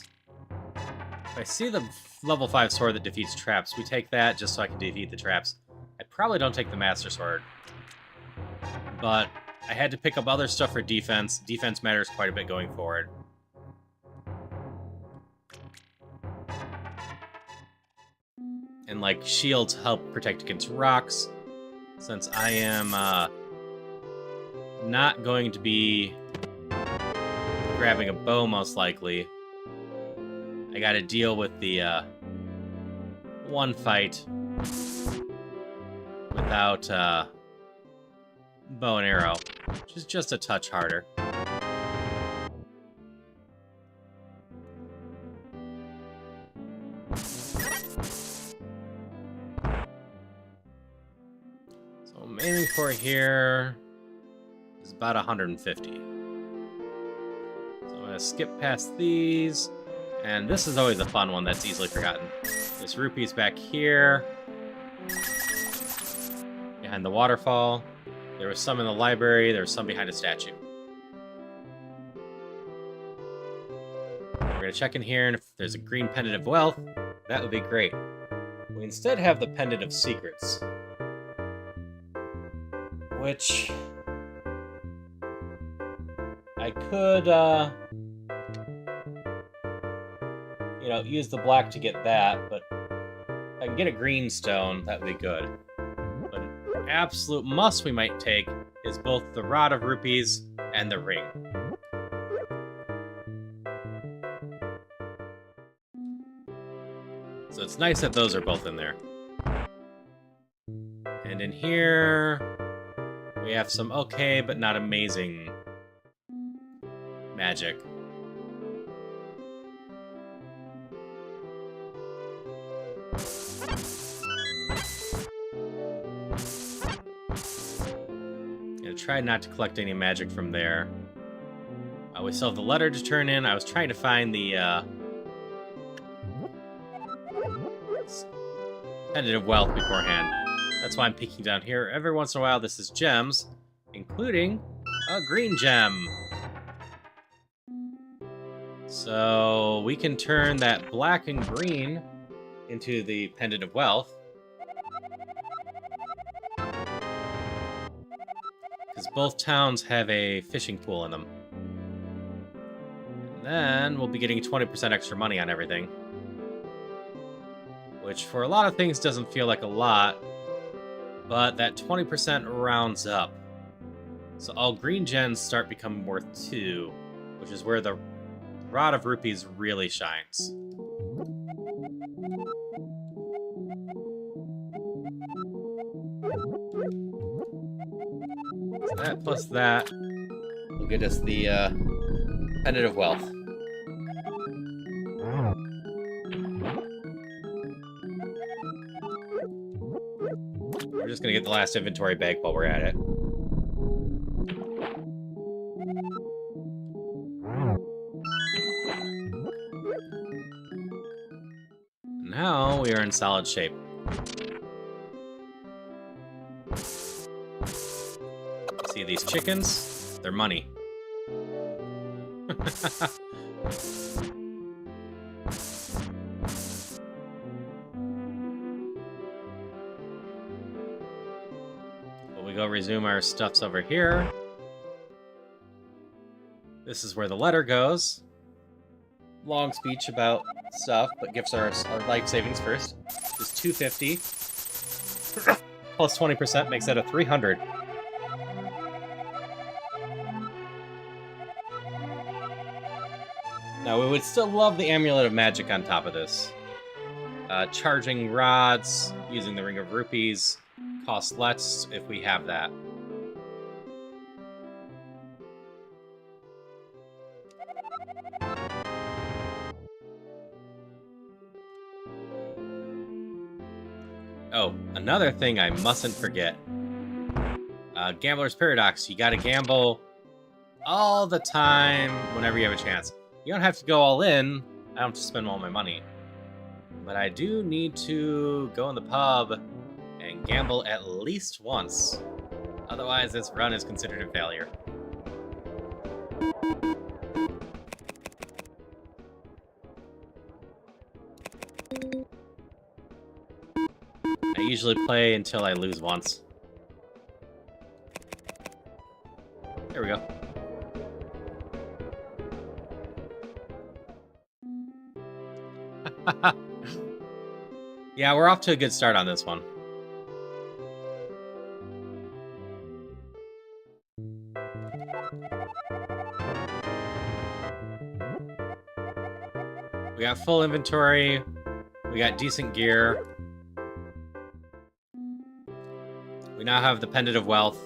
if I see the level 5 sword that defeats traps, we take that just so I can defeat the traps. I probably don't take the Master Sword, but I had to pick up other stuff for defense. Defense matters quite a bit going forward. And, like, shields help protect against rocks. Since I am not going to be grabbing a bow, most likely, I gotta deal with the one fight without bow and arrow, which is just a touch harder. So I'm aiming for here is about 150. So I'm gonna skip past these, and this is always a fun one that's easily forgotten. There's rupees back here, behind the waterfall. There was some in the library, there was some behind a statue. We're gonna check in here, and if there's a green pendant of wealth, that would be great. We instead have the pendant of secrets, which I could, you know, use the black to get that, but if I can get a green stone, that would be good. But an absolute must we might take is both the Rod of Rupees and the ring. So it's nice that those are both in there. And in here, we have some okay but not amazing magic. Try not to collect any magic from there. We still have the letter to turn in. I was trying to find the Pendant of Wealth beforehand. That's why I'm peeking down here. Every once in a while, this is gems, including a green gem. So we can turn that black and green into the Pendant of Wealth. Because both towns have a fishing pool in them. And then we'll be getting 20% extra money on everything. Which for a lot of things doesn't feel like a lot, but that 20% rounds up. So all green gems start becoming worth 2, which is where the Rod of Rupees really shines. So that plus that will get us the Pendant of Wealth. We're just gonna get the last inventory bag while we're at it. Now we are in solid shape. See these chickens? They're money. But we go resume our stuffs over here. This is where the letter goes. Long speech about stuff, but gifts are our life savings first. Just 250. Plus 20% makes that a 300. Now, we would still love the Amulet of Magic on top of this. Charging rods, using the Ring of Rupees, costs less if we have that. Oh, another thing I mustn't forget. Gambler's Paradox. You gotta gamble all the time whenever you have a chance. You don't have to go all in. I don't have to spend all my money. But I do need to go in the pub and gamble at least once. Otherwise, this run is considered a failure. I usually play until I lose once. There we go. Yeah, we're off to a good start on this one. We got full inventory. We got decent gear. We now have the Pendant of Wealth,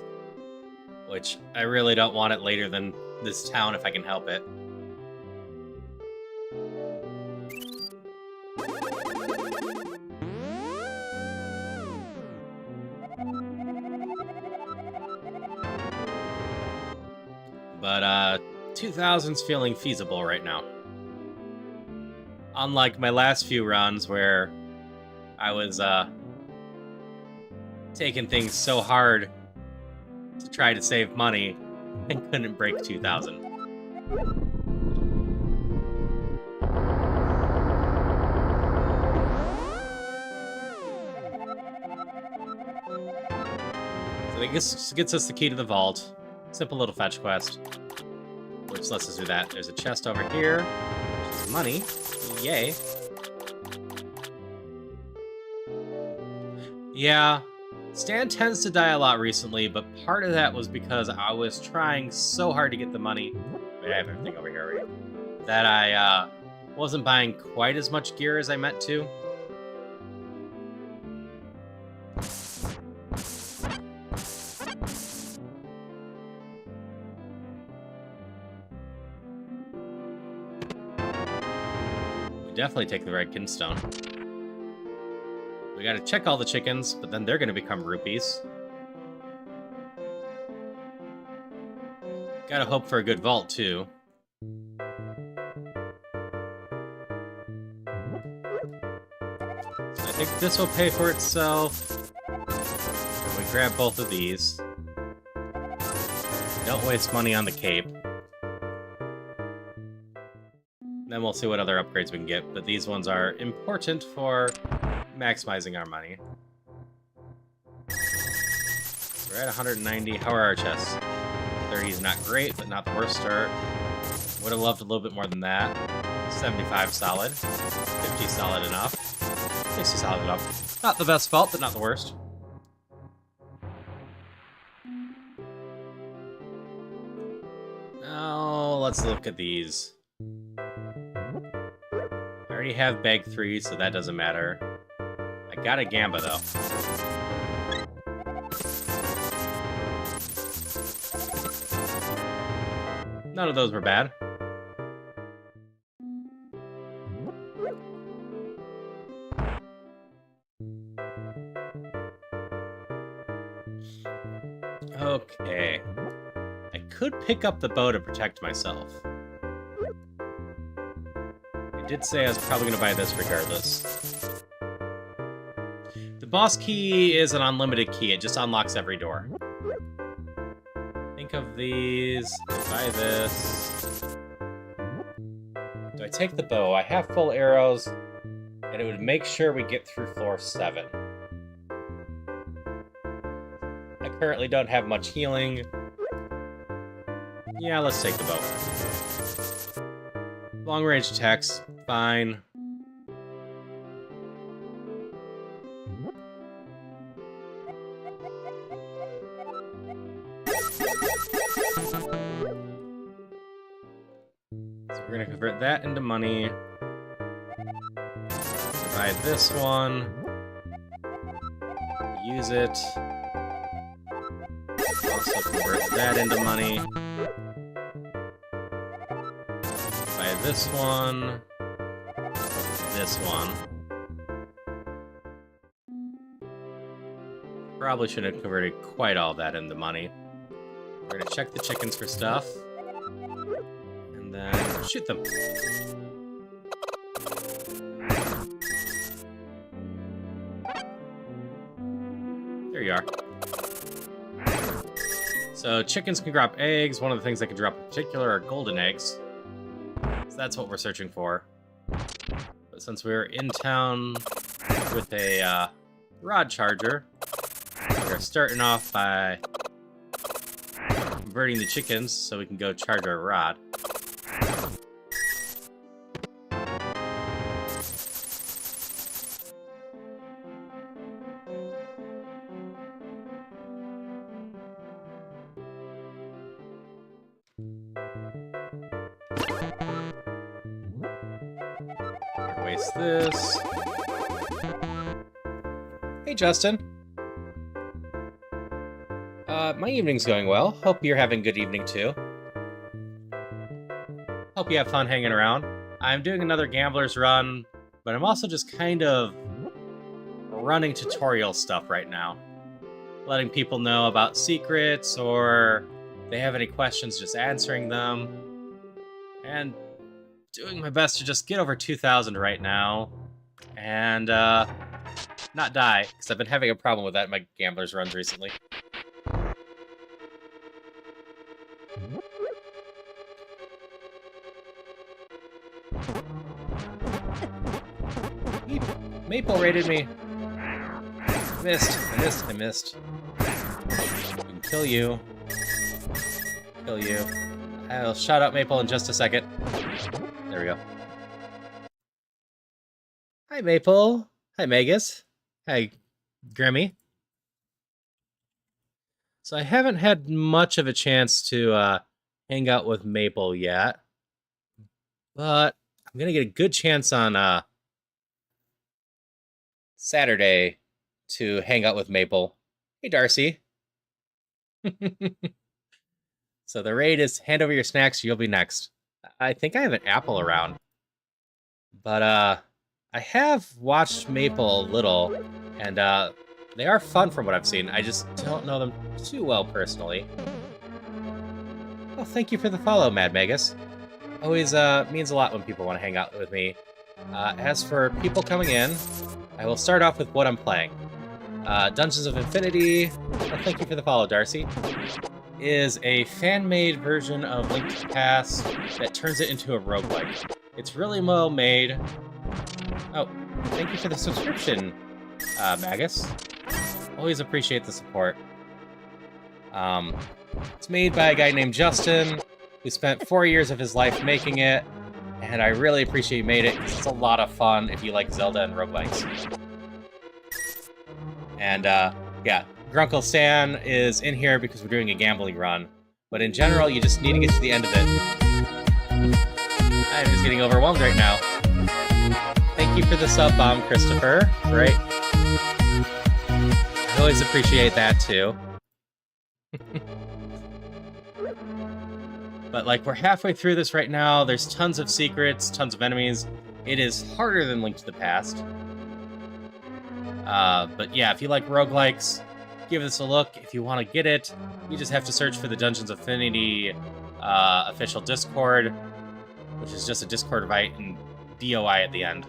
which I really don't want it later than this town if I can help it. But 2000's feeling feasible right now. Unlike my last few runs where I was taking things so hard to try to save money and couldn't break 2000. So this gets us the key to the vault. Simple little fetch quest, which lets us do that. There's a chest over here, which is money. Yay. Yeah, Stan tends to die a lot recently, but part of that was because I was trying so hard to get the money. Wait, I have everything over here already. That I wasn't buying quite as much gear as I meant to. Definitely take the red kinstone. We gotta check all the chickens, but then they're gonna become rupees. Gotta hope for a good vault, too. I think this will pay for itself. We grab both of these. Don't waste money on the cape. Then we'll see what other upgrades we can get, but these ones are important for maximizing our money. We're at 190. How are our chests? 30 is not great, but not the worst start. Would have loved a little bit more than that. 75 solid. 50 solid enough. 60 solid enough. Not the best fault, but not the worst. Now, let's look at these. I already have bag 3, so that doesn't matter. I got a Gamba, though. None of those were bad. Okay. I could pick up the bow to protect myself. I did say I was probably going to buy this regardless. The boss key is an unlimited key. It just unlocks every door. Think of these. Buy this. Do I take the bow? I have full arrows, and it would make sure we get through floor 7. I currently don't have much healing. Yeah, let's take the bow. Long-range attacks, fine. So we're gonna convert that into money. Buy this one. Use it. Also convert that into money. Buy this one. This one. Probably shouldn't have converted quite all that into money. We're gonna check the chickens for stuff. And then shoot them. There you are. So chickens can drop eggs. One of the things they can drop in particular are golden eggs. So that's what we're searching for. But since we're in town with a rod charger, we're starting off by converting the chickens so we can go charge our rod. Waste this. Hey, Justin. My evening's going well. Hope you're having a good evening, too. Hope you have fun hanging around. I'm doing another Gambler's Run, but I'm also just kind of running tutorial stuff right now. Letting people know about secrets, or if they have any questions, just answering them. And doing my best to just get over 2,000 right now, and not die, because I've been having a problem with that in my Gambler's Runs recently. Maple raided me. I missed. We can kill you. Kill you. I'll shout out Maple in just a second. There we go. Hi, Maple. Hi, Magus. Hi, Grimmy. So I haven't had much of a chance to hang out with Maple yet, but I'm gonna get a good chance on Saturday to hang out with Maple. Hey, Darcy. So the raid is hand over your snacks, you'll be next. I think I have an apple around. But I have watched Maple a little, and they are fun from what I've seen. I just don't know them too well personally. Well, thank you for the follow, Mad Magus. Always means a lot when people want to hang out with me. As for people coming in, I will start off with what I'm playing. Dungeons of Infinity, thank you for the follow, Darcy, is a fan-made version of Link to the Past that turns it into a roguelike. It's really well made. Oh, thank you for the subscription, Magus. Always appreciate the support. It's made by a guy named Justin, who spent 4 years of his life making it, and I really appreciate he made it, because it's a lot of fun if you like Zelda and roguelikes. And, yeah, Grunkle Stan is in here because we're doing a gambling run, but in general, you just need to get to the end of it. I'm just getting overwhelmed right now. Thank you for the sub bomb, Christopher. Right? I always appreciate that, too. But, like, we're halfway through this right now. There's tons of secrets, tons of enemies. It is harder than Link to the Past. But yeah, if you like roguelikes, give this a look. If you want to get it, you just have to search for the Dungeons of Infinity official Discord, which is just a Discord invite and DOI at the end.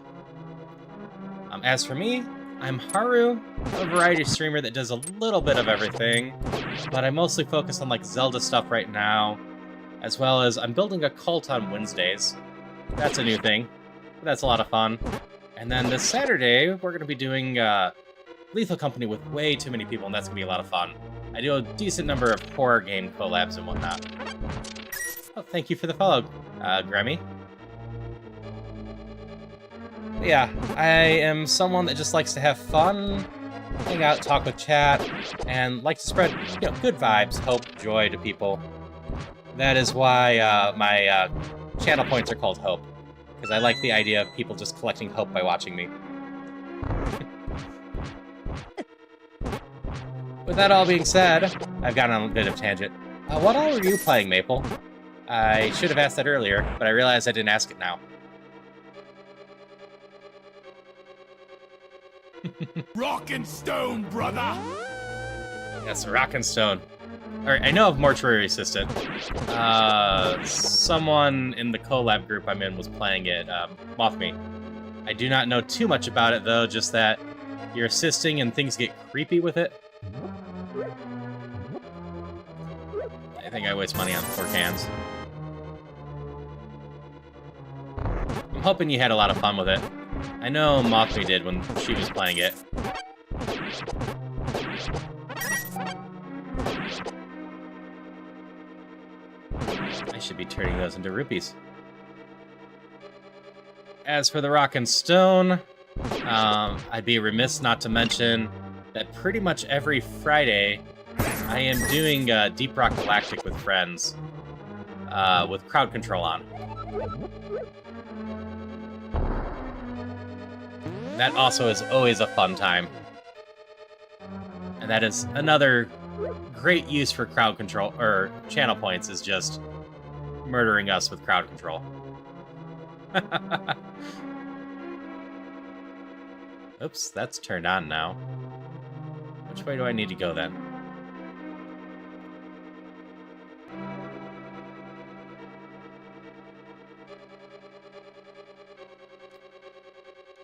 As for me, I'm Haru, a variety streamer that does a little bit of everything, but I mostly focus on like Zelda stuff right now, as well as I'm building a cult on Wednesdays. That's a new thing. That's a lot of fun. And then this Saturday, we're going to be doing Lethal Company with way too many people, and that's going to be a lot of fun. I do a decent number of horror game collabs and whatnot. Oh, thank you for the follow, Grammy. Yeah, I am someone that just likes to have fun, hang out, talk with chat, and like to spread, good vibes, hope, joy to people. That is why my channel points are called Hope, because I like the idea of people just collecting hope by watching me. With that all being said, I've gotten on a bit of a tangent. What all were you playing, Maple? I should have asked that earlier, but I realized I didn't ask it now. Rock and stone, brother! Yes, rock and stone. Alright, I know of Mortuary Assistant. Someone in the collab group I'm in was playing it, Mothme. I do not know too much about it, though, just that you're assisting and things get creepy with it. I think I waste money on 4 cans. I'm hoping you had a lot of fun with it. I know Mothme did when she was playing it. I should be turning those into rupees. As for the rock and stone, I'd be remiss not to mention that pretty much every Friday, I am doing Deep Rock Galactic with friends, with crowd control on. That also is always a fun time. And that is another great use for crowd control, or channel points, is just murdering us with crowd control. Oops, that's turned on now. Which way do I need to go then?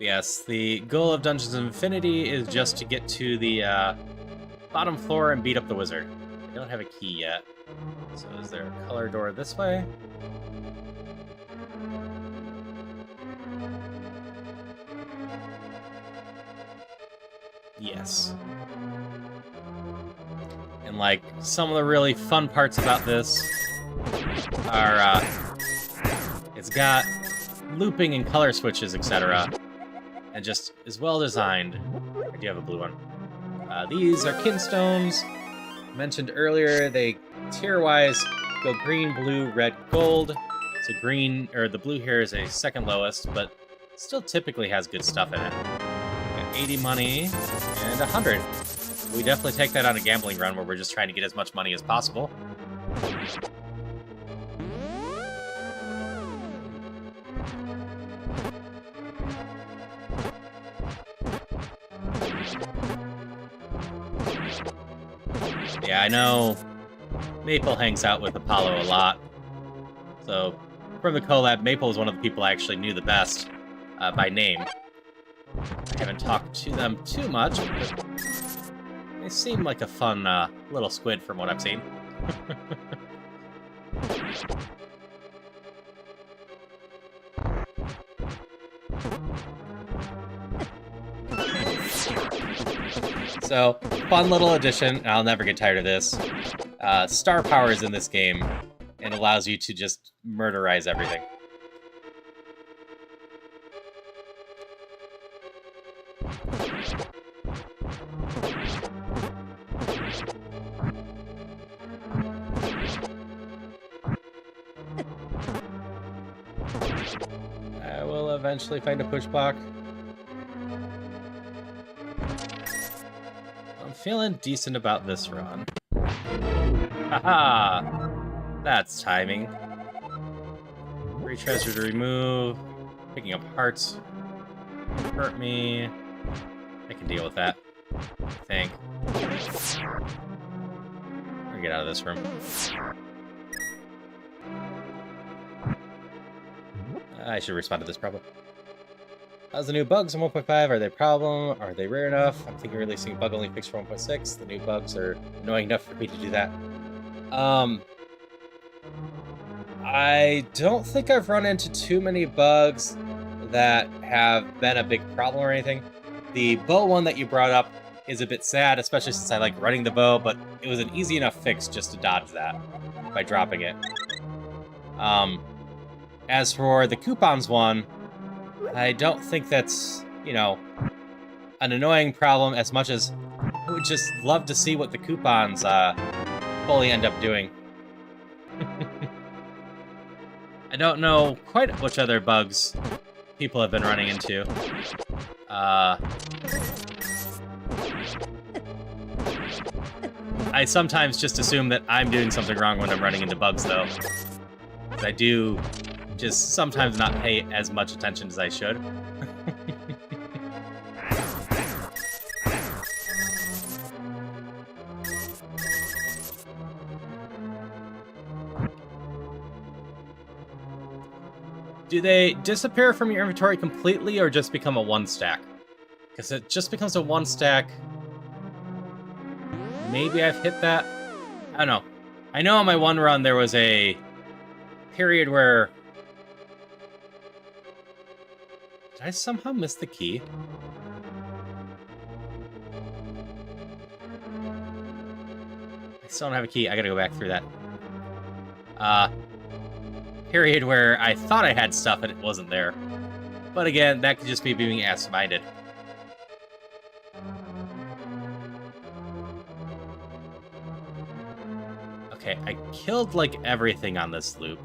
Yes, the goal of Dungeons of Infinity is just to get to the bottom floor and beat up the wizard. I don't have a key yet. So is there a color door this way? Yes. And like, some of the really fun parts about this are, it's got looping and color switches, etc. And just is well designed. I do have a blue one. These are kinstones. Mentioned earlier, they tier-wise go green, blue, red, gold. So green, or the blue here is a second lowest, but still typically has good stuff in it. Got 80 money and 100. We definitely take that on a gambling run where we're just trying to get as much money as possible. Yeah, I know Maple hangs out with Apollo a lot, so from the collab, Maple is one of the people I actually knew the best by name. I haven't talked to them too much, but they seem like a fun little squid from what I've seen. So, fun little addition, and I'll never get tired of this. Star power is in this game, and allows you to just murderize everything. I will eventually find a push block. I'm feeling decent about this run. Haha! That's timing. Treasure to remove. Picking up hearts. Hurt me. I can deal with that. I think. Or get out of this room. I should respond to this problem. How's the new bugs in 1.5? Are they a problem? Are they rare enough? I'm thinking releasing a bug-only fix for 1.6. The new bugs are annoying enough for me to do that. I don't think I've run into too many bugs that have been a big problem or anything. The bow one that you brought up is a bit sad, especially since I like running the bow, but it was an easy enough fix just to dodge that by dropping it. As for the coupons one, I don't think that's, you know, an annoying problem as much as I would just love to see what the coupons fully end up doing. I don't know quite which other bugs people have been running into. I sometimes just assume that I'm doing something wrong when I'm running into bugs, though. Because I do just sometimes not pay as much attention as I should. Do they disappear from your inventory completely or just become a one stack? Because it just becomes a one stack. Maybe I've hit that. I don't know. I know on my one run there was a period where... Did I somehow miss the key? I still don't have a key. I gotta go back through that. Period where I thought I had stuff and it wasn't there. But again, that could just be being ass-minded. Okay, I killed, like, everything on this loop.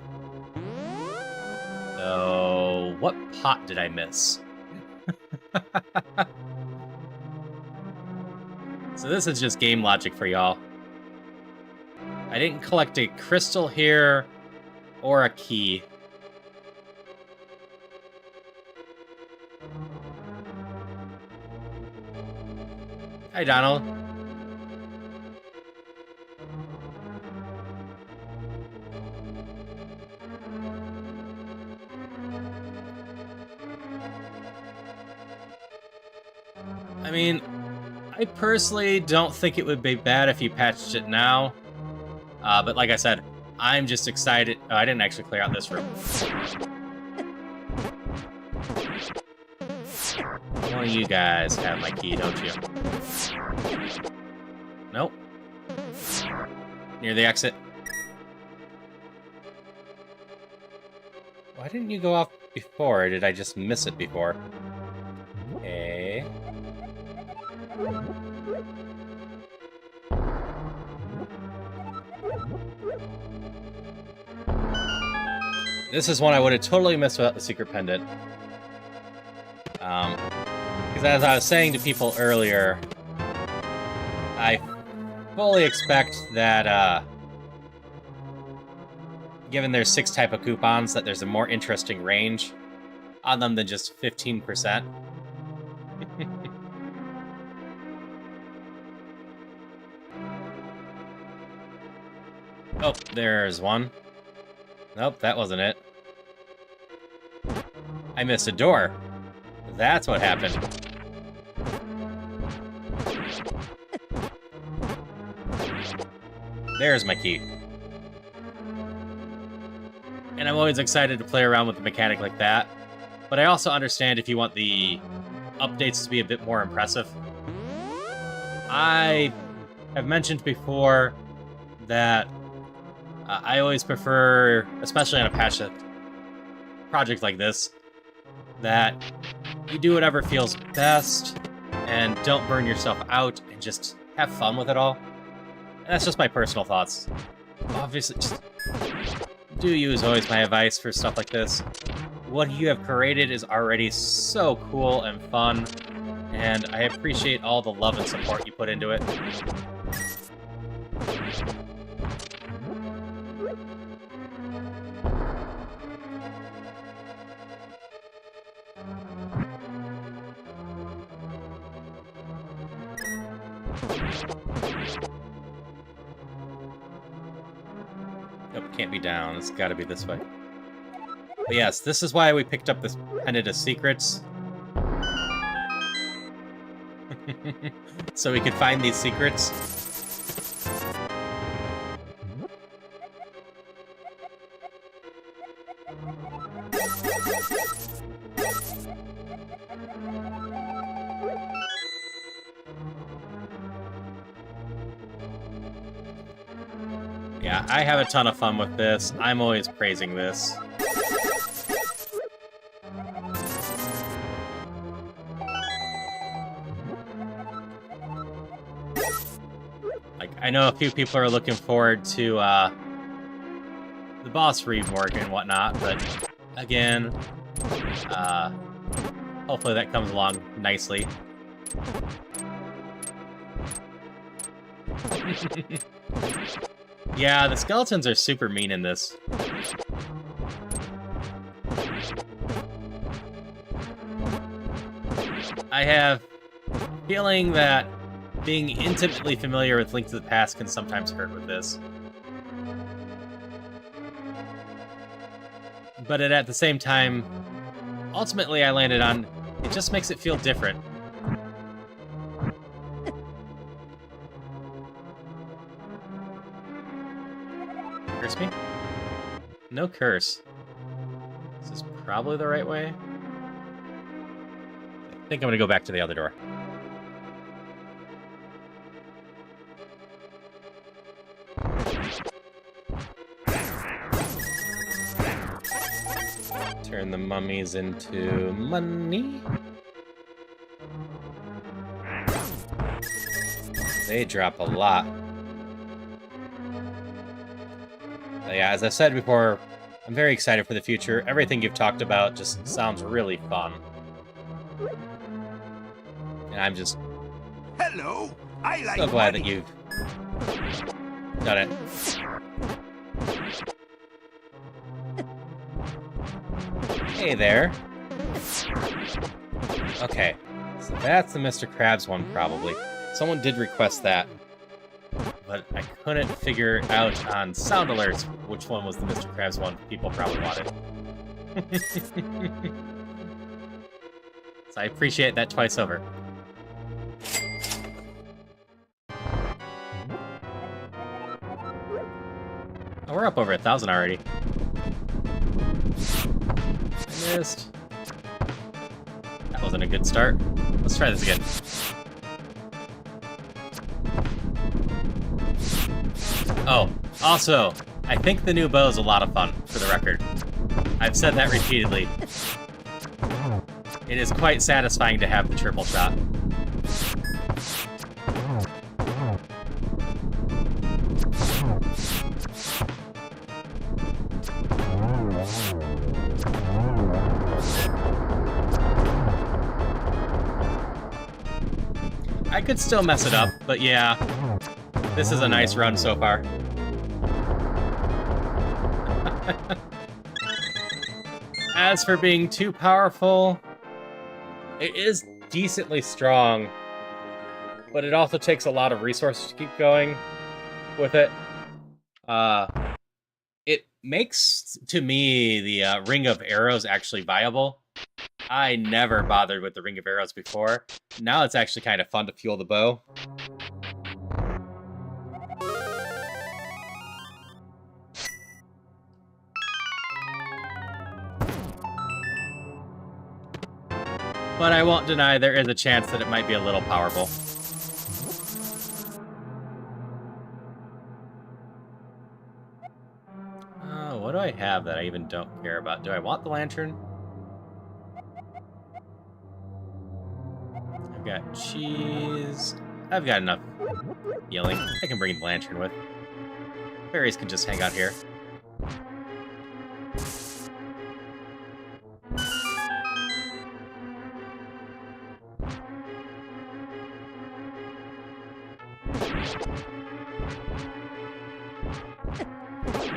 So, what pot did I miss? So this is just game logic for y'all. I didn't collect a crystal here, or a key. Hi, Donald. I mean, I personally don't think it would be bad if you patched it now. But like I said, I'm just excited. Oh, I didn't actually clear out this room. One of you guys have my key, don't you? Nope. Near the exit. Why didn't you go off before, or did I just miss it before? Okay. This is one I would have totally missed without the secret pendant. Because as I was saying to people earlier, I fully expect that, given there's 6 type of coupons, that there's a more interesting range on them than just 15%. Oh, there's one. Nope, that wasn't it. I missed a door. That's what happened. There's my key. And I'm always excited to play around with a mechanic like that. But I also understand if you want the updates to be a bit more impressive. I have mentioned before that I always prefer, especially on a project like this, that you do whatever feels best and don't burn yourself out and just have fun with it all. And that's just my personal thoughts. Obviously, just do you is always my advice for stuff like this. What you have created is already so cool and fun, and I appreciate all the love and support you put into it. Nope, can't be down. It's gotta be this way. But yes, this is why we picked up this Pendant of Secrets. So we could find these secrets. Yeah, I have a ton of fun with this. I'm always praising this. Like, I know a few people are looking forward to the boss rework and whatnot, but again, hopefully that comes along nicely. Yeah, the skeletons are super mean in this. I have a feeling that being intimately familiar with Link to the Past can sometimes hurt with this. But at the same time, ultimately I landed on, it just makes it feel different. Curse me? No curse. This is probably the right way. I think I'm gonna go back to the other door. Turn the mummies into money. They drop a lot. But yeah, as I said before, I'm very excited for the future. Everything you've talked about just sounds really fun. And I'm just Hello, I like so glad money. that you've done it. Hey there. Okay, so that's the Mr. Krabs one, probably. Someone did request that, but I couldn't figure out on sound alerts which one was the Mr. Krabs one people probably wanted. So I appreciate that twice over. Oh, we're up over 1,000 already. I missed. That wasn't a good start. Let's try this again. Oh, also, I think the new bow is a lot of fun, for the record. I've said that repeatedly. It is quite satisfying to have the triple shot. I could still mess it up, but yeah, this is a nice run so far. As for being too powerful, it is decently strong, but it also takes a lot of resources to keep going with it. It makes, to me, the Ring of Arrows actually viable, I never bothered with the Ring of Arrows before. Now it's actually kind of fun to fuel the bow. But I won't deny there is a chance that it might be a little powerful. What do I have that I even don't care about? Do I want the lantern? I've got cheese. I've got enough healing. I can bring the lantern with. Fairies can just hang out here.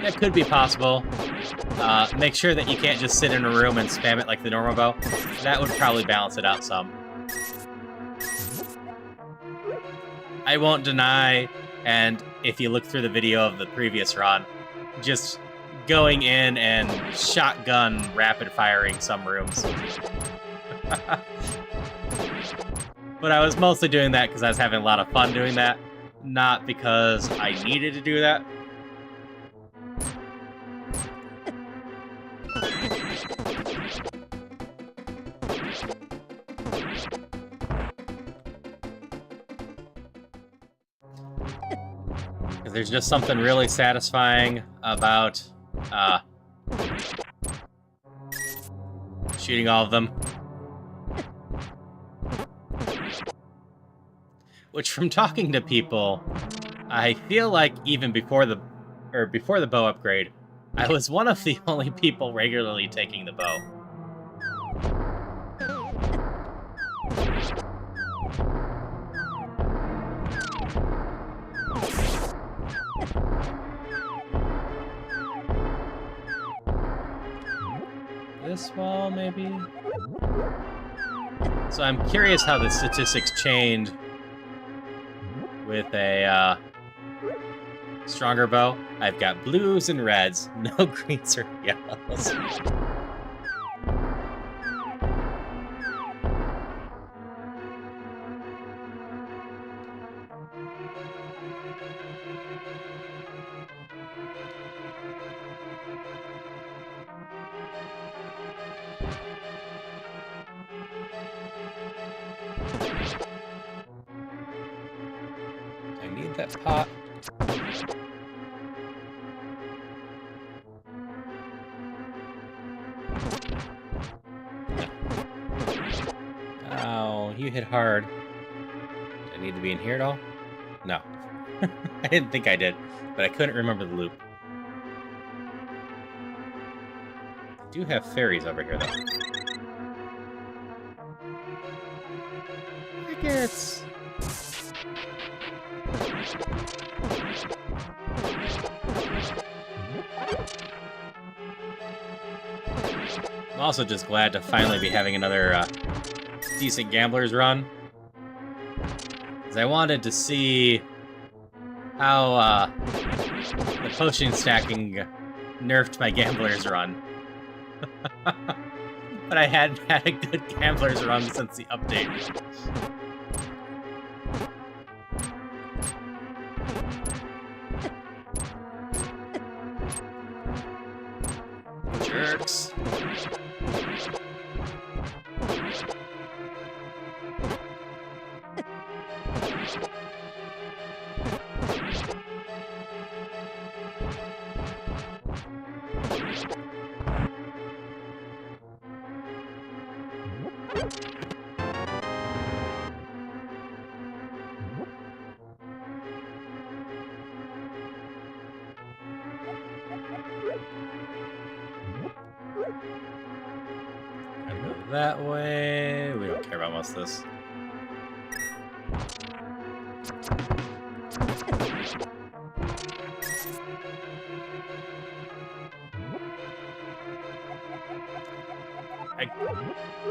That could be possible. Make sure that you can't just sit in a room and spam it like the normal bow. That would probably balance it out some. I won't deny, and if you look through the video of the previous run, just going in and shotgun rapid firing some rooms. But I was mostly doing that because I was having a lot of fun doing that, not because I needed to do that. There's just something really satisfying about shooting all of them. Which, from talking to people, I feel like even before the bow upgrade, I was one of the only people regularly taking the bow. This wall, maybe? So I'm curious how the statistics change with a stronger bow. I've got blues and reds, no greens or yellows. I need that pot. Oh, you hit hard. Do I need to be in here at all? No. I didn't think I did, but I couldn't remember the loop. I do have fairies over here, though. Crickets! I'm also just glad to finally be having another decent Gamblers run. Because I wanted to see how the potion stacking nerfed my Gamblers run. But I hadn't had a good Gamblers run since the update. Jerks. Gotta go that way. We don't care about most of this. I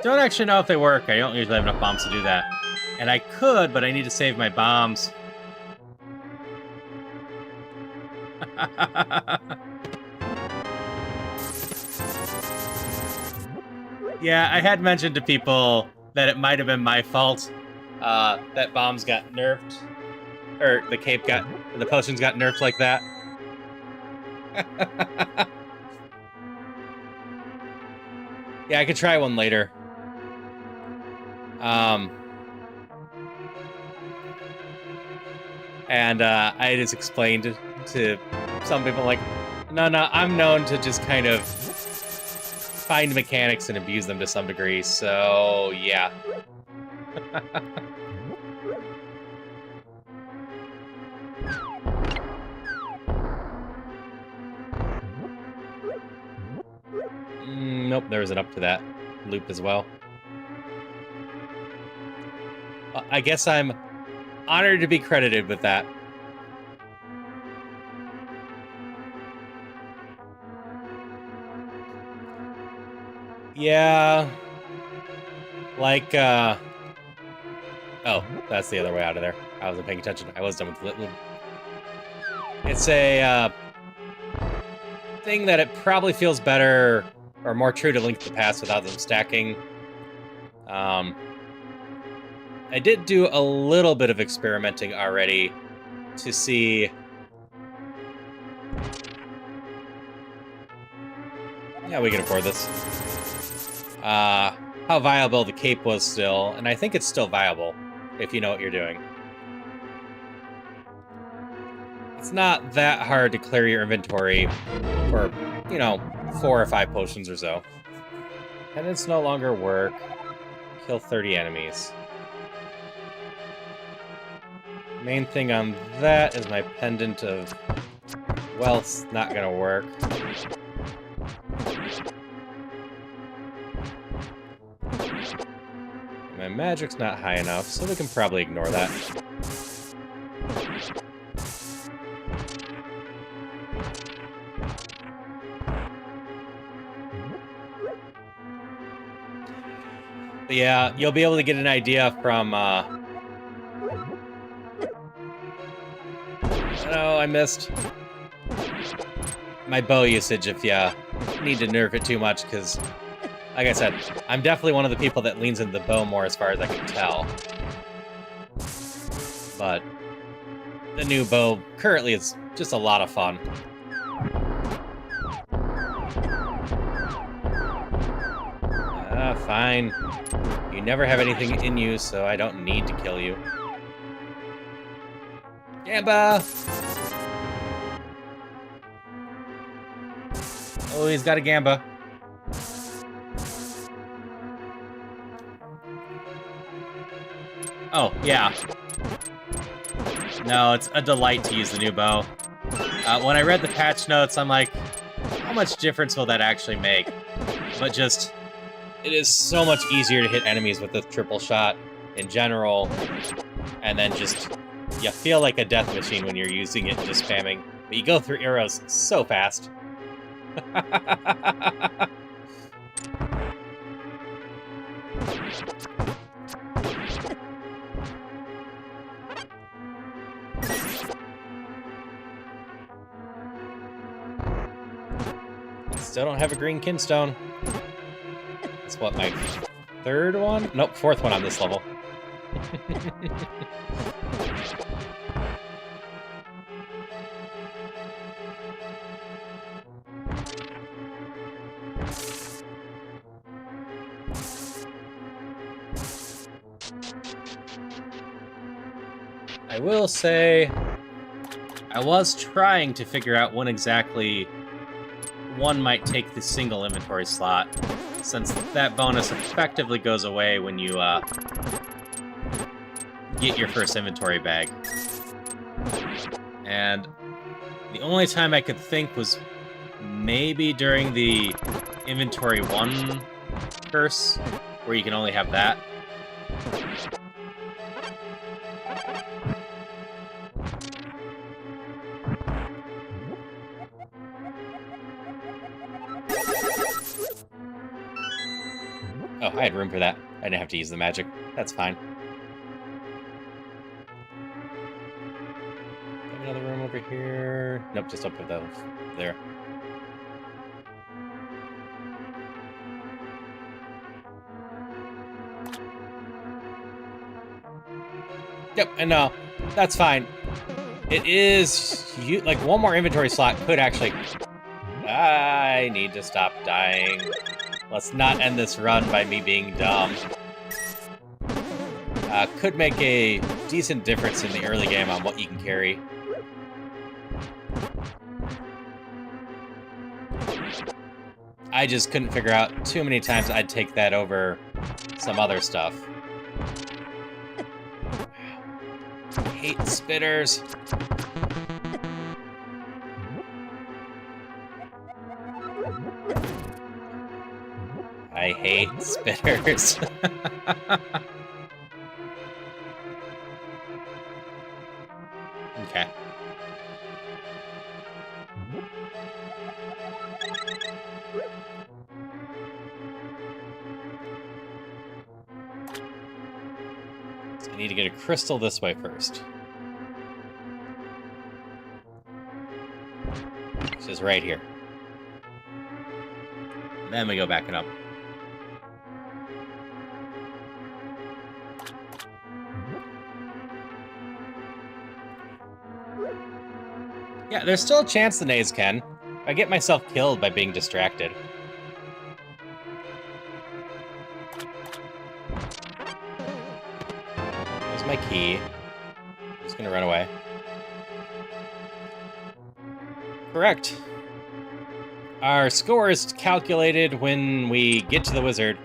don't actually know if they work. I don't usually have enough bombs to do that. And I could, but I need to save my bombs. Yeah, I had mentioned to people that it might have been my fault that bombs got nerfed, or the potions got nerfed like that. Yeah, I could try one later. And I just explained to some people, like, no, I'm known to just kind of find mechanics and abuse them to some degree, so yeah. Nope, there was an up to that loop as well. I guess I'm honored to be credited with that. Yeah. Like, oh, that's the other way out of there. I wasn't paying attention. I was done with Litwood. It's a, thing that it probably feels better or more true to Link to the Past without them stacking. I did do a little bit of experimenting already to see... Yeah, we can afford this. How viable the cape was still, and I think it's still viable, if you know what you're doing. It's not that hard to clear your inventory for, 4 or 5 potions or so. And it's no longer work. Kill 30 enemies. Main thing on that is my pendant of wealth's not gonna work. My magic's not high enough, so we can probably ignore that. But yeah, you'll be able to get an idea from, Oh, I missed my bow usage if you need to nerf it too much, because, like I said, I'm definitely one of the people that leans into the bow more as far as I can tell. But the new bow currently is just a lot of fun. Fine. You never have anything in you, so I don't need to kill you. Gamba! Oh, he's got a Gamba. Oh, yeah. No, it's a delight to use the new bow. When I read the patch notes, I'm like, how much difference will that actually make? But just, it is so much easier to hit enemies with the triple shot in general, and then just, you feel like a death machine when you're using it and just spamming. But you go through arrows so fast. Still don't have a green kinstone. That's what, my 3rd one? Nope, 4th one on this level. I will say, I was trying to figure out when exactly one might take the single inventory slot, since that bonus effectively goes away when you get your first inventory bag. And the only time I could think was maybe during the inventory 1 curse, where you can only have that. Oh, I had room for that. I didn't have to use the magic. That's fine. Another room over here. Nope, just up with those. There. Yep, and no, that's fine. It is... like, one more inventory slot could actually... I need to stop dying. Let's not end this run by me being dumb. Could make a decent difference in the early game on what you can carry. I just couldn't figure out too many times I'd take that over some other stuff. I hate spitters. I hate spitters. Okay. So I need to get a crystal this way first. Which is right here. And then we go back and up. Yeah, there's still a chance the Nays can. If I get myself killed by being distracted. There's my key. I'm just gonna run away. Correct. Our score is calculated when we get to the wizard,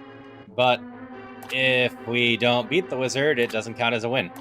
but if we don't beat the wizard, it doesn't count as a win.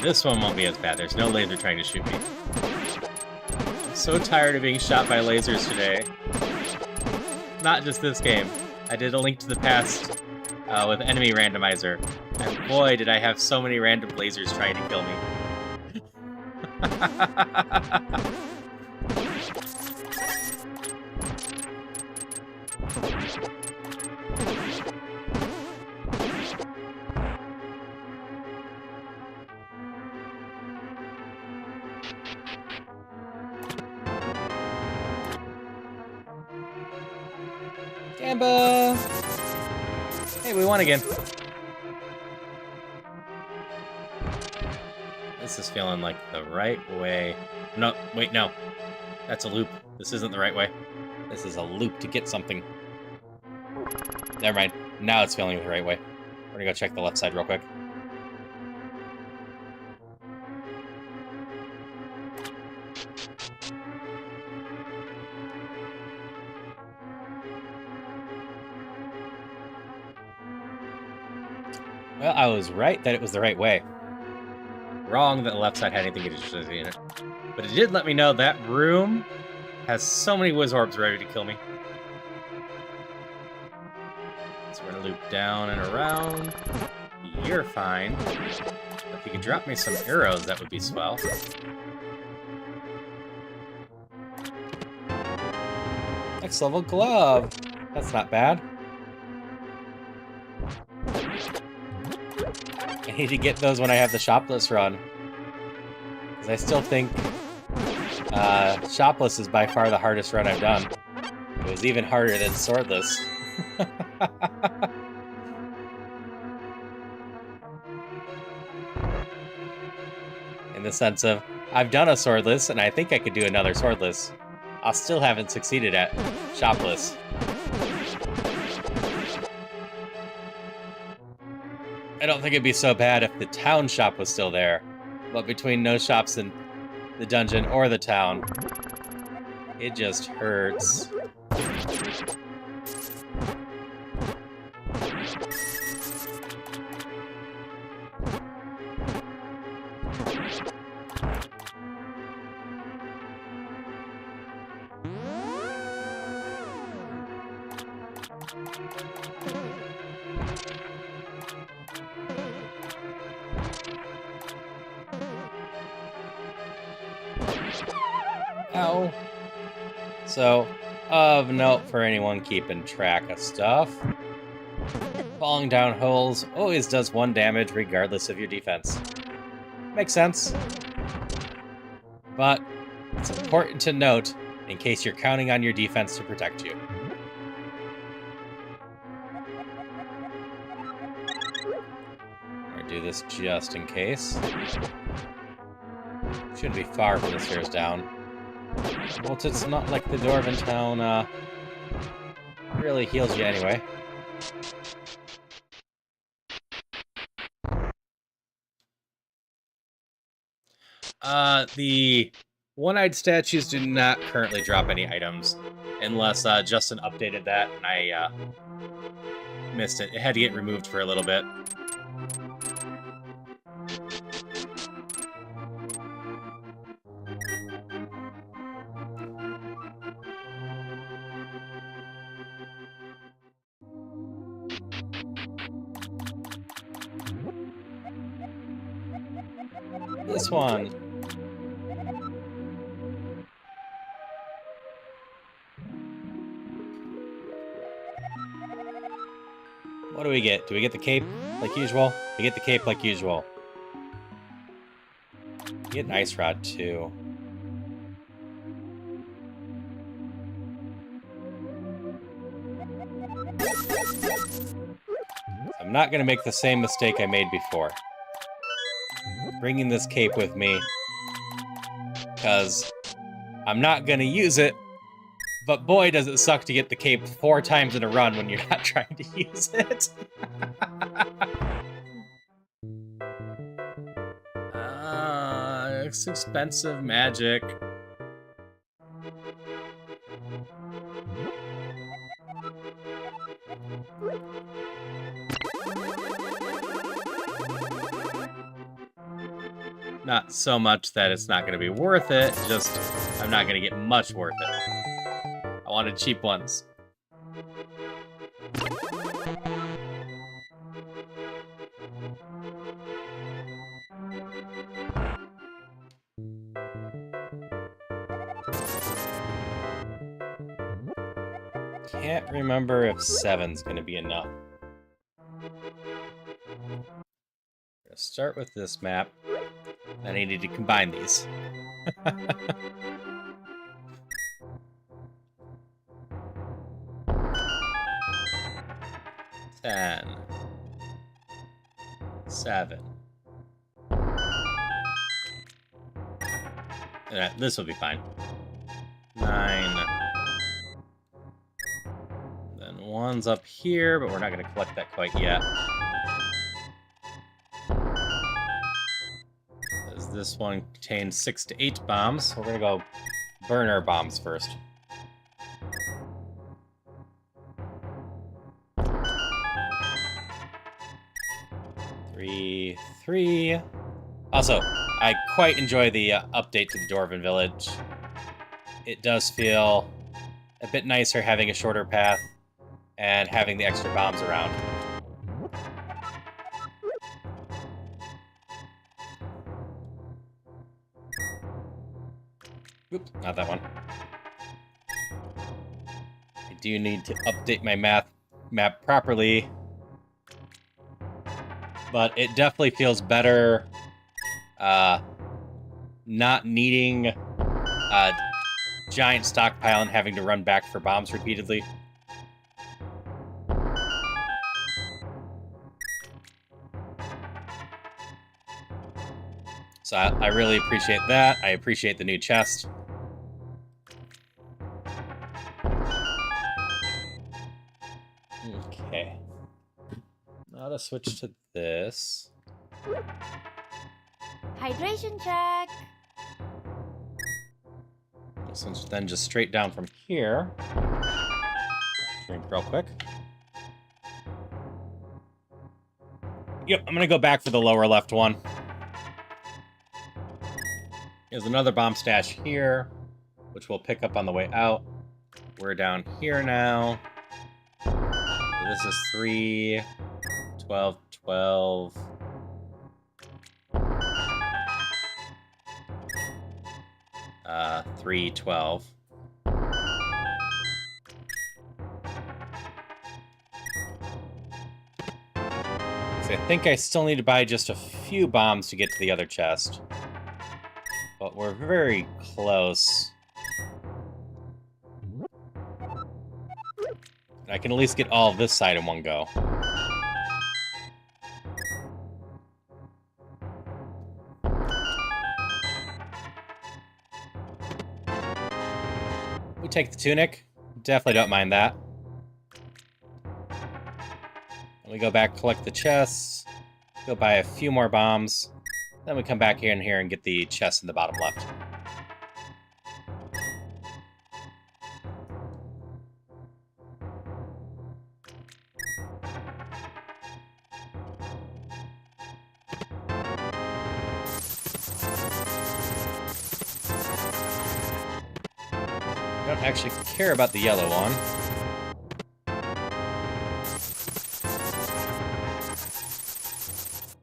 This one won't be as bad. There's no laser trying to shoot me. I'm so tired of being shot by lasers today. Not just this game. I did a Link to the Past with enemy randomizer. And boy, did I have so many random lasers trying to kill me. Gamba! Hey, we won again. This is feeling like the right way. No, wait, no. That's a loop. This isn't the right way. This is a loop to get something. Never mind. Now it's feeling the right way. We're gonna go check the left side real quick. Well, I was right that it was the right way. Wrong that the left side had anything interesting in it. But it did let me know that room has so many whiz orbs ready to kill me. So we're gonna loop down and around. You're fine. If you could drop me some arrows, that would be swell. Next level glove. That's not bad. I need to get those when I have the shopless run. Because I still think shopless is by far the hardest run I've done. It was even harder than swordless. In the sense of, I've done a swordless, and I think I could do another swordless. I still haven't succeeded at shopless. I don't think it'd be so bad if the town shop was still there. But between no shops in the dungeon or the town, it just hurts. Ow. So, of note for anyone keeping track of stuff, Falling down holes always does 1 damage regardless of your defense. Makes sense. But it's important to note in case you're counting on your defense to protect you. I'm gonna do this just in case. Shouldn't be far from the stairs down. Well, it's not like the dwarven town really heals you anyway. The one-eyed statues do not currently drop any items, unless Justin updated that and I missed it. It had to get removed for a little bit. This one. What do we get? Do we get the cape like usual? We get the cape like usual. We get an ice rod too. I'm not going to make the same mistake I made before. Bringing this cape with me, because I'm not going to use it, but boy does it suck to get the cape 4 times in a run when you're not trying to use it. It's expensive magic. Not so much that it's not going to be worth it, just I'm not going to get much worth it. I wanted cheap ones. Can't remember if 7's going to be enough. I'm going to start with this map. Then I need to combine these. 10. 7. This will be fine. 9. Then 1's up here, but we're not going to collect that quite yet. As this one contains 6 to 8 bombs, we're going to go burn our bombs first. 3, 3. Also, I quite enjoy the update to the Dwarven Village. It does feel a bit nicer having a shorter path and having the extra bombs around. Oops, not that one. I do need to update my map properly. But it definitely feels better not needing a giant stockpile and having to run back for bombs repeatedly. So I really appreciate that. I appreciate the new chest. Okay. Now to switch to this. Hydration check. This one's then just straight down from here. Drink real quick. Yep, I'm gonna go back for the lower left one. There's another bomb stash here, which we'll pick up on the way out. We're down here now. So this is 3, 12, 12. Uh, 3, 12. I think I still need to buy just a few bombs to get to the other chest. But we're very close. I can at least get all of this side in one go. We take the tunic. Definitely don't mind that. We go back, collect the chests, go buy a few more bombs, then we come back here and get the chest in the bottom left. I don't actually care about the yellow one.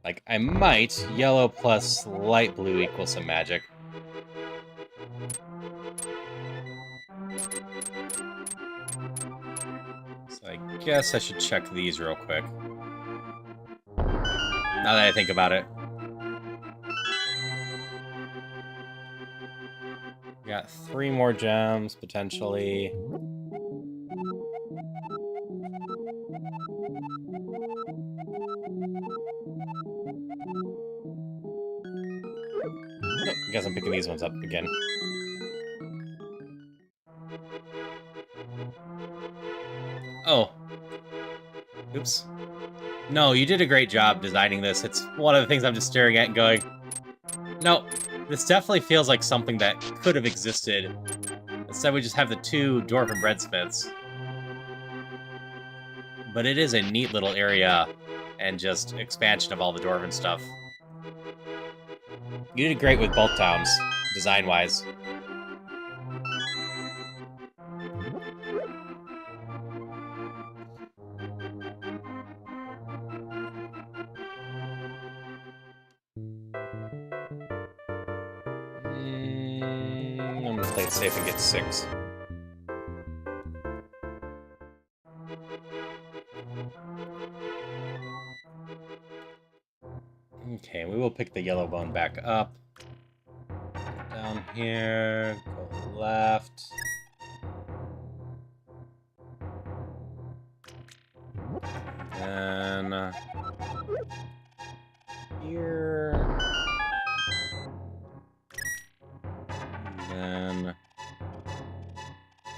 Like, I might. Yellow plus light blue equals some magic. So I guess I should check these real quick. Now that I think about it. Got 3 more gems, potentially. Nope, I guess I'm picking these ones up again. Oh. Oops. No, you did a great job designing this. It's one of the things I'm just staring at and going, no, this definitely feels like something that could have existed. Instead, we just have the 2 dwarven breadsmiths. But it is a neat little area and just expansion of all the dwarven stuff. You did great with both towns, design-wise. I'm gonna play it safe and get 6. Okay, we will pick the yellow bone back up. Down here, go left. Then here. Then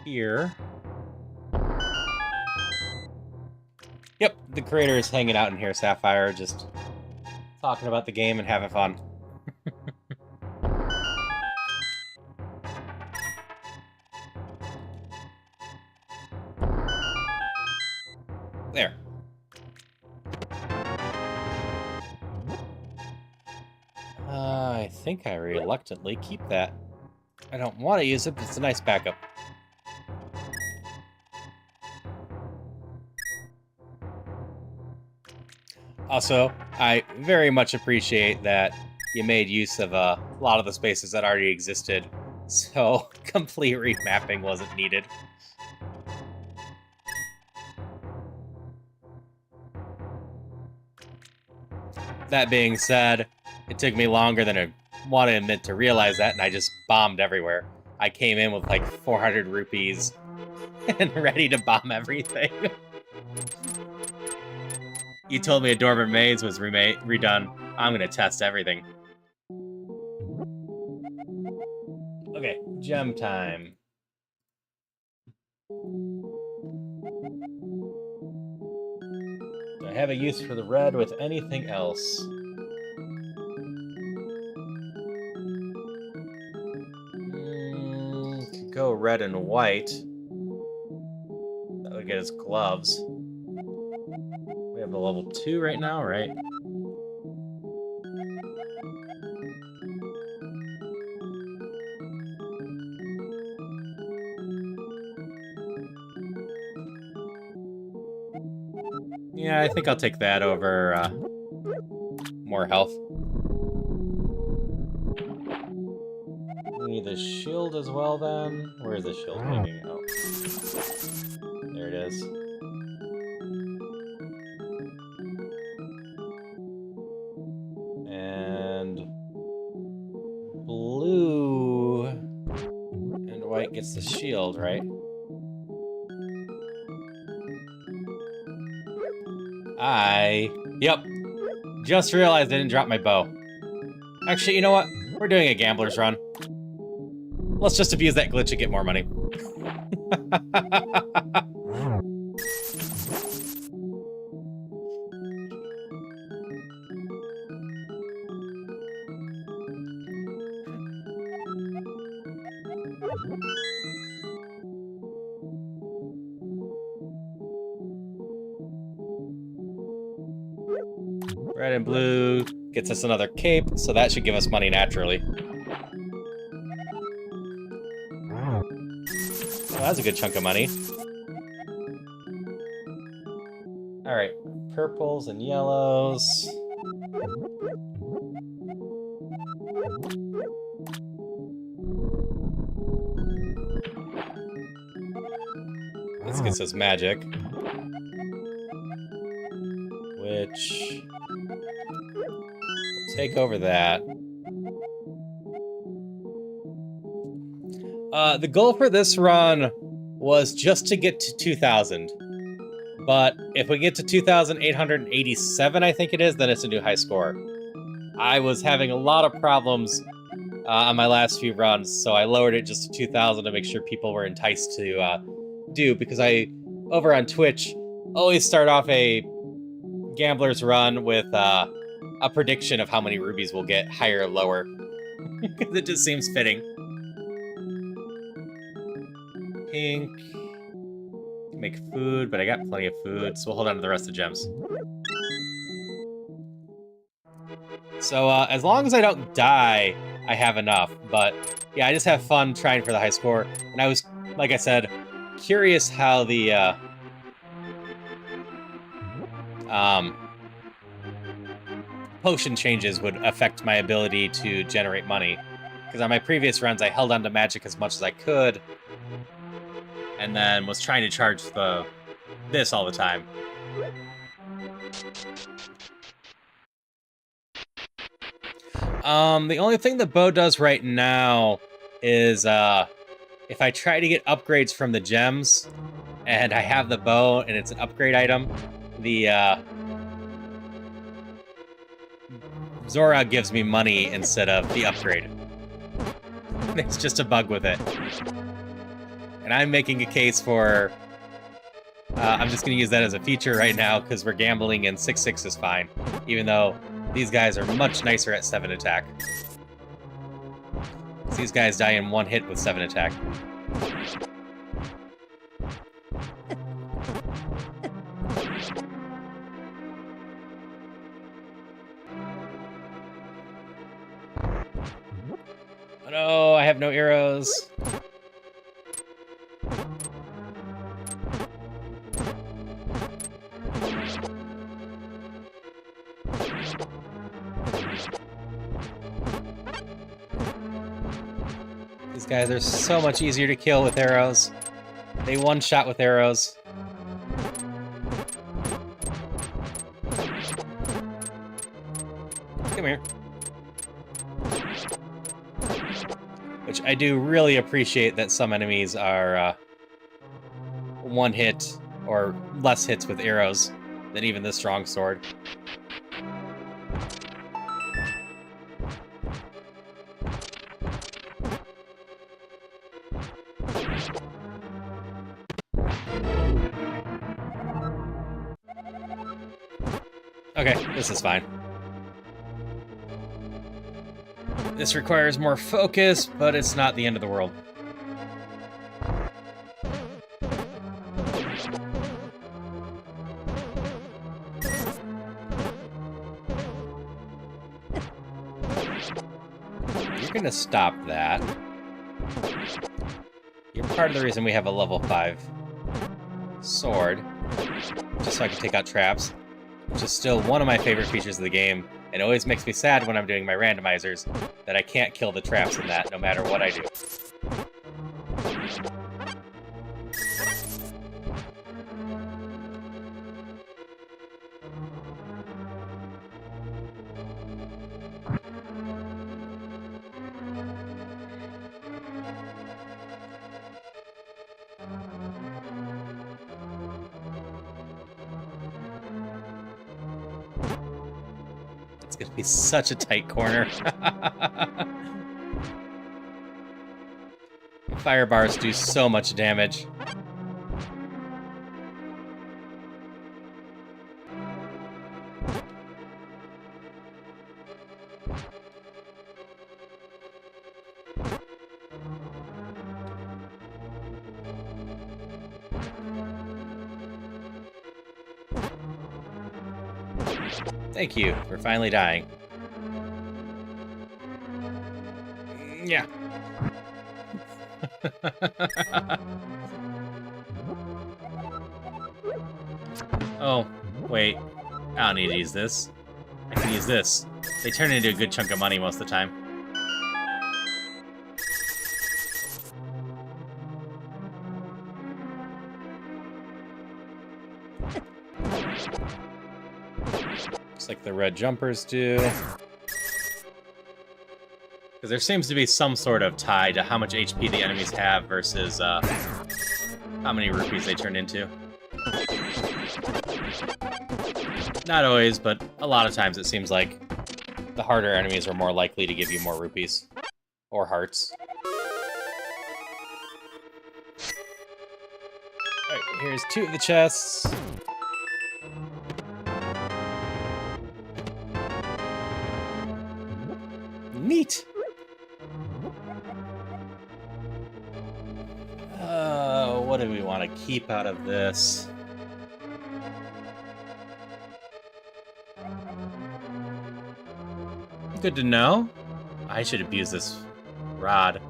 here. Yep, the creator is hanging out in here, Sapphire, just talking about the game and having fun. There. I think I reluctantly keep that. I don't want to use it, but it's a nice backup. Also, I very much appreciate that you made use of a lot of the spaces that already existed, so complete remapping wasn't needed. That being said, it took me longer than I wanted to admit to realize that, and I just bombed everywhere. I came in with like 400 rupees and ready to bomb everything. You told me a Dwarven Maze was redone. I'm gonna test everything. Okay, gem time. Do I have a use for the red with anything else? Could go red and white. That would get us gloves. We have a level 2 right now, right? Yeah, I think I'll take that over more health. We need the shield as well, then. Where is the shield hanging? Oh. There it is. And white gets the shield, right? Yep. Just realized I didn't drop my bow. Actually, you know what? We're doing a gambler's run. Let's just abuse that glitch and get more money. Red and blue gets us another cape, so that should give us money naturally. Well, that's a good chunk of money. Alright, purples and yellows. This gets us magic. Which... we'll take over that. The goal for this run was just to get to 2,000. But if we get to 2,887, I think it is, then it's a new high score. I was having a lot of problems on my last few runs, so I lowered it just to 2,000 to make sure people were enticed to do, because I, over on Twitch, always start off a gambler's run with a prediction of how many rubies we'll get, higher or lower. It just seems fitting. Pink. Make food, but I got plenty of food, so we'll hold on to the rest of the gems. So, as long as I don't die, I have enough. But, yeah, I just have fun trying for the high score. And I was, like I said, curious how the, potion changes would affect my ability to generate money. Because on my previous runs, I held on to magic as much as I could, and then was trying to charge this all the time. The only thing the bow does right now is, if I try to get upgrades from the gems, and I have the bow, and it's an upgrade item, the, Zora gives me money instead of the upgrade. It's just a bug with it. And I'm making a case for... I'm just going to use that as a feature right now, because we're gambling and 6/6 is fine. Even though these guys are much nicer at 7 attack. These guys die in one hit with 7 attack. Oh no, I have no arrows. These guys are so much easier to kill with arrows. They one-shot with arrows. Come here. Which I do really appreciate that some enemies are one hit or less hits with arrows than even the strong sword. Okay, this is fine. This requires more focus, but it's not the end of the world. You're gonna stop that. You're part of the reason we have a level 5 sword, just so I can take out traps, which is still one of my favorite features of the game. It always makes me sad when I'm doing my randomizers that I can't kill the traps in that, no matter what I do. gonna be such a tight corner. Fire bars do so much damage. Thank you for finally dying. Yeah. Oh, wait. I don't need to use this. I can use this. They turn into a good chunk of money most of the time. Just like the red jumpers do. Because there seems to be some sort of tie to how much HP the enemies have versus how many rupees they turn into. Not always, but a lot of times it seems like the harder enemies are more likely to give you more rupees. Or hearts. Alright, here's 2 of the chests. Neat! What do we want to keep out of this? Good to know. I should abuse this rod.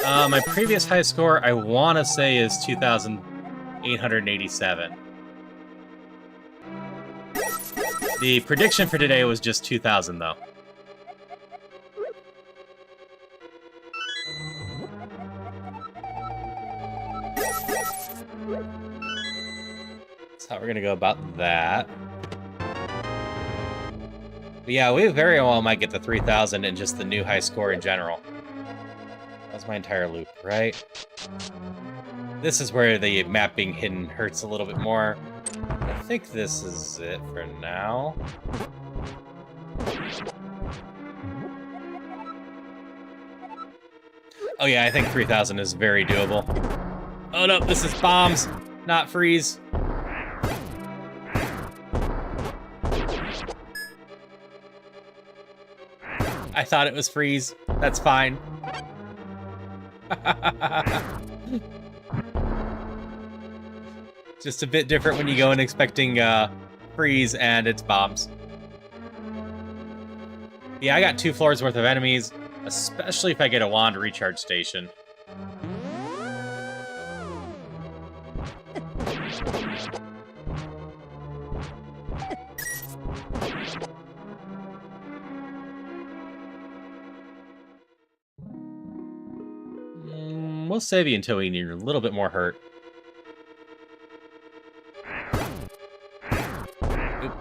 My previous high score, I want to say, is 2,887. The prediction for today was just 2,000, though. That's how we're gonna go about that. But yeah, we very well might get the 3,000 and just the new high score in general. That was my entire loop, right? This is where the map being hidden hurts a little bit more. I think this is it for now. Oh yeah, I think 3,000 is very doable. Oh no, this is bombs, not freeze. I thought it was freeze. That's fine. Just a bit different when you go in expecting freeze and it's bombs. Yeah, I got 2 floors worth of enemies, especially if I get a wand recharge station. We'll save you until we need a little bit more hurt. Oop.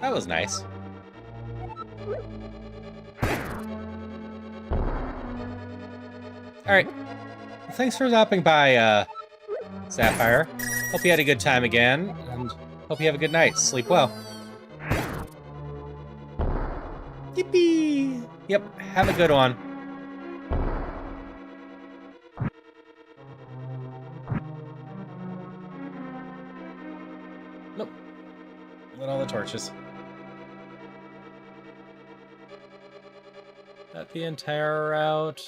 That was nice. Alright. Thanks for stopping by, Sapphire. Hope you had a good time again, and hope you have a good night. Sleep well. Yippee! Yep, have a good one. Nope. Lit all the torches. That the entire route?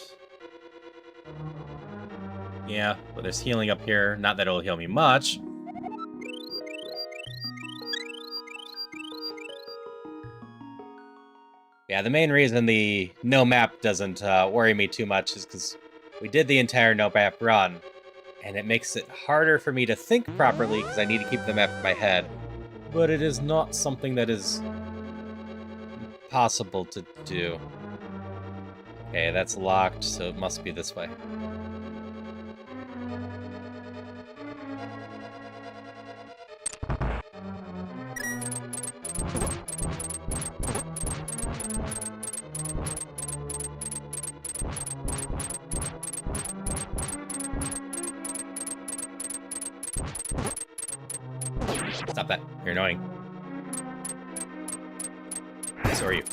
Yeah, but there's healing up here. Not that it'll heal me much. Yeah, the main reason the no map doesn't worry me too much is because we did the entire no map run, and it makes it harder for me to think properly because I need to keep the map in my head. But it is not something that is possible to do. Okay, that's locked, so it must be this way. Stop that. You're annoying. So are you.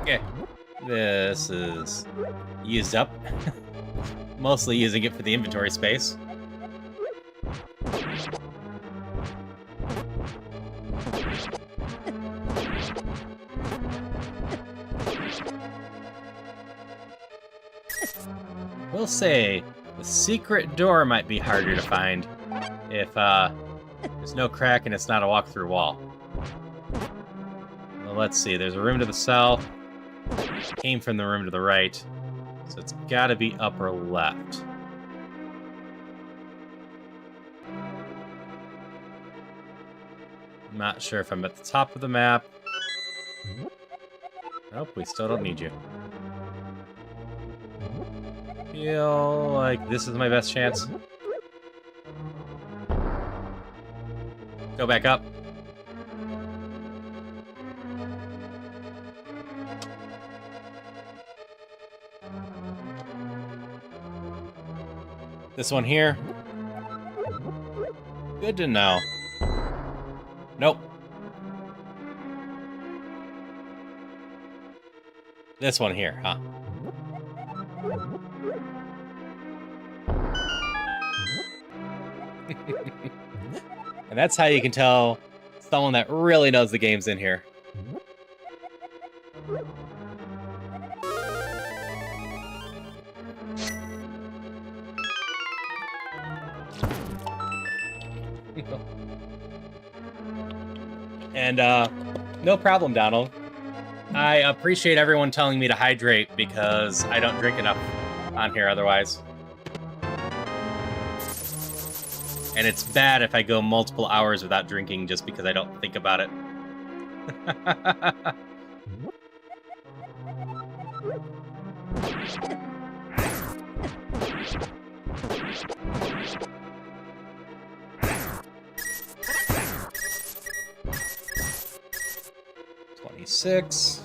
Okay. This is used up. Mostly using it for the inventory space. We'll say the secret door might be harder to find if there's no crack and it's not a walk-through wall. Well, let's see. There's a room to the south. Came from the room to the right, so it's gotta be upper left. I'm not sure if I'm at the top of the map. Nope, we still don't need you. Feel like this is my best chance. Go back up. This one here. Good to know. Nope. This one here, huh? And that's how you can tell someone that really knows the game's in here. And, no problem, Donald. I appreciate everyone telling me to hydrate because I don't drink enough on here otherwise. And it's bad if I go multiple hours without drinking just because I don't think about it. $26.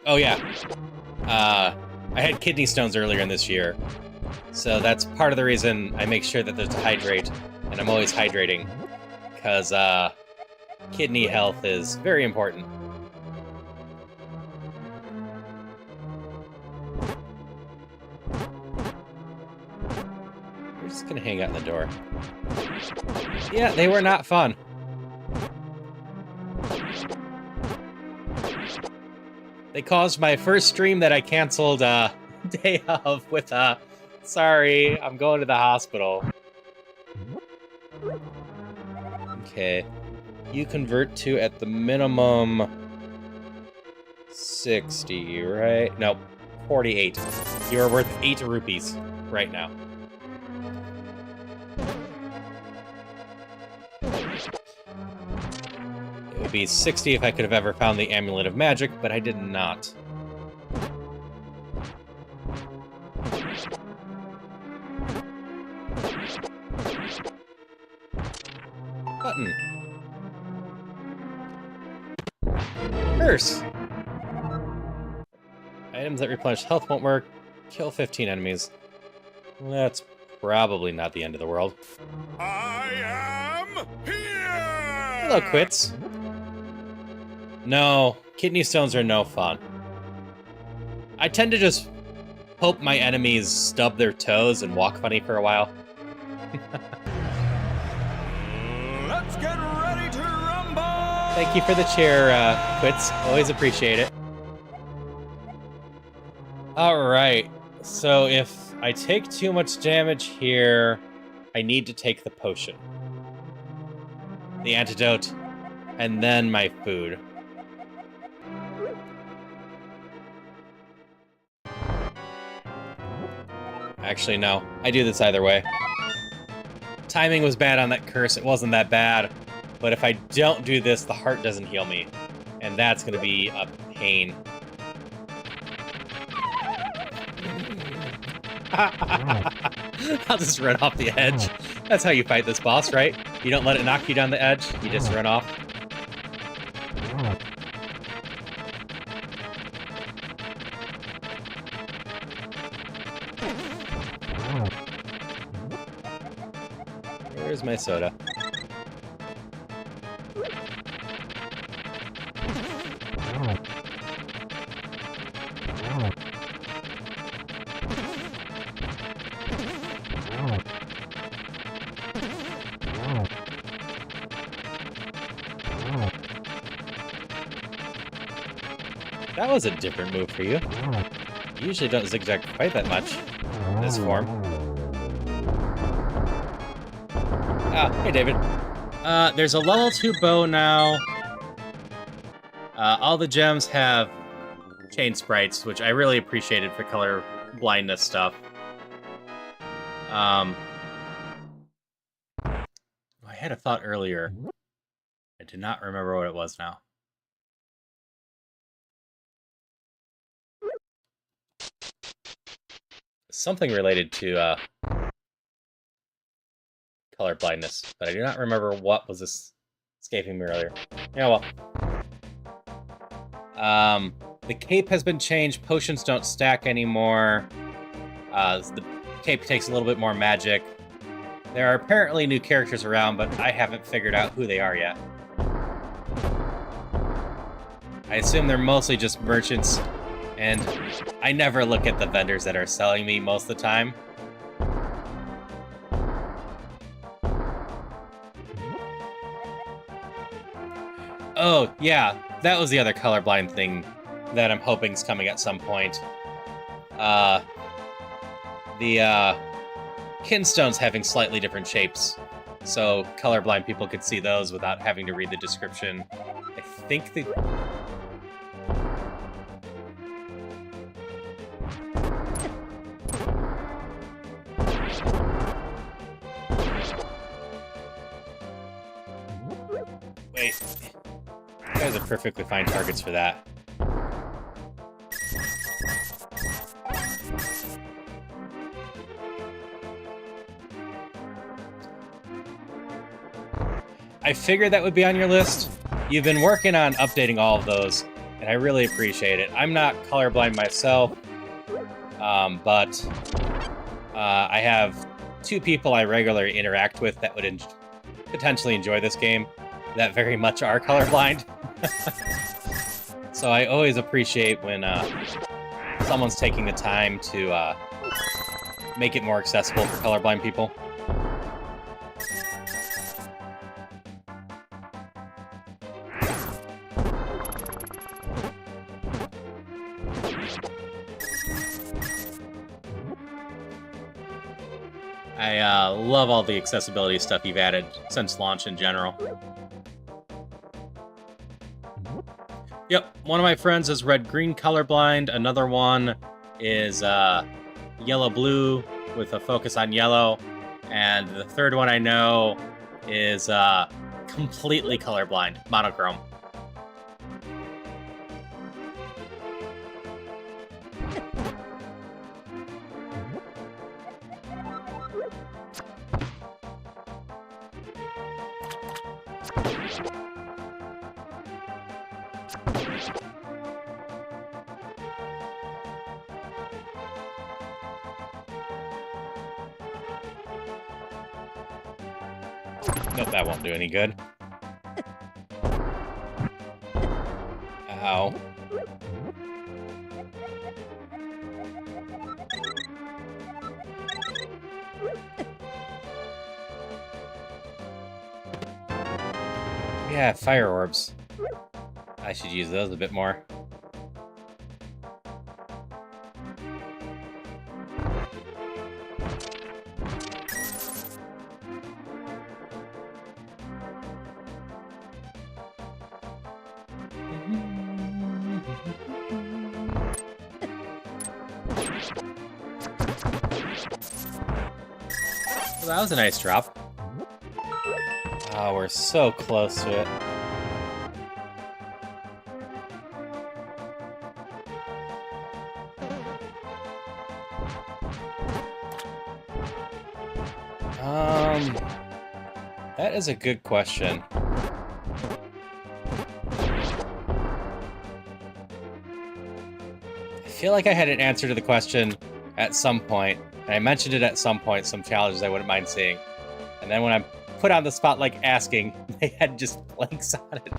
Oh yeah. I had kidney stones earlier in this year, so that's part of the reason I make sure that there's a hydrate, and I'm always hydrating, because kidney health is very important. We're just gonna hang out in the door. Yeah, they were not fun. They caused my first stream that I canceled day of with sorry, I'm going to the hospital. Okay. You convert to at the minimum 60, right? No, 48. You are worth 8 rupees right now. It would be 60 if I could have ever found the Amulet of Magic, but I did not. Button. Curse. Items that replenish health won't work. Kill 15 enemies. That's probably not the end of the world. I am here! Hello, Quits. No, kidney stones are no fun. I tend to just hope my enemies stub their toes and walk funny for a while. Let's get ready to rumble! Thank you for the chair, Quits. Always appreciate it. Alright, so if I take too much damage here, I need to take the potion. The antidote, and then my food. Actually, no. I do this either way. Timing was bad on that curse. It wasn't that bad. But if I don't do this, the heart doesn't heal me. And that's going to be a pain. I'll just run off the edge. That's how you fight this boss, right? You don't let it knock you down the edge. You just run off. my soda. That was a different move for you. You usually don't zigzag quite that much in this form. Ah, hey David. There's a level 2 bow now. All the gems have chain sprites, which I really appreciated for color blindness stuff. I had a thought earlier. I did not remember what it was now. Something related to color blindness, but I do not remember what was escaping me earlier. Yeah, well. The cape has been changed. Potions don't stack anymore. The cape takes a little bit more magic. There are apparently new characters around, but I haven't figured out who they are yet. I assume they're mostly just merchants, and I never look at the vendors that are selling me most of the time. Oh, yeah, that was the other colorblind thing that I'm hoping is coming at some point. The kinstones having slightly different shapes, so colorblind people could see those without having to read the description. I think the... Wait. You guys are perfectly fine targets for that. I figured that would be on your list. You've been working on updating all of those, and I really appreciate it. I'm not colorblind myself, but I have 2 people I regularly interact with that would potentially enjoy this game that very much are colorblind. So I always appreciate when someone's taking the time to make it more accessible for colorblind people. I love all the accessibility stuff you've added since launch in general. Yep, one of my friends is red-green colorblind. Another one is yellow-blue with a focus on yellow. And the third one I know is completely colorblind, monochrome. Nope, that won't do any good. Ow. Yeah, fire orbs. I should use those a bit more. Well, that was a nice drop. Oh, we're so close to it. That is a good question. I feel like I had an answer to the question at some point, and I mentioned it at some point, some challenges I wouldn't mind seeing. And then when I'm put on the spot like asking. They had just blanks on it.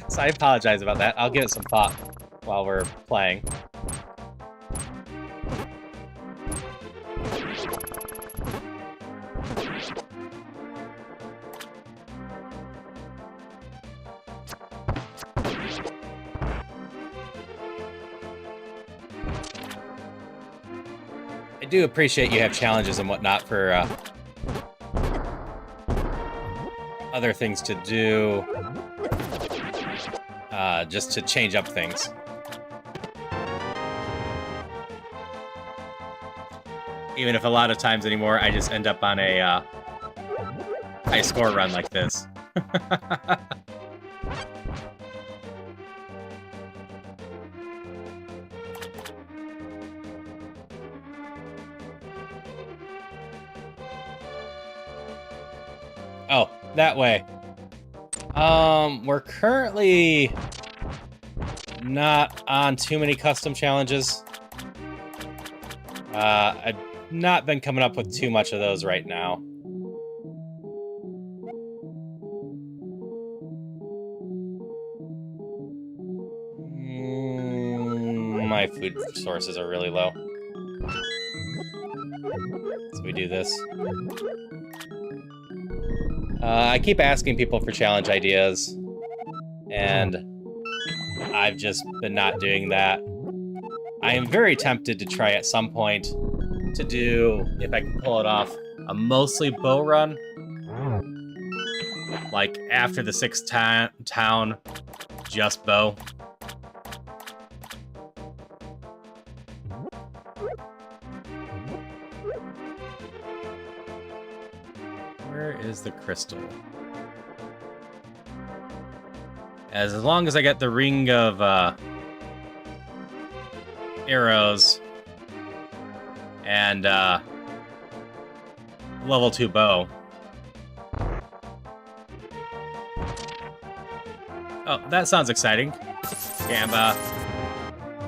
So I apologize about that. I'll give it some thought while we're playing. I do appreciate you have challenges and whatnot for other things to do, just to change up things. Even if a lot of times anymore, I just end up on a high score run like this. Oh, that way. We're currently not on too many custom challenges. I've not been coming up with too much of those right now. My food sources are really low. So we do this. I keep asking people for challenge ideas, and I've just been not doing that. I am very tempted to try at some point to do, if I can pull it off, a mostly bow run. Like, after the 6th town, just bow. Where is the crystal? As long as I get the ring of arrows and level 2 bow. Oh, that sounds exciting. Gamba.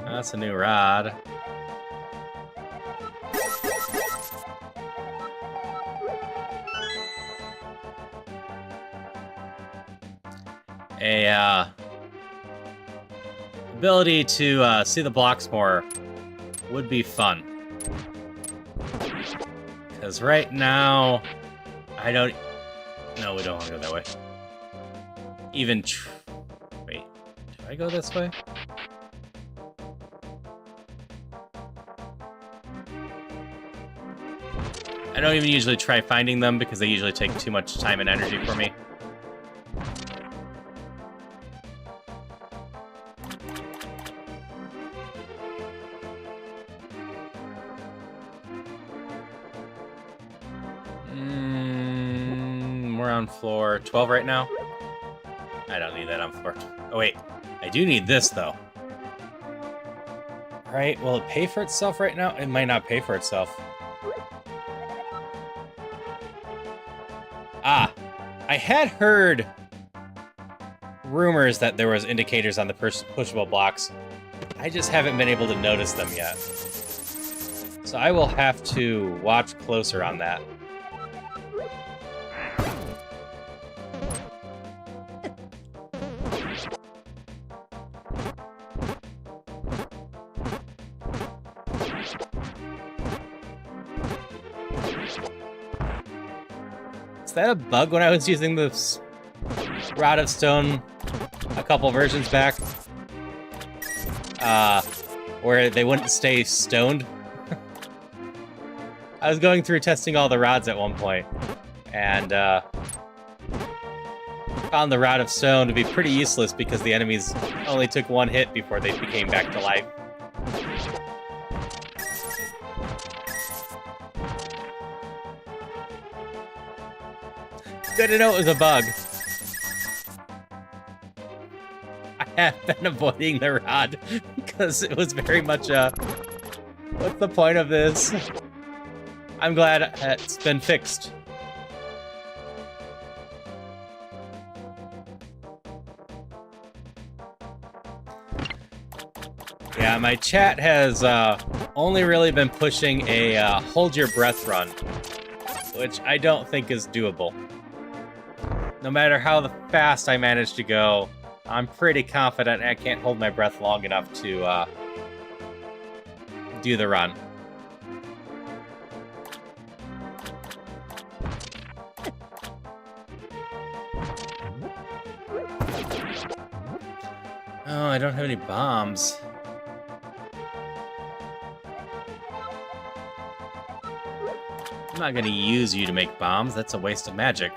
That's a new rod. A ability to see the blocks more would be fun. Because right now, I don't... No, we don't want to go that way. Even... Wait, do I go this way? I don't even usually try finding them because they usually take too much time and energy for me. We're on floor 12 right now. I don't need that on floor 12. Oh, wait. I do need this, though. Alright, will it pay for itself right now? It might not pay for itself. Ah, I had heard rumors that there was indicators on the pushable blocks. I just haven't been able to notice them yet. So I will have to watch closer on that. Is that a bug when I was using this Rod of Stone a couple versions back? Where they wouldn't stay stoned? I was going through testing all the rods at one point, and found the Rod of Stone to be pretty useless because the enemies only took one hit before they became back to life. Good to know it was a bug. I have been avoiding the rod because it was very much a... What's the point of this? I'm glad it's been fixed. Yeah, my chat has only really been pushing a hold your breath run, which I don't think is doable. no matter how fast I manage to go, I'm pretty confident I can't hold my breath long enough to do the run. Oh, I don't have any bombs. I'm not gonna use you to make bombs. That's a waste of magic.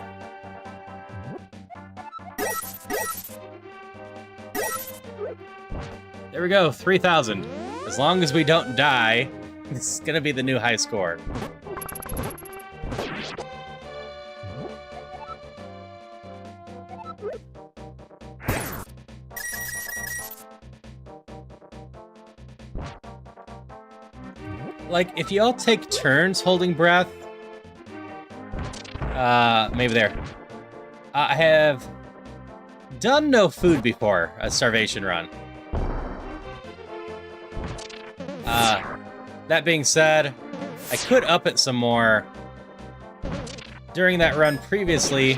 There we go, 3,000. As long as we don't die, this is gonna be the new high score. Like, if you all take turns holding breath... maybe there. I have done no food before a starvation run. That being said, I could up it some more. During that run previously,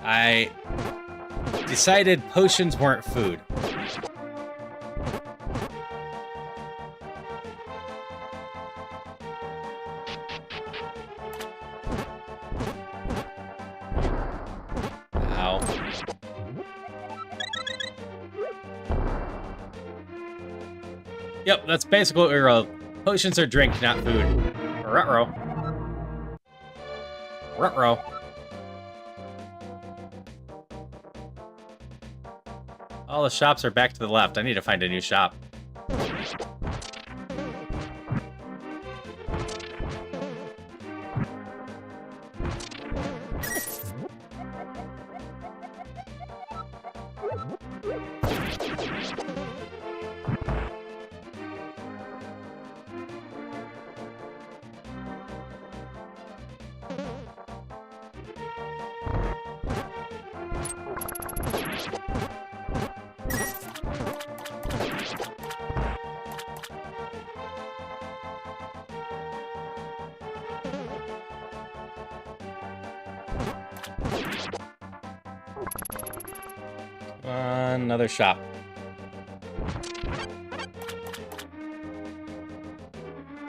I decided potions weren't food. Ow. Yep, that's basically what we wrote. Potions are drink, not food. Ruh-roh. Ruh-roh. All the shops are back to the left. I need to find a new shop. Another shop.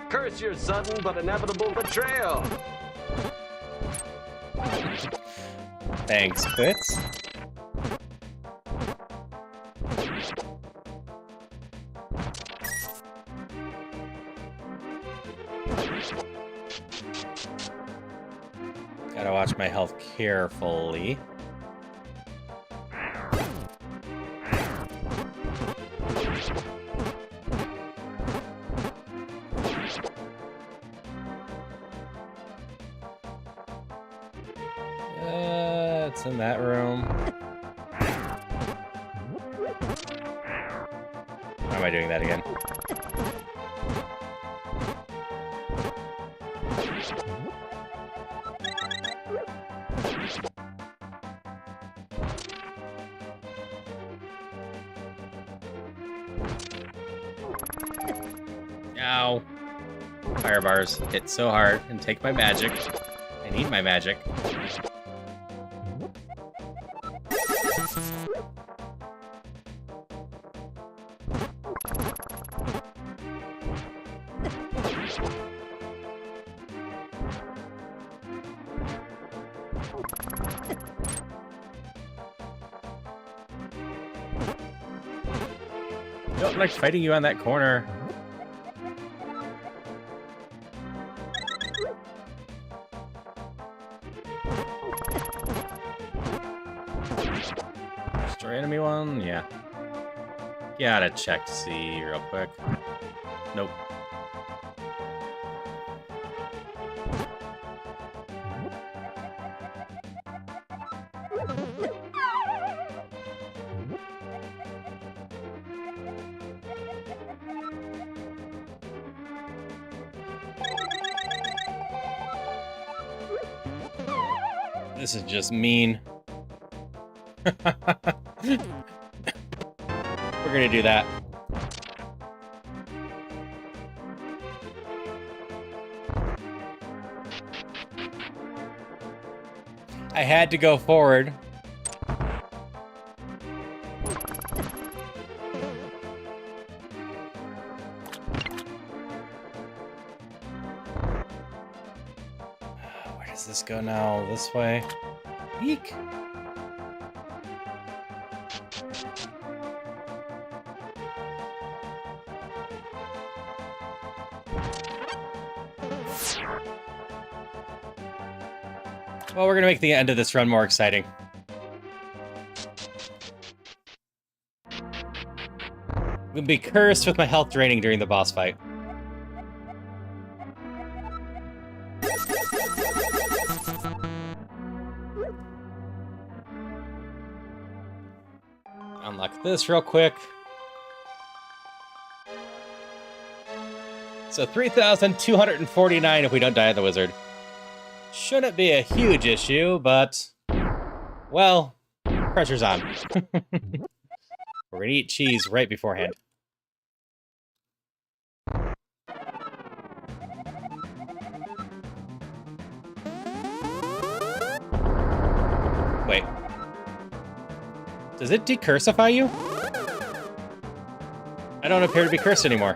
Curse your sudden but inevitable betrayal. Thanks, Quits. Gotta watch my health carefully. It's in that room. Why am I doing that again? Ow. Fire bars hit so hard and take my magic. I need my magic. Don't like fighting you on that corner. Destroy enemy one? Yeah. Gotta check to see real quick. Nope. This is just mean. We're gonna do that. I had to go forward. Where does this go now? This way? Eek! Well, we're gonna make the end of this run more exciting. I'm gonna be cursed with my health draining during the boss fight. Unlock this real quick. So 3,249 if we don't die at the wizard. Shouldn't be a huge issue, but... well, pressure's on. We're gonna eat cheese right beforehand. Wait. Does it decursify you? I don't appear to be cursed anymore.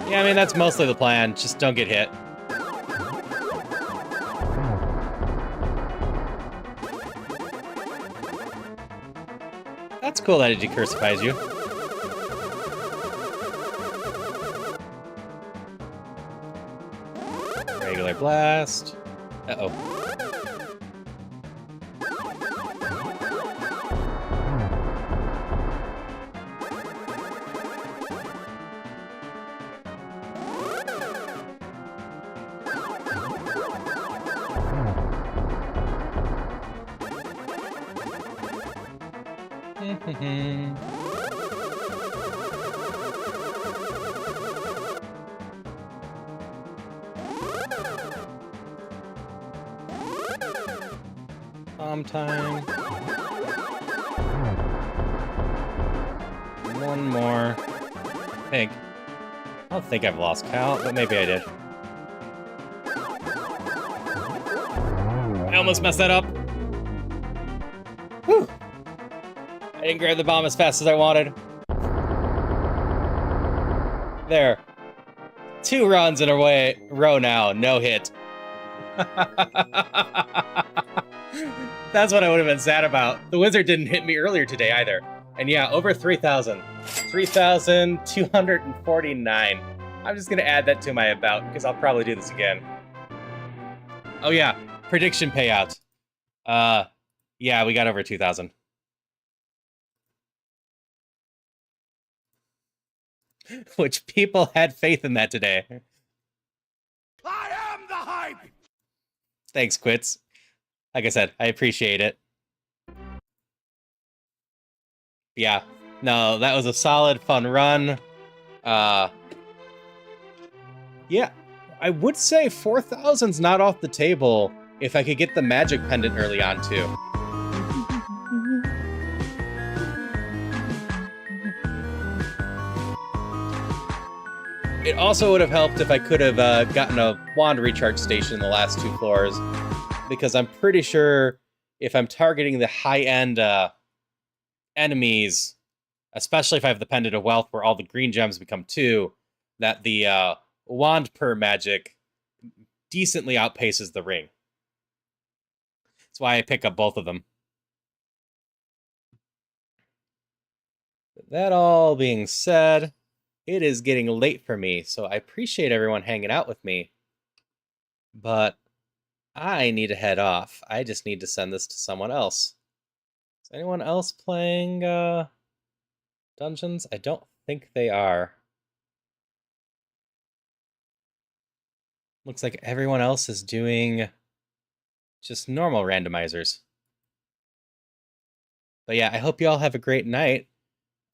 Yeah, I mean, that's mostly the plan. Just don't get hit. That's cool that it decursifies you. Regular blast. Uh-oh. Bomb time. One more. I think. I don't think I've lost count, but maybe I did. I almost messed that up. Whew. I didn't grab the bomb as fast as I wanted. There. 2 runs in a row now, no hit. That's what I would have been sad about. The wizard didn't hit me earlier today either. And yeah, over 3,000. 3,249. I'm just gonna add that to my about, because I'll probably do this again. Oh yeah, prediction payout. Yeah, we got over 2,000. Which people had faith in that today. I am the hype! Thanks, Quits. Like I said, I appreciate it. Yeah. No, that was a solid, fun run. Yeah. I would say 4,000's not off the table if I could get the magic pendant early on, too. It also would have helped if I could have gotten a wand recharge station in the last 2 floors, because I'm pretty sure if I'm targeting the high-end enemies, especially if I have the Pendant of Wealth where all the green gems become 2, that the wand per magic decently outpaces the ring. That's why I pick up both of them. That all being said, it is getting late for me, so I appreciate everyone hanging out with me. But I need to head off. I just need to send this to someone else. Is anyone else playing dungeons? I don't think they are. Looks like everyone else is doing just normal randomizers. But yeah, I hope you all have a great night.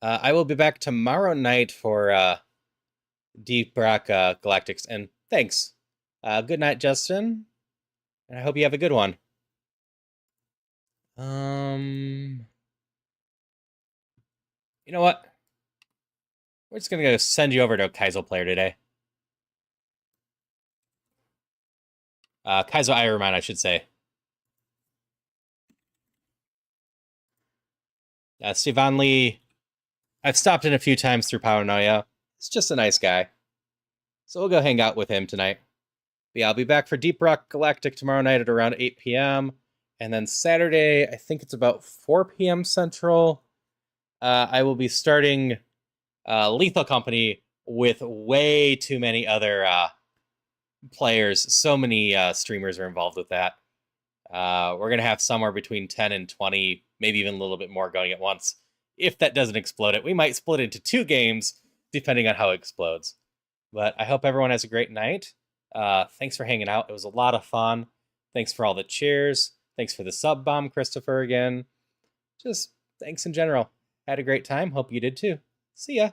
I will be back tomorrow night for Deep Rock Galactics, and thanks. Good night, Justin. And I hope you have a good one. You know what? We're just gonna go send you over to a Kaizo player today. Kaizo Ironman, I should say. Sivan Lee, I've stopped in a few times through Paranoia. He's just a nice guy. So we'll go hang out with him tonight. But yeah, I'll be back for Deep Rock Galactic tomorrow night at around 8 p.m. And then Saturday, I think it's about 4 p.m. Central, I will be starting Lethal Company with way too many other players. So many streamers are involved with that. We're going to have somewhere between 10 and 20, maybe even a little bit more going at once. If that doesn't explode it, we might split into 2 games, depending on how it explodes. But I hope everyone has a great night. Thanks for hanging out. It was a lot of fun. Thanks for all the cheers. Thanks for the sub bomb, Christopher, again. Just thanks in general. Had a great time. Hope you did too. See ya.